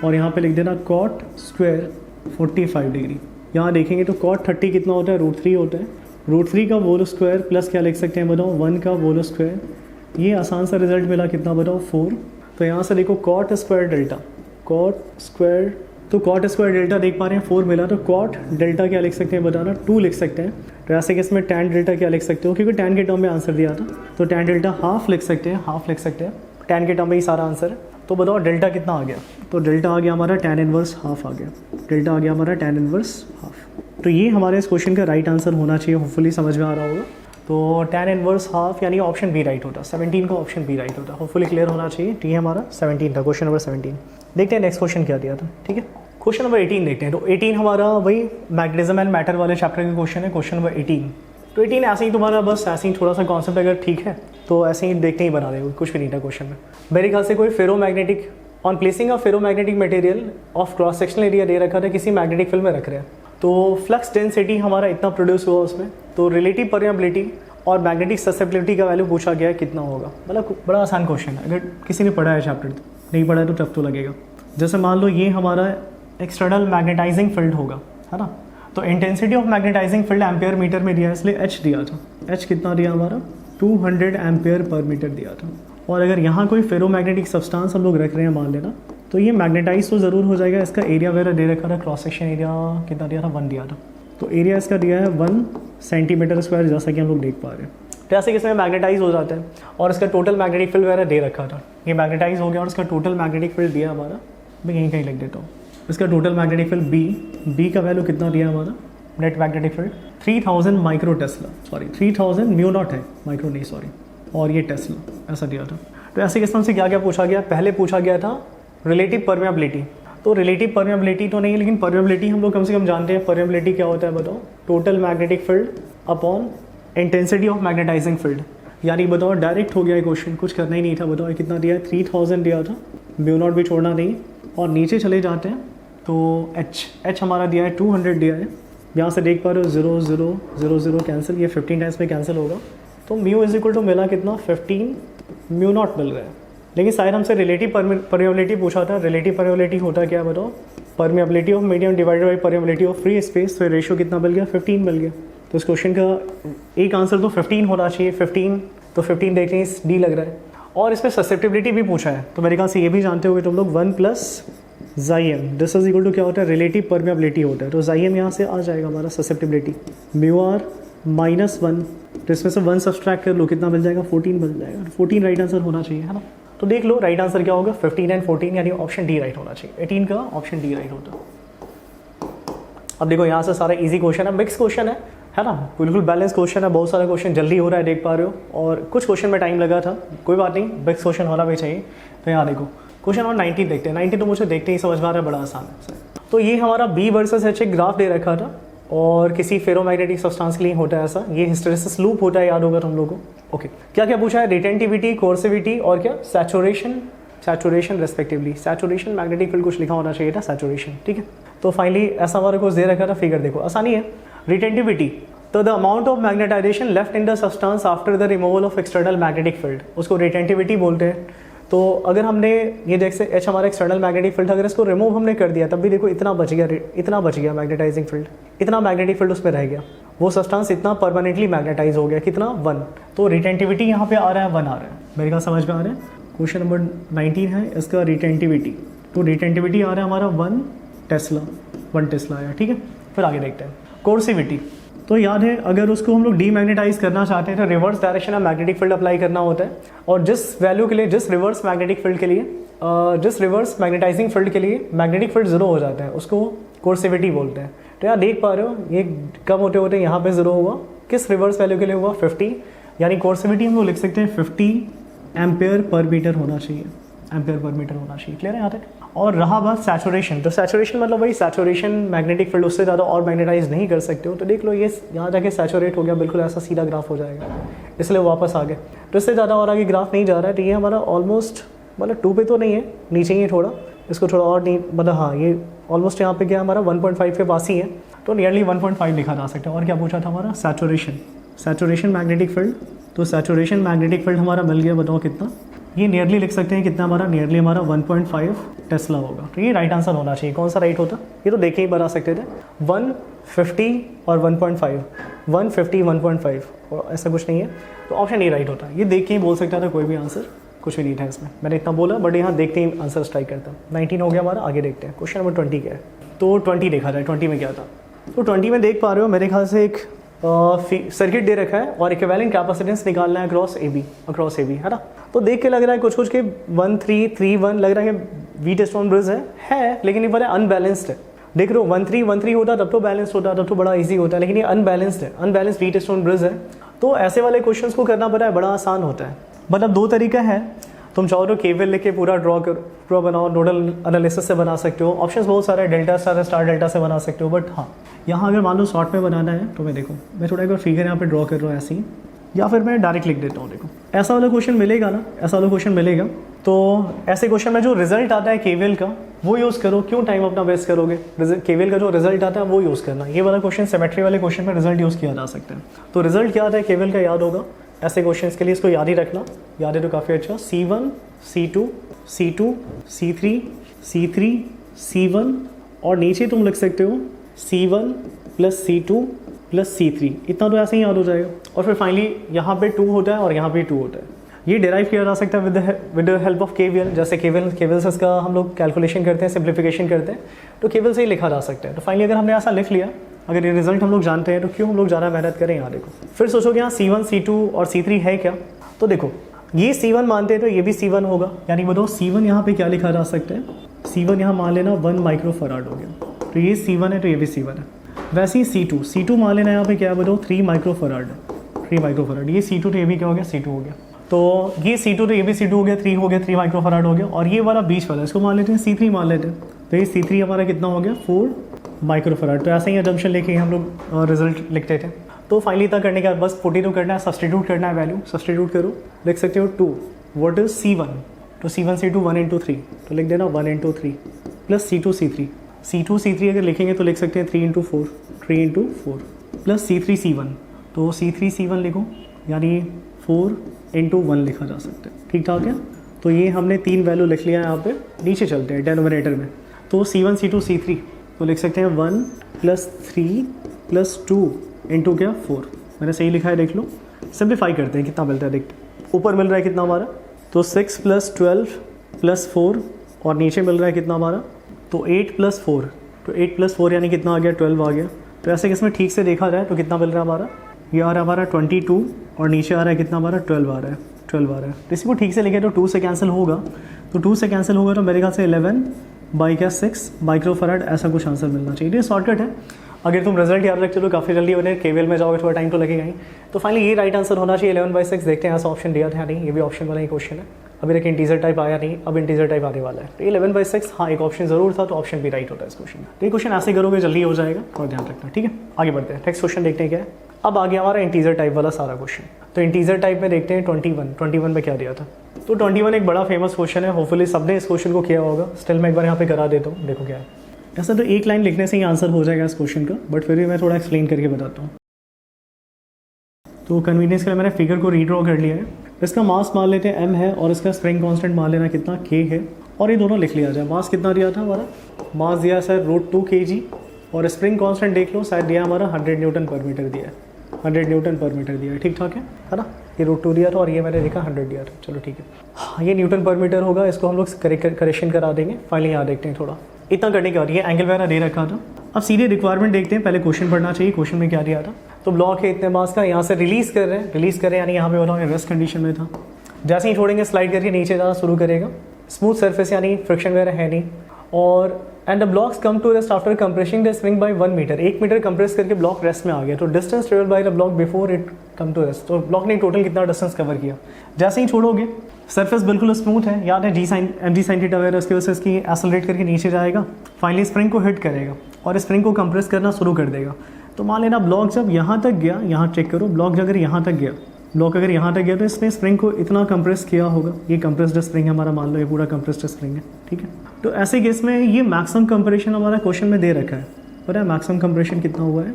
और यहाँ पे लिख देना कॉट स्क्वायर 45 डिग्री। यहाँ देखेंगे तो कॉट 30 कितना होता है, √3 होता है, √3 का होल स्क्वायर प्लस क्या लिख सकते हैं बताओ 1 का होल स्क्वायर। ये आसान सा रिजल्ट मिला कितना बताओ 4। तो यहाँ से देखो cot square delta, cot square, तो कॉट स्क्वायर डेल्टा देख पा रहे हैं 4 मिला, तो कॉट डेल्टा क्या लिख सकते हैं बताना 2 लिख सकते हैं। तो ऐसे केस में टैन डेल्टा क्या लिख सकते हो, क्योंकि टैन के टर्म में आंसर दिया था, तो टैन डेल्टा हाफ लिख सकते हैं, हाफ लिख सकते हैं, टैन के टर्म में ही सारा आंसर है। तो बताओ डेल्टा कितना आ गया, तो डेल्टा आ गया हमारा टैन इनवर्स हाफ आ गया, डेल्टा आ गया हमारा टैन इनवर्स हाफ। तो ये हमारे इस क्वेश्चन का राइट आंसर होना चाहिए, होपफुली समझ में आ रहा होगा। तो टैन इनवर्स हाफ यानी ऑप्शन बी राइट होता, 17 का ऑप्शन बी राइट होता, होपफुली क्लियर होना चाहिए। टी हमारा 17 था, क्वेश्चन नंबर 17। देखते हैं नेक्स्ट क्वेश्चन क्या दिया था, ठीक है। क्वेश्चन नंबर 18 देखते हैं। तो 18 हमारा वही मैग्नेटिज्म एंड मैटर वाले चैप्टर का क्वेश्चन है, क्वेश्चन नंबर 18। तो 18 ऐसे ही तुम्हारा बस ऐसे ही थोड़ा सा कॉन्सेप्ट अगर ठीक है तो ऐसे ही देखते ही बना देगा, कुछ भी नहीं था क्वेश्चन में। मेरे ख्याल से कोई ferromagnetic on placing of ferromagnetic material of cross sectional area दे रखा था, किसी मैग्नेटिक फील्ड में रख रहे हैं, तो फ्लक्स डेंसिटी हमारा इतना प्रोड्यूस हुआ उसमें, तो रिलेटिव परमेबिलिटी और मैग्नेटिक ससेप्टिबिलिटी का वैल्यू पूछा गया है कितना होगा। मतलब बड़ा आसान क्वेश्चन है, अगर किसी ने पढ़ा है चैप्टर, तो नहीं पढ़ा है तो टफ तो लगेगा। जैसे मान लो ये हमारा एक्सटर्नल मैग्नेटाइजिंग फील्ड होगा, है ना, तो intensity of magnetising field ampere metre में दिया है, इसलिए एच दिया था। एच कितना दिया हमारा 200 एम्पेयर पर मीटर दिया था। और अगर यहाँ कोई फेरोमैग्नेटिक सब्सटेंस हम लोग रख रहे हैं मान लेना, तो ये मैग्नेटाइज तो ज़रूर हो जाएगा। इसका एरिया वगैरह दे रखा था, क्रॉस सेक्शन एरिया कितना दिया था 1 दिया था, तो एरिया इसका दिया है 1 सेंटीमीटर स्क्वायर, जैसा कि हम लोग देख पा रहे हैं। तो ऐसे किसमें मैग्नेटाइज हो जाता है और इसका टोटल मैग्नेटिक फील्ड वगैरह दे रखा था, ये मैग्नेटाइज हो गया और इसका टोटल मैग्नेटिक फील्ड दिया हमारा, मैं यहीं कहीं लिख देता हूँ, इसका टोटल मैग्नेटिक फील्ड बी का वैल्यू कितना दिया हमारा net magnetic field 3000 micro Tesla, sorry 3000 mu naught है, माइक्रो नहीं सॉरी, और ये टेस्ला ऐसा दिया था। तो ऐसे किस्म से क्या क्या पूछा गया, पहले पूछा गया था रिलेटिव परमेबिलिटी। तो रिलेटिव परमेबिलिटी तो नहीं, लेकिन परमेबिलिटी हम लोग कम से कम जानते हैं। परमेबिलिटी क्या होता है बताओ, total magnetic field upon intensity of magnetising field. यानी बताओ डायरेक्ट हो गया क्वेश्चन, कुछ करना ही नहीं था। बताओ कितना दिया है 3000 दिया था, म्यू नॉट भी छोड़ना नहीं, और नीचे चले जाते हैं तो एच हमारा दिया है 200 दिया है। यहाँ से देख पा रहे हो 0 0 0 0 कैंसिल, ये 15 टाइम्स में कैंसिल होगा, तो म्यू इज इक्वल टू मिला कितना 15 म्यू नॉट मिल रहा है। लेकिन शायद हमसे रिलेटिव परमेबिलिटी पूछा था। रिलेटिव परमेबिलिटी होता क्या बताओ, permeability of medium divided by permeability of free space. तो रेशियो कितना मिल गया 15 मिल गया। तो इस क्वेश्चन का एक आंसर तो 15 होना चाहिए, 15 तो 15 देख रहे हैं डी लग रहा है। और इसमें ससेप्टिबिलिटी भी पूछा है, तो मेरे ख्याल से ये भी जानते होगे तुम लोग 1 प्लस ज़ाइएम दिस इज इक्वल टू क्या होता है, रिलेटिव परमेबिलिटी होता है। तो ज़ाइएम यहाँ से आ जाएगा हमारा ससेप्टिबिलिटी, म्यू आर -1, तो इसमें से 1 सब्सट्रैक्ट कर लो, कितना मिल जाएगा 14 मिल जाएगा। 14 राइट आंसर होना चाहिए, है ना। तो देख लो राइट आंसर क्या होगा 15 एंड 14, यानी ऑप्शन डी राइट होना चाहिए। 18 का ऑप्शन डी राइट होता। अब देखो यहाँ से सारा इजी क्वेश्चन है, मिक्स क्वेश्चन है ना, बिल्कुल बैलेंस क्वेश्चन है। बहुत सारा क्वेश्चन जल्दी हो रहा है, देख पा रहे हो, और कुछ क्वेश्चन में टाइम लगा था, कोई बात नहीं, मिक्स क्वेश्चन होना भी चाहिए। तो यहाँ देखो क्वेश्चन नंबर 19 देखते हैं। 19 तो मुझे देखते ही समझ में आ रहा है, बड़ा आसान है। तो ये हमारा बी वर्सेस एच एक ग्राफ दे रखा था और किसी फेरोमैग्नेटिक सब्सटेंस के लिए होता है ऐसा, ये हिस्टेरेसिस लूप होता है, याद होगा तुम लोगों को। ओके, क्या क्या पूछा है? रिटेंटिविटी, कोर्सिविटी और क्या saturation respectively. Saturation magnetic field कुछ लिखा होना चाहिए था, सैचुरेशन, ठीक है। तो फाइनली ऐसा हमारे को दे रखा था, फिगर देखो आसानी है। रिटेंटिविटी, तो the amount of magnetization left in the substance after the removal of external magnetic field, उसको रिटेंटिविटी बोलते हैं। तो अगर हमने ये जैसे एच हमारा एक्सटर्नल मैग्नेटिक फील्ड, अगर इसको रिमूव हमने कर दिया तब भी देखो इतना बच गया मैग्नेटाइजिंग फील्ड, इतना मैग्नेटिक फील्ड उसमें रह गया, वो सब्सटेंस इतना परमानेंटली मैग्नेटाइज हो गया, कितना 1। तो रिटेंटिविटी यहाँ पे आ रहा है 1 आ रहा है, मेरे ख्याल समझ में आ रहा है। क्वेश्चन नंबर 19 है इसका रिटेंटिविटी, तो रिटेंटिविटी आ रहा है हमारा 1 टेस्ला आया, ठीक है। फिर आगे देखते हैं कोर्सिविटी। तो याद है अगर उसको हम लोग डीमैग्नेटाइज करना चाहते हैं तो रिवर्स डायरेक्शन में मैग्नेटिक फील्ड अप्लाई करना होता है, और जिस वैल्यू के लिए, जिस रिवर्स मैग्नेटिक फील्ड के लिए, जिस रिवर्स मैग्नेटाइजिंग फील्ड के लिए मैग्नेटिक फील्ड जीरो हो जाता है उसको कोर्सिविटी बोलते हैं। तो यार देख पा रहे हो ये कम होते होते यहाँ पे जीरो हुआ, किस रिवर्स वैल्यू के लिए हुआ? 50, यानी कोर्सिविटी हम लोग लिख सकते हैं 50 एम्पेयर पर मीटर होना चाहिए, एम्पेयर पर मीटर होना चाहिए। क्लियर है यहाँ तक? और रहा बात सैचुरेशन, तो सैचुरेशन मतलब वही सैचुरेशन मैग्नेटिक फील्ड, उससे ज़्यादा और मैग्नेटाइज नहीं कर सकते हो। तो देख लो ये यहाँ जाके सैचुरेट हो गया, बिल्कुल ऐसा सीधा ग्राफ हो जाएगा, इसलिए वापस आ गए। तो इससे ज़्यादा और आगे ग्राफ नहीं जा रहा है। तो ये हमारा ऑलमोस्ट मतलब 2 पे तो नहीं है, नीचे ही है थोड़ा, इसको थोड़ा और नहीं, मतलब हाँ ये ऑलमोस्ट यहाँ पे क्या हमारा 1.5 के पास ही है, तो नियरली 1.5 लिखा जा सकता है। और क्या पूछा था हमारा? Saturation magnetic field. तो सैचुरेशन मैग्नेटिक फील्ड हमारा मिल गया, बताओ कितना? ये नियरली लिख सकते हैं कितना हमारा? नियरली हमारा 1.5 टेस्ला होगा। तो ये राइट आंसर होना चाहिए। कौन सा राइट होता? ये तो देखे ही बता सकते थे, 150 और 1.5, 150 1.5 और ऐसा कुछ नहीं है, तो ऑप्शन ए राइट होता है। ये देख के ही बोल सकता था कोई भी आंसर, कुछ भी नहीं था इसमें, मैंने इतना बोला, बट यहाँ देखते ही आंसर स्ट्राइक करता। 19 हो गया हमारा, आगे देखते हैं। क्वेश्चन नंबर 20 क्या है? तो 20 देखा जाए, 20 में क्या था? तो 20 में देख पा रहे हो मेरे ख्याल से एक सर्किट दे रखा है और इक्विवेलेंट कैपेसिटेंस निकालना है अक्रॉस ए बी, है ना। तो देख के लग रहा है कुछ के 1331 लग रहा है कि वीटस्टोन ब्रिज है, लेकिन ये बड़ा अनबैलेंस्ड है। देख रहे हो 1313 होता तब तो बैलेंस होता, तब तो बड़ा इजी होता है, लेकिन ये अनबैलेंस्ड है, अनबैलेंस्ड वीटस्टोन ब्रिज है। तो ऐसे वाले क्वेश्चंस को करना पड़ा है, बड़ा आसान होता है। मतलब 2 तरीका है, तुम चाहो तो केवीएल लेके पूरा ड्रॉ बनाओ, नोडल एनालिसिस से बना सकते हो, ऑप्शंस बहुत सारे, डेल्टा स्टार डेल्टा से बना सकते हो। बट हाँ, यहाँ अगर मान लो शॉर्ट में बनाना है तो मैं देखो, मैं थोड़ा एक बार फिगर यहाँ पे ड्रॉ कर रहा हूँ ऐसे ही, या फिर मैं डायरेक्ट लिख देता हूँ। देखो ऐसा वाला क्वेश्चन मिलेगा ना, ऐसा वाला क्वेश्चन मिलेगा, तो ऐसे क्वेश्चन में जो रिजल्ट आता है केवीएल का वो यूज़ करो, क्यों टाइम अपना वेस्ट करोगे? केवीएल का जो रिजल्ट आता है वो यूज़ करना। ये वाला क्वेश्चन सिमेट्री वाले क्वेश्चन में रिजल्ट यूज़ किया जा सकता है। तो रिजल्ट क्या आता है केवीएल का, याद होगा। ऐसे क्वेश्चंस के लिए इसको याद ही रखना, याद है तो काफ़ी अच्छा। C1 C2 C2 C3 C3 C1 और नीचे तुम लिख सकते हो C1 + C2 + C3, इतना तो ऐसे ही याद हो जाएगा। और फिर फाइनली यहाँ पे 2 होता है और यहाँ पे 2 होता है। ये डिराइव किया जा सकता है with the help of KVL. जैसे केवीएल से इसका हम लोग कैलकुलेशन करते हैं, सिंप्लीफिकेशन करते हैं, तो केवीएल से ही लिखा जा सकता है। तो फाइनली अगर हमने ऐसा लिख लिया, अगर ये रिजल्ट हम लोग जानते हैं, तो क्यों हम लोग ज़्यादा मेहनत करें? यहाँ देखो, फिर सोचोगे यहाँ C1 C2 और C3 है क्या? तो देखो ये C1 मानते हैं तो ये भी C1 होगा, यानी बताओ C1 यहाँ पे क्या लिखा जा सकता है? C1 यहाँ मान लेना 1 माइक्रोफराड हो गया, तो ये C1 है, तो ये भी C1 है। वैसे ही C2 मान लेना यहाँ पे क्या है बताओ? 3 माइक्रोफराड, 3 माइक्रोफराड। ये C2 तो ये भी क्या हो गया? C2 हो गया। तो ये C2 तो ये भी C2 हो गया, 3 हो गया, 3 माइक्रोफराड हो गया। और ये वाला बीच वाला, इसको मान लेते हैं C3 मान लेते हैं, तो ये C3 हमारा कितना हो गया? 4 माइक्रोफराड। तो ऐसे ही अजम्पशन लेके हम लोग रिजल्ट लिखते थे। तो फाइनली तक करने के बाद बस 42 करना है, सब्सटीट्यूट करना है, वैल्यू सब्सटीट्यूट करो, लिख सकते हो 2 व्हाट इज C1, तो C1 C2 1 × 3, तो लिख देना 1 × 3 प्लस C2 C3 अगर लिखेंगे तो लिख सकते हैं 3 × 4 प्लस C3 C1, तो C3 C1 लिखो, यानी 4 × 1 लिखा जा सकता है। ठीक ठाक है। तो ये हमने 3 वैल्यू लिख लिया है। यहाँ पे नीचे चलते हैं डेनोमिनेटर में, तो C1 C2 C3 तो लिख सकते हैं 1 + 3 + 2 × क्या? 4। मैंने सही लिखा है, देख लो। सिंप्लीफाई करते हैं, कितना मिलता है देखते। ऊपर मिल रहा है कितना हमारा? तो 6 + 12 + 4, और नीचे मिल रहा है कितना हमारा? तो 8 + 4, तो 8 + 4 यानी कितना आ गया? 12 आ गया। तो ऐसे कि इसमें ठीक से देखा जाए तो कितना मिल रहा है हमारा? ये आ रहा है हमारा 22, और नीचे आ रहा है कितना हमारा? 12 आ रहा है, 12 आ रहा है। तो इसी को ठीक से लिखे तो 2 से कैंसिल होगा, तो 2 से कैंसिल होगा तो मेरे ख्याल से 11/6 माइक्रोफराड ऐसा कुछ आंसर मिलना चाहिए। ये शॉर्टकट है। अगर तुम रिजल्ट याद रखते हो तो काफ़ी जल्दी बने, केवीएल में जाओगे थोड़ा टाइम तो लगेगा ही। तो फाइनली ये राइट आंसर होना चाहिए 11/6। देखते हैं ऐसा ऑप्शन दिया था नहीं, ये भी ऑप्शन वाला ही क्वेश्चन है। अभी तक इंटीजर टाइप आया नहीं, अब इंटीजर टाइप आने वाला है। तो 11/6 हाँ एक ऑप्शन जरूर था, तो ऑप्शन भी राइट होता है इस क्वेश्चन में। तो ये क्वेश्चन ऐसे करोगे जल्दी हो जाएगा, और ध्यान रखना, ठीक है। आगे बढ़ते हैं, नेक्स्ट क्वेश्चन देखते हैं क्या है। अब आ गया हमारा इंटीजर टाइप वाला सारा क्वेश्चन। तो इंटीजर टाइप में देखते हैं 21 में क्या दिया था। तो 21 एक बड़ा फेमस क्वेश्चन है, होपफुली सबने इस क्वेश्चन को किया होगा। स्टिल मैं एक बार यहाँ पे करा देता हूँ, देखो क्या है। ऐसा तो एक लाइन लिखने से ही आंसर हो जाएगा इस क्वेश्चन का, बट फिर भी मैं थोड़ा एक्सप्लेन करके बताता हूँ। तो कन्वीनियंस के लिए मैंने फिगर को रीड्रॉ कर लिया है। इसका मास मान लेते हैं m है, और इसका स्प्रिंग कांस्टेंट मान लेना कितना k है, और ये दोनों लिख लिया जाए। मास कितना दिया था हमारा, मास दिया सर √2 kg, और स्प्रिंग कांस्टेंट देख लो, शायद दिया हमारा 100 न्यूटन पर मीटर दिया है, 100 न्यूटन पर मीटर दिया है, ठीक ठाक है ना। ये √2 दिया था और ये मैंने देखा 100 दिया था, चलो ठीक है। हाँ ये न्यूटन पर मीटर होगा, इसको हम लोग करेक्शन करा देंगे। फाइनली यहाँ देखते हैं थोड़ा, इतना करने के बाद ये एंगल वगैरह दे रखा था। अब सीधे रिक्वायरमेंट देखते हैं, पहले क्वेश्चन पढ़ना चाहिए, क्वेश्चन में क्या दिया था। तो ब्लॉक है इतने मास का, यहाँ से रिलीज कर रहे हैं, यानी यहाँ पे बताओ रेस्ट कंडीशन में था। जैसे ही छोड़ेंगे स्लाइड करके नीचे जाना शुरू करेगा, स्मूथ सरफेस यानी फ्रिक्शन वगैरह है नहीं। और and the blocks come to rest after compressing the spring by 1 metre, 1 metre compress करके ब्लॉक रेस्ट में आ गया। तो distance travel by the block before it come to rest, तो ब्लॉक ने टोटल कितना डिस्टेंस कवर किया। जैसे ही छोड़ोगे सरफेस बिल्कुल स्मूथ है, याद है mg sin थीटा वगैरह, उसकी वजह से इसकी एक्सेलरेट करके नीचे जाएगा, फाइनली स्प्रिंग को हिट करेगा और स्प्रिंग को कंप्रेस करना शुरू कर देगा। तो मान लेना ब्लॉक जब यहाँ तक गया, यहाँ चेक करो, ब्लॉक अगर यहाँ तक गया, ब्लॉक अगर यहाँ तक गया तो इसने स्प्रिंग को इतना कंप्रेस किया होगा। ये कंप्रेस्ड स्प्रिंग है हमारा, मान लो ये पूरा कंप्रेस्ड स्प्रिंग है, ठीक है। तो ऐसे केस में ये मैक्सिमम कंप्रेशन हमारा क्वेश्चन में दे रखा है, पता है मैक्सिमम कंप्रेशन कितना हुआ है,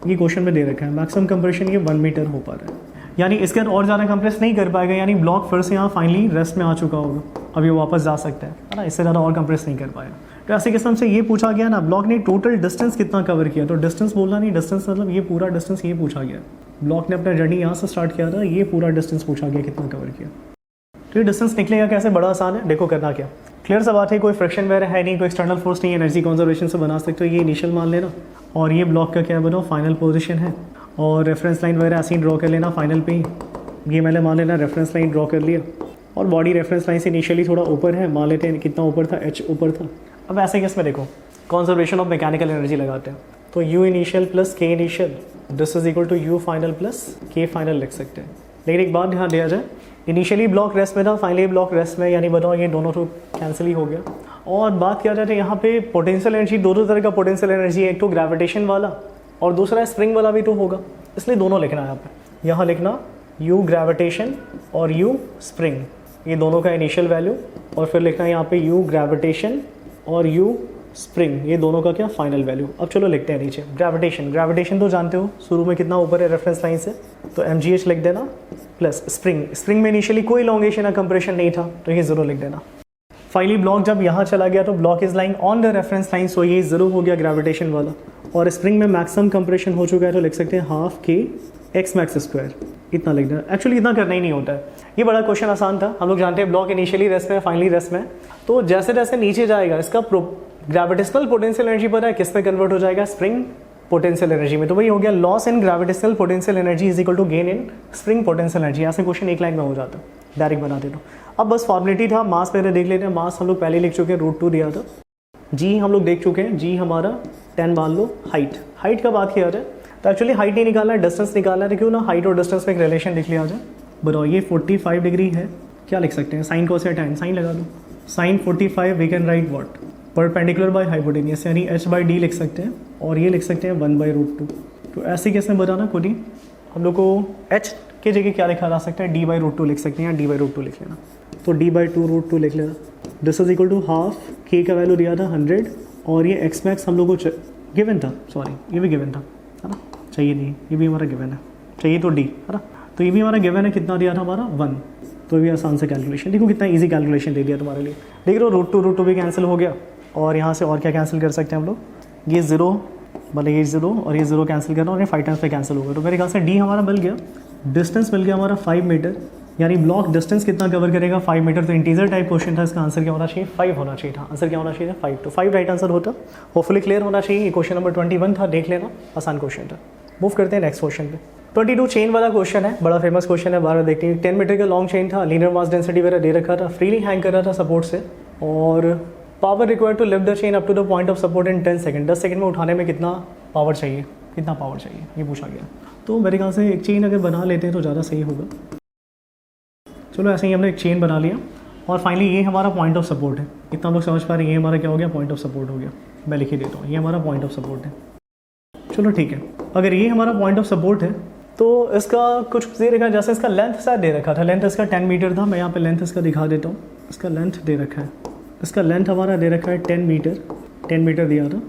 ये क्वेश्चन में दे रखा है। मैक्सिमम कंप्रेशन ये 1 मीटर हो पा रहा है, यानी इसके बाद और ज़्यादा कंप्रेस नहीं कर पाएगा, यानी ब्लॉक फिर से यहाँ फाइनली रेस्ट में आ चुका होगा, अब ये वापस जा सकता है ना, इससे ज़्यादा और कंप्रेस नहीं कर पाएगा। तो ऐसे किस्म से ये पूछा गया ना, ब्लॉक ने टोटल डिस्टेंस कितना कवर किया। तो डिस्टेंस बोलना नहीं, डिस्टेंस मतलब ये पूरा डिस्टेंस ये पूछा गया। ब्लॉक ने अपना जर्नी यहाँ से स्टार्ट किया था, ये पूरा डिस्टेंस पूछा गया कितना कवर किया। तो ये डिस्टेंस निकलेगा कैसे, बड़ा आसान है, देखो करना क्या। क्लियर सा बात है, कोई फ्रिक्शन वगैरह है नहीं, कोई एक्सटर्नल फोर्स नहीं, एनर्जी कंजर्वेशन से बना सकते हो। ये इनिशियल मान लेना, और ये ब्लॉक का क्या बनाओ फाइनल पोजीशन है, और रेफरेंस लाइन वगैरह ऐसे ही ड्रॉ कर लेना फाइनल पे ही। ये मैंने मान लेना रेफरेंस लाइन ड्रॉ कर लिया, और बॉडी रेफरेंस लाइन से इनिशियली थोड़ा ऊपर है, मान लेते हैं कितना ऊपर था, h ऊपर था। अब ऐसे केस में देखो कंजर्वेशन ऑफ मैकेनिकल एनर्जी लगाते हैं, तो u initial plus k initial this is equal to u final plus k final लिख सकते हैं। लेकिन एक बात ध्यान दिया जाए, इनिशियली ब्लॉक रेस्ट में था, फाइनली ब्लॉक रेस्ट में, यानी बताओ ये दोनों तो कैंसिल ही हो गया। और बात किया जाए तो यहाँ पे पोटेंशियल एनर्जी, दो तरह का पोटेंशियल एनर्जी है, एक तो ग्रेविटेशन वाला और दूसरा स्प्रिंग वाला भी तो होगा, इसलिए दोनों लिखना है यहाँ पे। यहाँ लिखना u ग्रेविटेशन और u स्प्रिंग, ये दोनों का इनिशियल वैल्यू, और फिर लिखना है यहाँ पे u ग्रेविटेशन और u स्प्रिंग, ये दोनों का क्या फाइनल वैल्यू। अब चलो लिखते हैं नीचे ग्रेविटेशन तो जानते हो शुरू में कितना ऊपर है रेफरेंस लाइन से, तो mgh लिख देना, प्लस स्प्रिंग में इनिशियली कोई इलॉन्गेशन या कंप्रेशन नहीं था, तो ये जीरो लिख देना। फाइनली ब्लॉक जब यहाँ चला गया तो block is lying on the reference line, so ये जीरो हो गया ग्रेविटेशन वाला, और स्प्रिंग में मैक्सिमम कंप्रेशन हो चुका है, तो लिख सकते हैं half k x max square, इतना लिख देना। एक्चुअली इतना करना ही नहीं होता है, ये बड़ा क्वेश्चन आसान था। हम लोग जानते हैं ब्लॉक इनिशियली रेस्ट में, फाइनली रेस्ट में, तो जैसे जैसे नीचे जाएगा इसका ग्रेविटेशनल पोटेंशियल एनर्जी पता है किस में कन्वर्ट हो जाएगा, स्प्रिंग पोटेंशियल एनर्जी में। तो वही हो गया loss in gravitational potential energy is equal to gain in spring potential energy. ऐसे क्वेश्चन एक लाइन में हो जाता है, डायरेक्ट बना देता हूँ। अब बस फॉर्मेलिटी था, मास पहले देख लेते हैं। मास हम लोग पहले लिख चुके हैं, √2 दिया था। जी हम लोग देख चुके हैं, जी हमारा 10 मान लो। हाइट का बात किया जाए तो एक्चुअली हाइट नहीं निकालना है, डिस्टेंस निकालना है। क्यों ना हाइट और डिस्टेंस में एक रिलेशन लिख लिया जाए। बताओ ये 45 डिग्री है, क्या लिख सकते हैं, साइन कोस या tan, साइन लगा दो। Sine 45 we can write what, perpendicular by hypotenuse, यानी h/d लिख सकते हैं, और ये लिख सकते हैं 1/√2। तो ऐसे केस में बताना खुद ही, हम लोग को h के जगह क्या लिखा जा सकता है, d/√2 लिख सकते हैं, या d/√2 लिख लेना। तो d/2√2 लिख लेना। This is equal to half, k का वैल्यू दिया था 100, और ये x मैक्स हम लोग को गिवन था, सॉरी ये भी गिवन था, है ना, चाहिए नहीं, ये भी हमारा गिवन है, चाहिए तो d, है ना। तो ये भी हमारा गिवन है, कितना दिया था हमारा 1। तो ये आसान से कैलकुलेशन, देखो कितना इजी कैलकुलेशन दे दिया तुम्हारे लिए। देख रहे हो √2 भी कैंसिल हो गया, और यहाँ से और क्या कैंसिल कर सकते हैं हम लोग, ये 0 मतलब ये 0 और ये 0 कैंसिल करना, और ये 5 टाइम्स पे कैंसिल होगा। तो मेरे ख्याल से d हमारा मिल गया, डिस्टेंस मिल गया हमारा 5 मीटर, यानी ब्लॉक डिस्टेंस कितना कवर करेगा 5 मीटर। तो इंटीजर टाइप क्वेश्चन था, इसका आंसर क्या होना चाहिए, 5 होना चाहिए था। आंसर क्या होना चाहिए, 5। तो 5 राइट आंसर होता, होपफुली क्लियर होना चाहिए। ये क्वेश्चन नंबर 21 था, देख लेना, आसान क्वेश्चन था। मूव करते हैं नेक्स्ट क्वेश्चन पे। 22 चेन वाला क्वेश्चन है, बड़ा फेमस क्वेश्चन है, बार बार देखते हैं। 10 मीटर का लॉन्ग चेन था, लीनियर मास डेंसिटी वगैरह दे रखा था, फ्रीली हैंग कर रहा था सपोर्ट से, और power required to lift the chain up to the point of support in 10 second. 10 second में उठाने में कितना पावर चाहिए, ये पूछा गया। तो मेरे ख्याल से एक चेन अगर बना लेते हैं तो ज़्यादा सही होगा। चलो ऐसे ही हमने एक चेन बना लिया, और फाइनली ये हमारा पॉइंट ऑफ सपोर्ट है। इतना हम लोग समझ पा रहे हैं, ये हमारा क्या हो गया, पॉइंट ऑफ सपोर्ट हो गया। मैं लिख ही देता हूँ, ये हमारा पॉइंट ऑफ सपोर्ट है। चलो ठीक है, अगर ये हमारा पॉइंट ऑफ सपोर्ट है तो इसका कुछ दे रखा है, जैसे इसका लेंथ शायद दे रखा था, लेंथ इसका 10 मीटर था। मैं यहाँ पे लेंथ इसका दिखा देता हूँ, इसका लेंथ दे रखा है, इसका लेंथ हमारा दे रखा है 10 मीटर, 10 मीटर दिया था।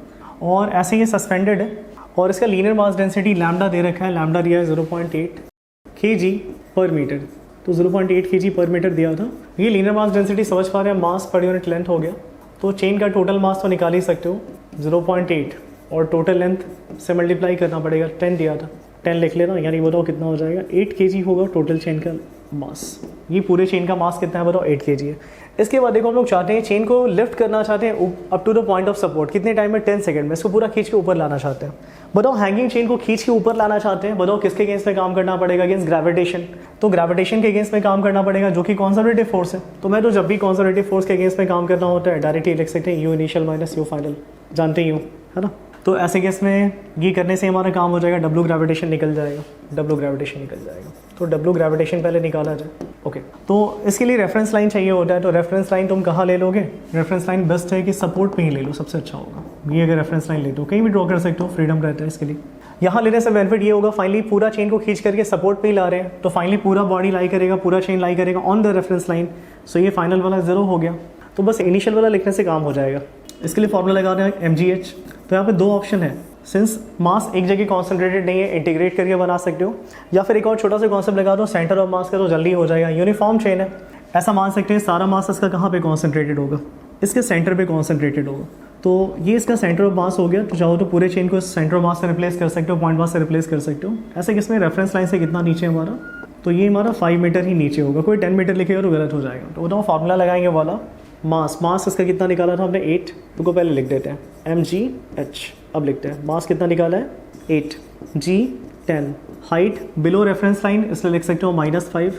और ऐसे ये सस्पेंडेड है और इसका लीनियर मास डेंसिटी लैम्डा दे रखा है, लैम्डा दिया है 0.8 kg पर मीटर, तो 0.8 kg पर मीटर दिया था। ये लीनियर मास डेंसिटी समझ पा रहे हैं, मास पर यूनिट लेंथ हो गया। तो चेन का टोटल मास तो निकाल ही सकते हो, 0.8 और टोटल लेंथ से मल्टीप्लाई करना पड़ेगा, 10 दिया था, 10 लिख लेना, यानी बताओ कितना हो जाएगा, 8 kg होगा टोटल चेन का मास। ये पूरे चेन का मास कितना है बताओ, 8 kg है। इसके बाद देखो हम लोग चाहते हैं चेन को लिफ्ट करना चाहते हैं up to the point of support, कितने टाइम में, 10 सेकंड में। इसको पूरा खींच के ऊपर लाना चाहते हैं। बताओ हैंगिंग चेन को खींच के ऊपर लाना चाहते हैं, बताओ किसके अगेंस्ट में काम करना पड़ेगा, अगेंस्ट ग्रेविटेशन। तो ग्रेविटेशन के अगेंस्ट में काम करना पड़ेगा, जो कि कंजर्वेटिव फोर्स है। तो मैं तो जब भी कंजर्वेटिव फोर्स के अगेंस्ट में काम करना होता है डायरेक्टली लिख सकते हैं, U initial minus you final, जानते ही हो, है ना। तो ऐसे केस में ये करने से हमारा काम हो जाएगा, डब्ल्यू ग्रेविटेशन निकल जाएगा, डब्ल्यू ग्रेविटेशन निकल जाएगा। तो डब्ल्यू ग्रेविटेशन पहले निकाला जाए। ओके, तो इसके लिए रेफरेंस लाइन चाहिए होता है। तो रेफरेंस लाइन तुम कहाँ ले लोगे, रेफरेंस लाइन बेस्ट है कि सपोर्ट पे ही ले लो, सबसे अच्छा होगा। ये अगर रेफरेंस लाइन ले दो, कहीं भी ड्रॉ कर सकते हो, फ्रीडम रहता है इसके लिए। यहाँ लेने से बेनिफिट ये होगा, फाइनली पूरा चेन को खींच करके सपोर्ट पे ही ला रहे हैं, तो फाइनली पूरा बॉडी लाई करेगा, पूरा चेन लाई करेगा on the reference line. So ये फाइनल वाला 0 हो गया, तो बस इनिशियल वाला लिखने से काम हो जाएगा। इसके लिए फॉर्मूला लगा रहे हैं mgh। तो यहाँ पे 2 ऑप्शन है, सिंस मास एक जगह कॉन्सेंट्रेटेड नहीं है, इंटीग्रेट करके बना सकते हो, या फिर एक और छोटा सा कॉन्सेप्ट लगा दो, सेंटर ऑफ मास का, तो जल्दी हो जाएगा। यूनिफॉर्म चेन है, ऐसा मान सकते हैं सारा मास इसका कहाँ पे कॉन्सेंट्रेटेड होगा, इसके सेंटर पे कॉन्सेंट्रेटेड होगा। तो ये इसका सेंटर ऑफ मास हो गया। तो चाहो तो पूरे चेन को सेंटर ऑफ मास से रिप्लेस कर सकते हो, पॉइंट मास से रिप्लेस कर सकते हो। ऐसे किसमें रेफरेंस लाइन से कितना नीचे हमारा, तो ये हमारा 5 मीटर ही नीचे होगा। कोई 10 मीटर लिखेगा तो गलत हो जाएगा। तो बताओ फॉर्मूला लगाएंगे वाला, मास इसका कितना निकाला था हमने, 8, तो को पहले लिख देते हैं mgh। अब लिखते हैं मास कितना निकाला है, 8, g 10, height below reference line, इसलिए लिख सकते हो -5।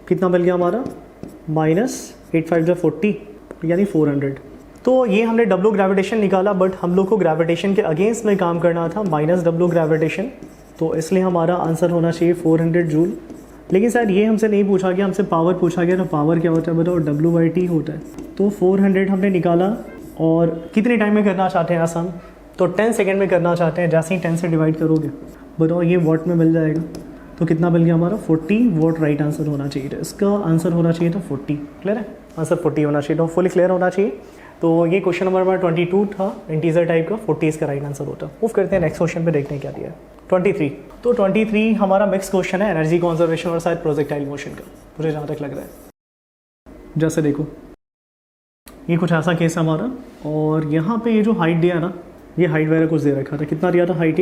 कितना मिल गया हमारा, -8 5 40, यानी 400। तो ये हमने डब्ल्यू ग्रेविटेशन निकाला, बट हम लोग को ग्रेविटेशन के अगेंस्ट में काम करना था, -w ग्रेविटेशन। तो इसलिए हमारा आंसर होना चाहिए 400 जूल। लेकिन शायद ये हमसे नहीं पूछा गया, हमसे पावर पूछा गया। तो पावर क्या होता है बताओ, W/T होता है। तो 400 हमने निकाला, और कितने टाइम में करना चाहते हैं आसान, तो 10 सेकंड में करना चाहते हैं। जैसे ही 10 से डिवाइड करोगे बताओ ये वॉट में मिल जाएगा। तो कितना मिल गया हमारा, 40 वॉट राइट आंसर होना चाहिए था। इसका आंसर होना चाहिए था 40। क्लियर है, आंसर 40 होना चाहिए, तो फुली क्लियर होना चाहिए। तो ये क्वेश्चन नंबर हमारा 22 था, इंटीजर टाइप का, 40 इसका राइट आंसर होता है। मूव करते हैं नेक्स्ट क्वेश्चन पे, देखते हैं क्या दिया है। 23, तो 23 हमारा मिक्स क्वेश्चन है, एनर्जी कंजर्वेशन और शायद प्रोजेक्टाइल मोशन का, मुझे जहाँ तक लग रहा है। जैसे देखो ये कुछ ऐसा केस है हमारा, और यहाँ पे ये जो हाइट दिया ना, ये हाइट वगैरह कुछ दे रखा था। कितना दिया था हाइट,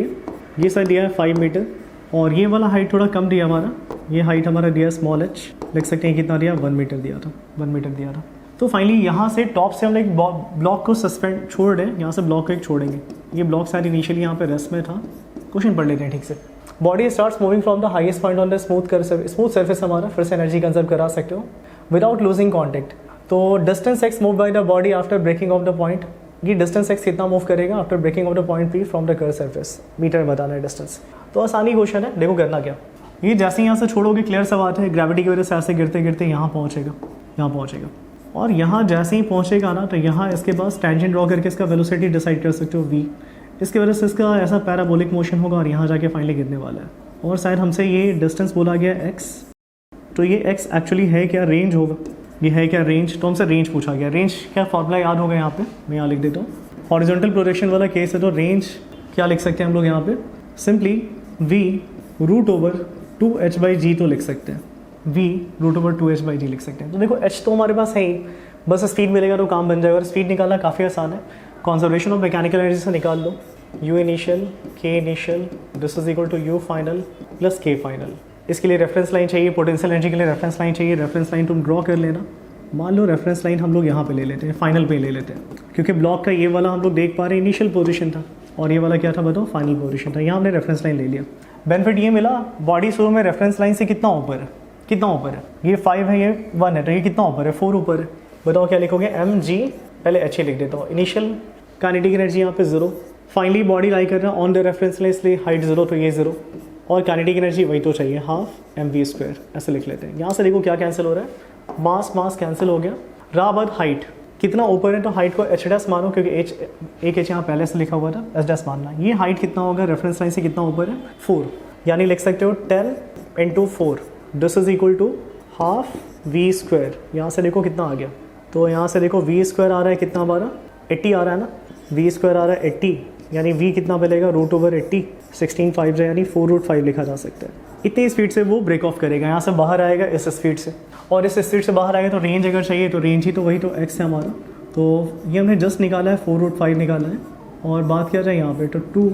ये सर दिया है 5 मीटर, और ये वाला हाइट थोड़ा कम दिया हमारा, ये हाइट हमारा दिया स्मॉल h, लिख सकते हैं कितना दिया, 1 मीटर दिया था, 1 मीटर दिया था। तो फाइनली यहाँ से टॉप से हम एक ब्लॉक को सस्पेंड छोड़ रहे हैं, यहाँ से ब्लॉक को एक छोड़ेंगे। ये ब्लॉक शायद इनिशियली यहाँ पे रेस्ट में था। क्वेश्चन पढ़ लेते हैं ठीक से। Body starts moving from the highest point on the smooth surface हमारा, फिर से एनर्जी कंजर्व करा सकते हो विदाउट लूजिंग कॉन्टेक्ट। तो distance x move by the body after breaking off the point, ये डिस्टेंस x कितना मूव करेगा after breaking off the point P from the curve surface, metre में बताना है डिस्टेंस। तो आसानी क्वेश्चन है, देखो करना क्या, ये जैसे यहाँ से छोड़ोगे क्लियर सा बात है, ग्रेविटी की वजह से ऐसे गिरते गिरते यहाँ पहुँचेगा, और यहाँ जैसे ही पहुँचेगा ना, तो यहाँ इसके पास टेंजेंट ड्रॉ करके इसका वेलोसिटी डिसाइड कर सकते हो v। इसकी वजह से इसका ऐसा पैराबोलिक मोशन होगा, और यहाँ जाके फाइनली गिरने वाला है। और शायद हमसे ये डिस्टेंस बोला गया x, तो ये x एक्चुअली है क्या, रेंज होगा, ये है क्या रेंज, तो हमसे रेंज पूछा गया। रेंज क्या फॉर्मूला याद होगा यहाँ पे, मैं यहाँ लिख देता हूँ। हॉरिजॉन्टल प्रोजेक्शन वाला केस है, तो रेंज क्या लिख सकते हैं हम लोग यहाँ पे, सिंपली v√2h/g तो लिख सकते हैं, v√2h/g लिख सकते हैं। तो देखो h तो हमारे पास है ही, बस स्पीड मिलेगा तो काम बन जाएगा। और स्पीड निकालना काफ़ी आसान है, कंजर्वेशन ऑफ मैकेनिकल एनर्जी से निकाल दो, u initial k initial this is equal to u final plus k final. इसके लिए रेफरेंस लाइन चाहिए, पोटेंशियल एनर्जी के लिए रेफरेंस लाइन चाहिए। रेफरेंस लाइन तुम ड्रॉ कर लेना। मान लो रेफरेंस लाइन हम लोग यहाँ पे ले लेते हैं, फाइनल पे ले लेते हैं, क्योंकि ब्लॉक का ये वाला हम लोग देख पा रहे हैं इनिशियल पोजीशन था, और ये वाला क्या था बताओ, फाइनल पोजीशन था। यहाँ हमने रेफरेंस लाइन ले लिया। बेनिफिट ये मिला, बॉडी शुरू में रेफरेंस लाइन से कितना ऊपर है, ये 5 है, ये 1 है, तो ये कितना ऊपर है, 4 ऊपर है। बताओ क्या लिखोगे, mg, पहले h लिख देता हूँ। इनिशियल काइनेटिक एनर्जी यहाँ पे 0, फाइनली बॉडी लाई कर रहा है ऑन द रेफरेंस लाइन, इसलिए हाइट 0, तो ये 0, और काइनेटिक एनर्जी वही तो चाहिए, ½ mv², ऐसे लिख लेते हैं। यहाँ से देखो क्या कैंसिल हो रहा है, मास मास कैंसिल हो गया। रहा बात हाइट, कितना ऊपर है तो हाइट को एच डैश मानो, क्योंकि एच एक एच यहाँ पहले से लिखा हुआ था, एच डैश मानना। ये हाइट कितना होगा रेफरेंस लाइन से कितना ऊपर है 4, यानी लिख सकते हो 10 × 4 this is equal to half V square. यहाँ से देखो कितना आ गया, तो यहाँ से देखो वी स्क्वायर आ रहा है कितना हमारा 80 आ रहा है ना, वी स्क्वायर आ रहा है 80, यानी वी कितना मिलेगा √80, 16/5 है, यानी 4√5 लिखा जा सकता है। इतनी स्पीड से वो ब्रेक ऑफ करेगा, यहाँ से बाहर आएगा इस स्पीड से, और इस स्पीड से बाहर आएगा तो रेंज अगर चाहिए तो रेंज ही तो वही तो x है हमारा। तो ये हमने जस्ट निकाला है 4√5 निकाला है। और बात किया जाए यहाँ पे तो 2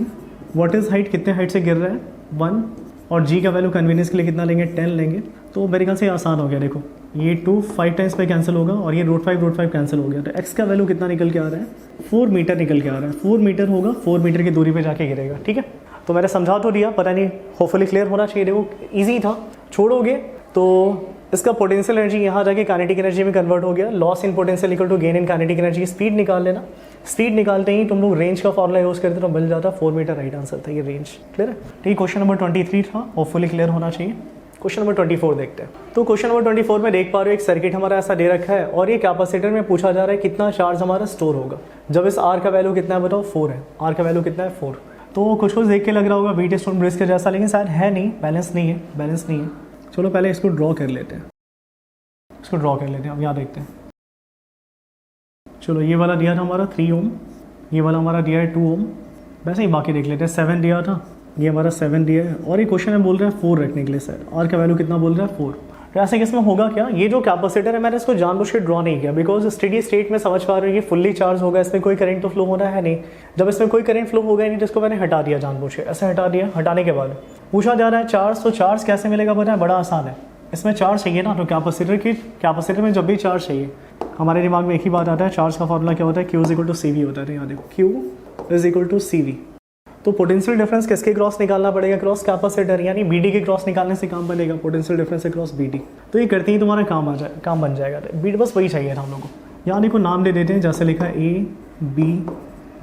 व्हाट इज़ हाइट, कितने हाइट से गिर रहा है 1, और g का वैल्यू कन्वीनियंस के लिए कितना लेंगे 10 लेंगे। तो मेरे ख्याल से आसान हो गया, देखो ये 2 5 टाइम्स पे कैंसिल होगा और ये √5 कैंसिल हो गया, तो x का वैल्यू कितना निकल के आ रहा है 4 मीटर निकल के आ रहा है। 4 मीटर होगा, 4 मीटर की दूरी पे जाके गिरेगा। ठीक है, तो मैंने समझा तो दिया, पता नहीं होपफुली क्लियर होना चाहिए। देखो ईजी था, छोड़ोगे तो इसका पोटेंशियल एनर्जी यहाँ जाके काइनेटिक एनर्जी में कन्वर्ट हो गया। Loss in potential equal to gain in kinetic energy. Speed निकाल लेना, स्पीड निकालते ही तुम लोग रेंज का फॉर्मूला यूज करते तो मिल जाता 4 मीटर, राइट आंसर था ये रेंज। क्लियर है, ठीक। क्वेश्चन नंबर 23 था, होपफुली क्लियर होना चाहिए। क्वेश्चन नंबर 24 देखते हैं। तो क्वेश्चन नंबर 24 में देख पा रहे हो एक सर्किट हमारा ऐसा दे रखा है और ये कैपेसिटर में पूछा जा रहा है कितना चार्ज हमारा स्टोर होगा जब इस आर का वैल्यू कितना है बताओ 4 है। आर का वैल्यू कितना है 4। तो कुछ कुछ देख के लग रहा होगा बीट स्टोन ब्रिज के जैसा, लेकिन शायद है नहीं, बैलेंस नहीं है, बैलेंस नहीं है। चलो पहले इसको ड्रॉ कर लेते हैं, इसको ड्रॉ कर लेते हैं, अब यहाँ देखते हैं। चलो ये वाला दिया था हमारा 3 ओम, ये वाला हमारा दिया है 2 ओम, वैसे ही बाकी देख लेते हैं। 7 दिया था, ये हमारा 7 दिया है, और ये क्वेश्चन में बोल रहा है 4 रखने के लिए सर। आर का वैल्यू कितना बोल रहा है 4। तो ऐसे केस में होगा क्या, ये जो कैपेसिटर है मैंने इसको जानबूझ के ड्रॉ नहीं किया, बिकॉज स्टेडी स्टेट में समझ पा रहे हो ये फुल्ली चार्ज होगा, इसमें कोई करंट तो फ्लो होना है नहीं। जब इसमें कोई करंट फ्लो होगा नहीं तो इसको मैंने हटा दिया जानबूझ के, ऐसे हटा दिया। हटाने के बाद पूछा जा रहा है चार्ज, तो चार्ज कैसे मिलेगा पता है, बड़ा आसान है। इसमें चार्ज चाहिए ना, तो कैपेसिटर में जब भी चार्ज चाहिए हमारे दिमाग में एक ही बात आता है, चार्ज का फॉर्मूला क्या होता है, Q = CV होता है। यहाँ देखो Q = CV। तो पोटेंशियल डिफरेंस किसके क्रॉस निकालना पड़ेगा, क्रॉस कैपेसिटर, यानी BD के क्रॉस निकालने से काम बनेगा, पोटेंशियल डिफरेंस क्रॉस BD। तो ये करते ही तुम्हारा काम बन जाएगा। बीट बस वही चाहिए था हम लोग को। यहाँ देखो नाम दे देते हैं, जैसे लिखा है A B,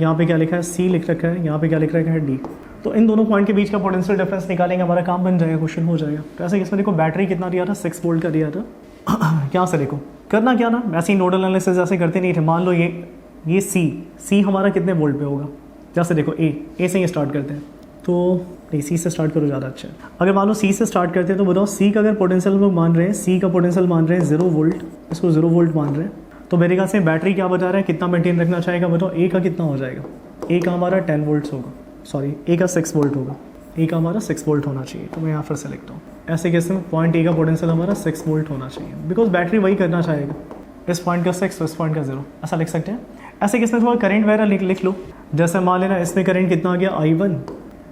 यहाँ पे क्या लिखा है C लिख रखा है, यहाँ पे क्या लिख रखा है D। तो इन दोनों पॉइंट के बीच का पोटेंशियल डिफरेंस निकालेंगे, हमारा काम बन जाएगा, क्वेश्चन हो जाएगा। तो ऐसे इसमें देखो बैटरी कितना दिया था 6 वोल्ट का दिया था। यहाँ से देखो करना क्या ना, वैसे ही नोडल एनालिसिस ऐसे करते नहीं थे। मान लो ये C हमारा कितने वोल्ट पे होगा, जैसे देखो ए से ही स्टार्ट करते हैं, तो नहीं C से स्टार्ट करो ज़्यादा अच्छा है। अगर मान लो C से स्टार्ट करते हैं तो बताओ C का अगर पोटेंशियल लोग मान रहे हैं, C का पोटेंशियल मान रहे हैं 0 वोल्ट, इसको 0 वोल्ट मान रहे हैं, तो मेरे ख्याल से बैटरी क्या बता रहा है, कितना मेंटेन रखना चाहेगा बताओ। A का कितना हो जाएगा, A का हमारा 10 वोल्ट होगा, सॉरी A का 6 वोल्ट होगा, A का हमारा 6 वोल्ट होना चाहिए। तो मैं यहाँ फिर से लिखता हूँ, ऐसे केस में पॉइंट A का पोटेंशियल हमारा 6 वोल्ट होना चाहिए, बिकॉज बैटरी वही करना चाहेगा, इस पॉइंट का 6 इस पॉइंट का 0, ऐसा लिख सकते हैं। ऐसे केस में थोड़ा करंट वगैरह लिख लो, जैसे मान लेना इसमें करंट कितना आ गया I1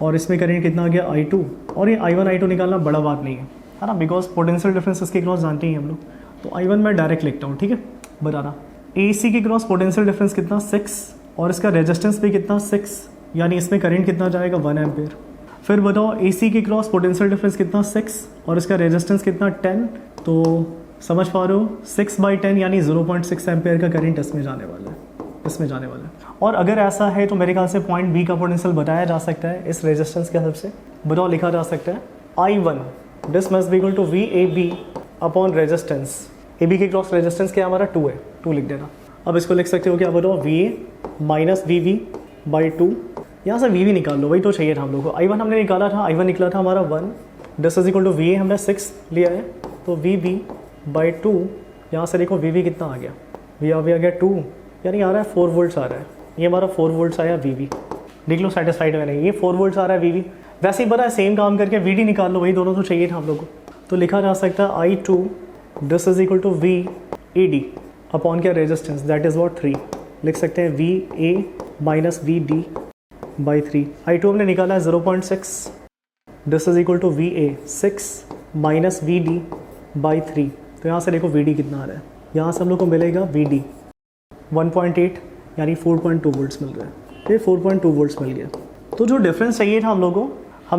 और इसमें करंट कितना आ गया I2, और ये I1 I2 निकालना बड़ा बात नहीं है ना, बिकॉज पोटेंशियल डिफरेंस इसके क्रॉस जानते ही हम लोग। तो I1 मैं डायरेक्ट लिखता हूँ, ठीक है, बताना। AC के क्रॉस पोटेंशियल डिफरेंस कितना 6, और इसका रेजिस्टेंस भी कितना 6, यानी इसमें करंट कितना जाएगा 1 एम्पेयर। फिर बताओ AC के क्रॉस पोटेंशियल डिफरेंस कितना 6 और इसका रेजिस्टेंस कितना 10, तो समझ पा रहे हो 6/10 यानी 0.6 एम्पेयर का करंट इसमें जाने वाला है, इसमें जाने वाला है। और अगर ऐसा है तो मेरे ख्याल से पॉइंट B का पोटेंशियल बताया जा सकता है इस रेजिस्टेंस के हेल्प से। बताओ लिखा जा सकता है I1 this must be equal to VAB upon resistance. AB के क्रॉस रेजिस्टेंस क्या हमारा 2 है, 2 लिख देना। अब इसको लिख सकते हो क्या बताओ, VA माइनस VB/2। यहाँ से VB निकाल लो, वही तो चाहिए था हम लोग को। I1 हमने निकाला था, I1 निकला था हमारा 1, this is equal to VA हमने 6 लिया है, तो VB/2। यहाँ से देखो VB कितना आ गया, VB आ गया 2, यानी आ रहा है 4 वोल्ट्स आ रहा है। ये हमारा 4 वोल्ट्स आया VB, देख लो सेटिस्फाइड है नहीं, ये 4 वोल्ट्स आ रहा है VB। वैसे ही पता है सेम काम करके VD निकाल लो, वही दोनों तो चाहिए था हम लोग को। तो लिखा जा सकता है I2 this is equal to VAD upon क्या रेजिस्टेंस, दैट इज वॉट 3। लिख सकते हैं VA माइनस VD/3। I2 हमने निकाला है 0.6, this is equal to VA 6 minus VD/3। तो यहाँ से देखो VD कितना आ रहा है, यहाँ से हम लोग को मिलेगा VD 1.8 यानी 4.2 वोल्ट्स मिल रहा है। ये 4.2 वोल्ट्स मिल गया। तो जो डिफरेंस चाहिए था हम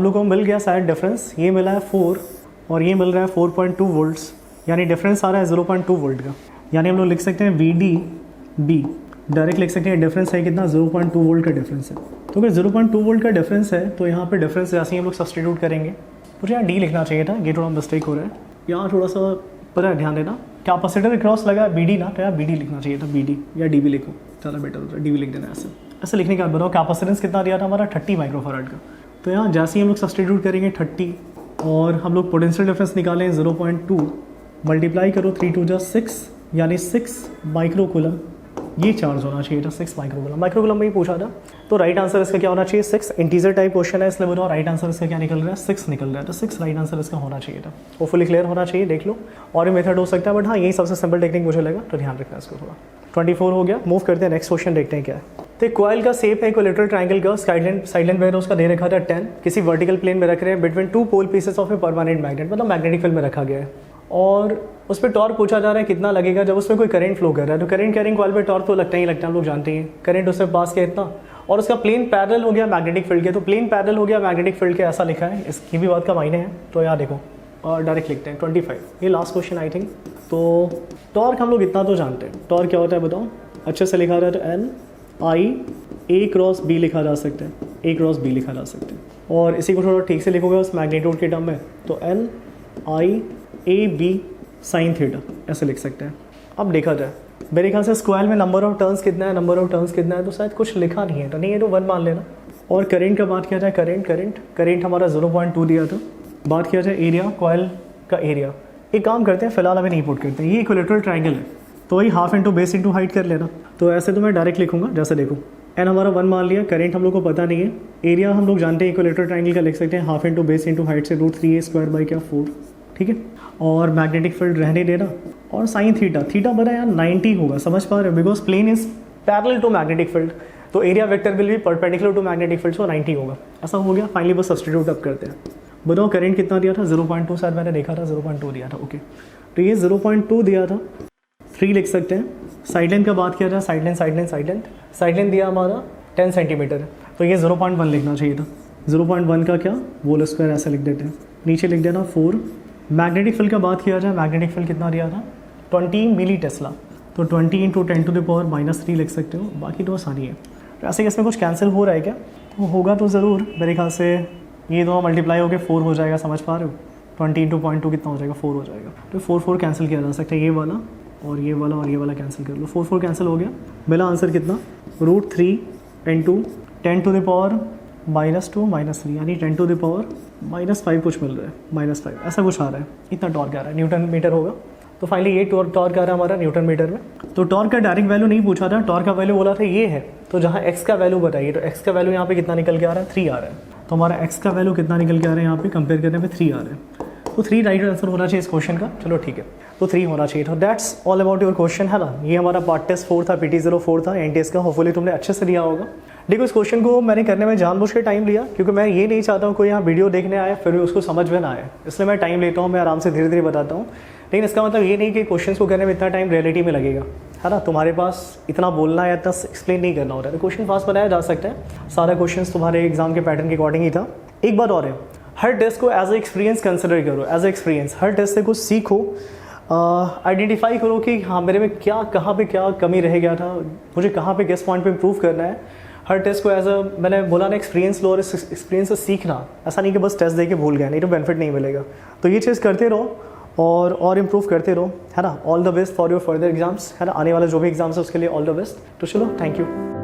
लोग को मिल गया शायद डिफरेंस, ये मिला है 4 और ये मिल रहा है 4.2 वोल्ट्स, यानी डिफरेंस आ रहा है 0.2 वोल्ट का। यानी हम लोग लिख सकते हैं VDB डायरेक्ट लिख सकते हैं, डिफरेंस है कितना 0.2 वोल्ट का डिफरेंस है। तो अगर 0.2 वोल्ट का डिफरेंस है तो यहाँ पे डिफरेंस जैसे ही हम लोग सब्सटीट्यूट करेंगे, मुझे यहाँ D लिखना चाहिए था, ये थोड़ा मिस्टेक हो रहा है। यहाँ थोड़ा सा पर ध्यान देना, कैपेसिटर क्रॉस लगा बी डी ना, तो यार बी डी लिखना चाहिए था, बी डी या डी बी लिखो, ज़्यादा बेटर होता है, डी बी लिख देना ऐसे। ऐसे लिखने के बाद बताओ कैपेसिटेंस कितना दिया था हमारा 30 माइक्रोफैराड का। तो यहाँ जैसे ही हम लोग सब्सटीट्यूट करेंगे 30 और हम लोग पोटेंशियल डिफरेंस निकालें 0.2 मल्टीप्लाई करो 3 2 जा 6 यानी 6 माइक्रोकूलम, ये चार्ज होना चाहिए था 6 माइक्रोकूलम। माइक्रोकूलम में ही पूछा था, तो राइट आंसर इसका क्या होना चाहिए 6। इंटीजर टाइप क्वेश्चन है इसलिए बताओ राइट आंसर इसका क्या निकल रहा है 6 निकल रहा है, तो 6 राइट आंसर इसका होना चाहिए था। होपफुली क्लियर होना चाहिए, देख लो और भी मेथड हो सकता है, बट हाँ यही सबसे सिंपल टेक्निक मुझे लगा, तो ध्यान रखना इसको थोड़ा। 24 हो गया, मूव करते हैं नेक्स्ट क्वेश्चन, देखते हैं क्या है। तो कॉइल का शेप है इक्विलेटरल ट्रायंगल का, साइडलाइन वेयर उसका दे रखा था 10, किसी वर्टिकल प्लेन में रख रहे हैं between 2 pole pieces of a permanent magnet, मतलब मैग्नेटिक फील्ड में रखा गया है, और उस पर टॉर्क पूछा जा रहा है कितना लगेगा जब उसमें कोई करंट फ्लो कर रहा है। तो करंट कैरिंग कॉइल पे टॉर्क तो लगता ही लगता है, हम लोग जानते हैं करंट उससे पास किया इतना, और उसका प्लेन पैरेलल हो गया मैग्नेटिक फील्ड के, तो प्लेन पैरेलल हो गया मैग्नेटिक फील्ड के, ऐसा लिखा है, इसकी भी बात का मायने है। तो यहाँ देखो और डायरेक्ट लिखते हैं 25, ये लास्ट क्वेश्चन आई थिंक। तो टॉर्क हम लोग इतना तो जानते हैं, टॉर्क क्या होता है बताओ, अच्छे से लिखा जाए तो N I A cross B लिखा जा सकता है, ए क्रॉस बी लिखा जा सकता है, और इसी को थोड़ा ठीक से लिखोगे उस मैग्नीट्यूड के टर्म में, तो N I A B sine theta ऐसे लिख सकते हैं। अब देखा जाए मेरे ख्याल से स्क्वायर में नंबर ऑफ टर्न्स कितना है, नंबर ऑफ टर्न्स कितना है, तो शायद कुछ लिखा नहीं है, तो नहीं है तो 1 मान लेना। और करंट का बात किया जाए, करंट हमारा 0.2 दिया था। बात किया जाए एरिया, कॉइल का एरिया, एक काम करते हैं फिलहाल अभी नहीं पुट करते हैं, ये इक्विलेटरल ट्रायंगल है तो वही half into base into height कर लेना। तो ऐसे तो मैं डायरेक्ट लिखूंगा, जैसे देखो एन हमारा 1 मान लिया, करंट हम लोग को पता नहीं है, एरिया हम लोग जानते हैं इक्विलेटरल ट्रायंगल का लिख सकते हैं half into base into height से √3a² 4, ठीक है, और मैग्नेटिक फील्ड रहने देना, और साइन थीटा बना यार 90 होगा, समझ पा रहे हो, because plane is parallel to magnetic field, तो area vector will be perpendicular to magnetic field, so 90 होगा। ऐसा हो गया, फाइनली बस सब्सटीट्यूट अप करते हैं। बताओ करंट कितना दिया था 0.2, शायद मैंने देखा था 0.2 दिया था, ओके, तो ये 0.2 दिया था, 3 लिख सकते हैं। साइडलाइन का बात किया जाए, साइडलाइन दिया हमारा 10 सेंटीमीटर है, तो ये 0.1 लिखना चाहिए था। 0.1 का क्या होल स्क्वायर ऐसे लिख देते हैं, नीचे लिख देना 4। मैग्नेटिक फील्ड का बात किया जाए, मैग्नेटिक फील्ड कितना दिया था 20 मिली टेस्ला, तो 20 × 10⁻³ लिख सकते हो, बाकी तो आसानी है। ऐसे कि इसमें कुछ कैंसिल हो रहा है क्या, तो होगा तो ज़रूर, मेरे ख्याल से ये दोनों मल्टीप्लाई होकर 4 हो जाएगा, समझ पा रहे हो, 20 × 0.2 कितना हो जाएगा 4 हो जाएगा, तो 4 कैंसिल किया जा सकता है, ये वाला और ये वाला और ये वाला कैंसिल कर लो, 4 कैंसिल हो गया, मिला आंसर कितना √3 × 10⁻⁻2 -3 यानी 10⁻⁻5 कुछ मिल रहा है, -5 ऐसा कुछ आ रहा है, इतना टॉर्क आ रहा है, न्यूटन मीटर होगा। तो फाइनली ये टॉर्क आ रहा है हमारा न्यूटन मीटर में। तो टॉर्क का डायरेक्ट वैल्यू नहीं पूछा था, टॉर्क का वैल्यू बोला था ये है, तो जहाँ एक्स का वैल्यू बताइए, तो एक्स का वैल्यू यहाँ पे कितना निकल के आ रहा है 3 आ रहा है, तो हमारा एक्स का वैल्यू कितना निकल के आ रहा है यहाँ पे कंपेयर करने पे 3 आ रहा है, तो 3 राइट आंसर होना चाहिए इस क्वेश्चन का। चलो ठीक है, तो 3 होना चाहिए। तो that's all about your question, है ना। ये हमारा पार्ट टेस्ट 4 था, PT04 था NTS का, होपफुली तुमने अच्छे से दिया होगा। देखो इस क्वेश्चन को मैंने करने में जानबूझ के टाइम लिया, क्योंकि मैं ये नहीं चाहता हूँ कोई यहाँ वीडियो देखने आए फिर भी उसको समझ में ना आए, इसलिए मैं टाइम लेता हूँ, मैं आराम से धीरे धीरे बताता हूँ। लेकिन इसका मतलब ये नहीं कि क्वेश्चन को करने में इतना टाइम रियलिटी में लगेगा, है ना। तुम्हारे पास इतना बोलना है, इतना एक्सप्लेन नहीं करना होता है, तो क्वेश्चन फास्ट बनाया जा सकता है। सारा क्वेश्चन तुम्हारे एग्जाम के पैटर्न के अकॉर्डिंग ही था। एक बात और है, हर टेस्ट को एज ए एक्सपीरियंस कंसिडर करो, एज ए एक्सपीरियंस। हर टेस्ट से कुछ सीखो, आइडेंटिफाई करो कि हाँ मेरे में क्या, कहाँ पे क्या कमी रह गया था, मुझे कहाँ पे किस पॉइंट पे इम्प्रूव करना है। हर टेस्ट को एज अ, मैंने बोला ना, एक्सपीरियंस लो और इस एक्सपीरियंस से सीखना। ऐसा नहीं कि बस टेस्ट दे के भूल गया, नहीं तो बेनिफिट नहीं मिलेगा। तो ये चीज़ करते रहो और इम्प्रूव करते रहो, है ना। All the best for your further exams, है ना। आने वाला जो भी एग्जाम्स है उसके लिए ऑल द बेस्ट। तो चलो, थैंक यू।